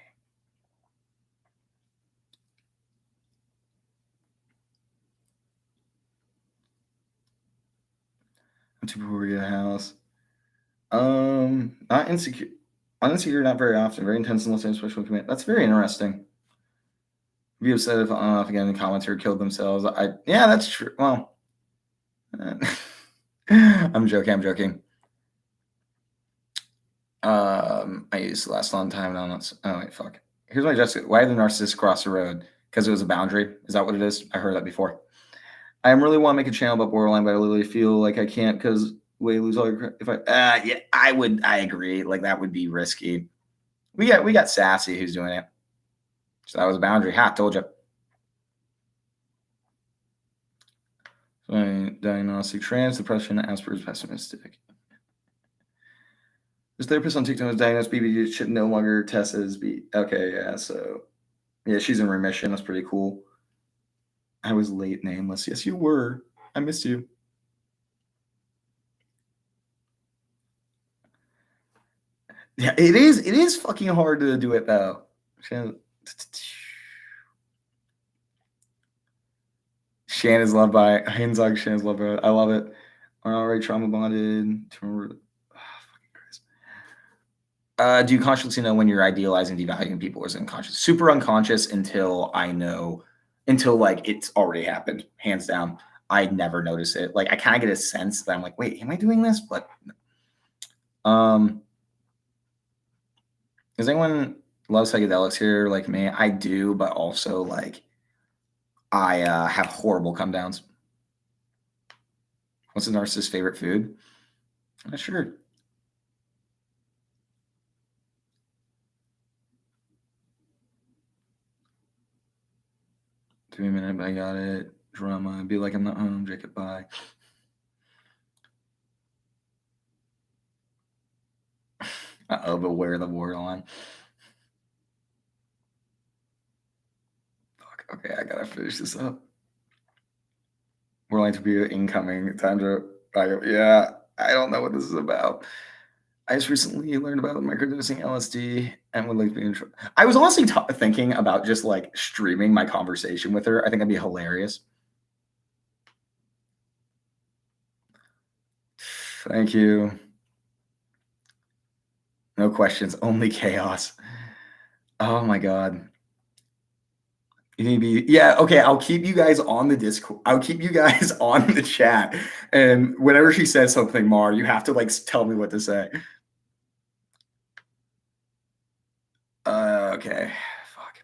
S1: I'm too poor to get a house. Not insecure. Uninsecure, not very often. Very intense and listening, special commit. That's very interesting. Be upset if again the commenter killed themselves. Yeah, that's true. Well, I'm joking. I used to last a long time. No, oh wait, fuck. Here's my Jessica. Why did the narcissist cross the road? Because it was a boundary. Is that what it is? I heard that before. I really want to make a channel about borderline, but I literally feel like I can't because way lose all your. If yeah, I would. I agree. Like that would be risky. We got Sassy who's doing it. So that was a boundary. Ha, told you. Diagnostic trans depression, Asperger's, pessimistic. This therapist on TikTok was diagnosed BBD, should no longer test as B. Okay, yeah, so yeah, she's in remission. That's pretty cool. I was late, Nameless. Yes, you were. I missed you. Yeah, it is. It is fucking hard to do it though. Shan is loved by Hinzog. Shan is loved by. I love it. Are already trauma bonded. Do you consciously know when you're idealizing, devaluing people, or is it unconscious? Super unconscious until I know, until like it's already happened, hands down. I never notice it. Like I kind of get a sense that I'm like, wait, am I doing this? But does anyone love psychedelics here like me? I do, but also like I have horrible come downs. What's a narcissist's favorite food? Not sure. Give me a minute, I got it. Drama. Be like I'm not home. Jacob, bye. Uh-oh, but where the borderline? Fuck. Okay, I gotta finish this up. Borderline to be incoming. Time to. Yeah, I don't know what this is about. I just recently learned about microdosing LSD and would like to be intro. I was honestly thinking about just like streaming my conversation with her. I think that'd be hilarious. Thank you. No questions, only chaos. Oh my god. You need to be, yeah, okay. I'll keep you guys on the Discord. I'll keep you guys on the chat. And whenever she says something, Mar, you have to like tell me what to say. Okay. Fuck.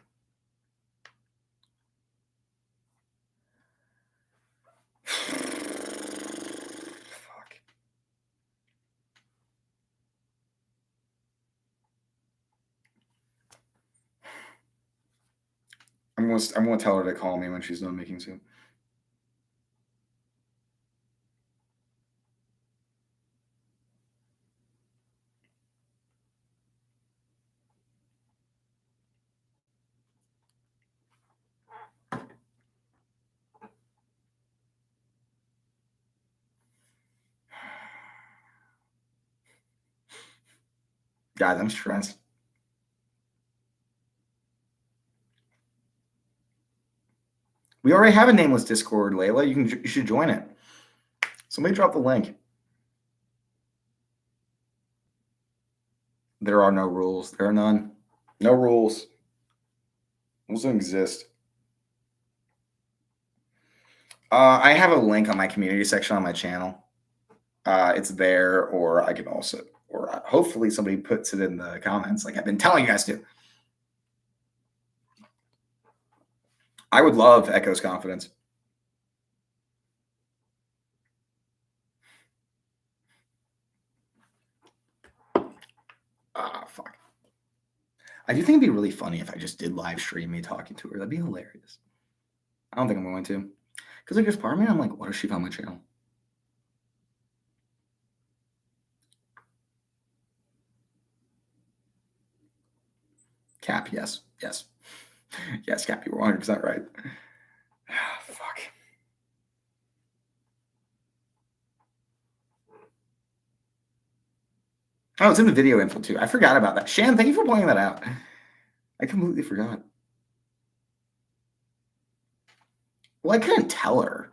S1: Fuck. I'm gonna tell her to call me when she's done making soup. Guys, I'm stressed. We already have a nameless Discord, Layla. You should join it. Somebody drop the link. There are no rules. There are none. No rules. Rules don't exist. I have a link on my community section on my channel. It's there, or I can also, or hopefully somebody puts it in the comments, like I've been telling you guys to. I would love Echo's confidence. Fuck. I do think it'd be really funny if I just did live stream me talking to her. That'd be hilarious. I don't think I'm going to. Because like, there's part of me, I'm like, what if she found my channel? Cap, yes. Yes. Yes, Cap, you were 100% right. Fuck. Oh, it's in the video info too. I forgot about that. Shan, thank you for pointing that out. I completely forgot. Well, I couldn't tell her.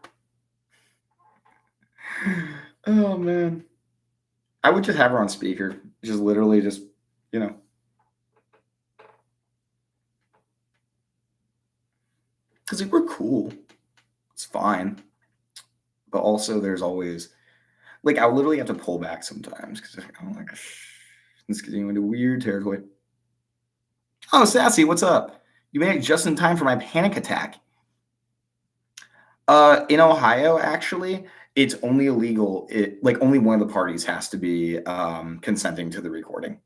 S1: Oh, man. I would just have her on speaker. Just literally just, you know. Because like, we're cool. It's fine. But also there's always, like, I'll literally have to pull back sometimes. Because I'm like, it's getting into weird territory. Oh, Sassy, what's up? You made it just in time for my panic attack. In Ohio, actually, it's only illegal. Like only one of the parties has to be consenting to the recording.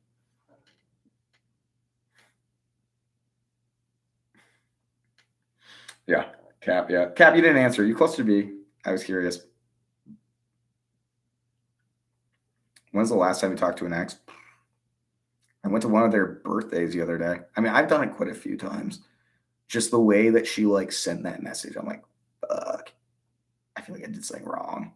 S1: Yeah, Cap. Yeah, Cap. You didn't answer. You close to B. I was curious. When's the last time you talked to an ex? I went to one of their birthdays the other day. I mean, I've done it quite a few times. Just the way that she like sent that message, I'm like, fuck. I feel like I did something wrong.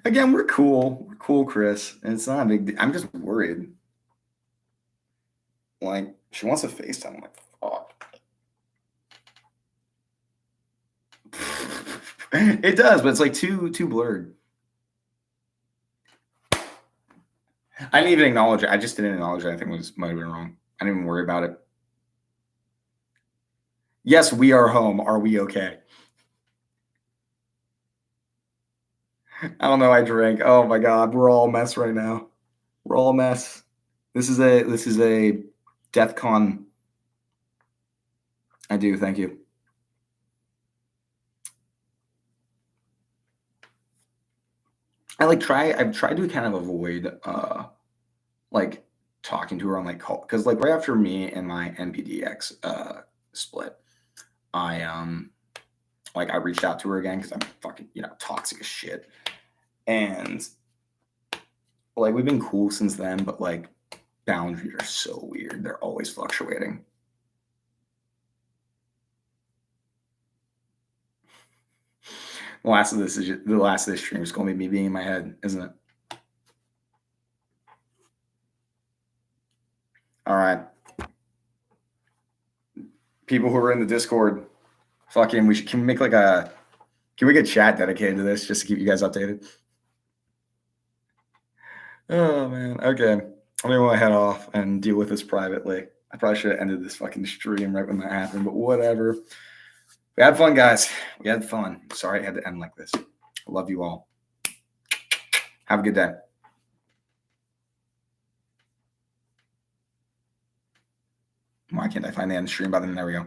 S1: Again, we're cool. We're cool, Chris. And it's not a big deal. I'm just worried. Like, she wants to FaceTime. I'm like, fuck. It does, but it's like too blurred. I didn't even acknowledge it. I just didn't acknowledge it. I think might have been wrong. I didn't even worry about it. Yes, we are home. Are we okay? I don't know. I drank. Oh my god, we're all a mess right now. We're all a mess. This is a death con. I do. Thank you. I've tried to kind of avoid like talking to her on like call, because like right after me and my NPDX split, I like I reached out to her again because I'm fucking toxic as shit, and like we've been cool since then, but like boundaries are so weird. They're always fluctuating. The last of this stream is going to be me being in my head, isn't it? All right. People who are in the Discord, fucking, can we make like can we get chat dedicated to this just to keep you guys updated? Oh man. Okay. I'm gonna head off and deal with this privately. I probably should have ended this fucking stream right when that happened, but whatever. We had fun, guys. We had fun. Sorry it had to end like this. I love you all. Have a good day. Why can't I find the end stream button? There we go.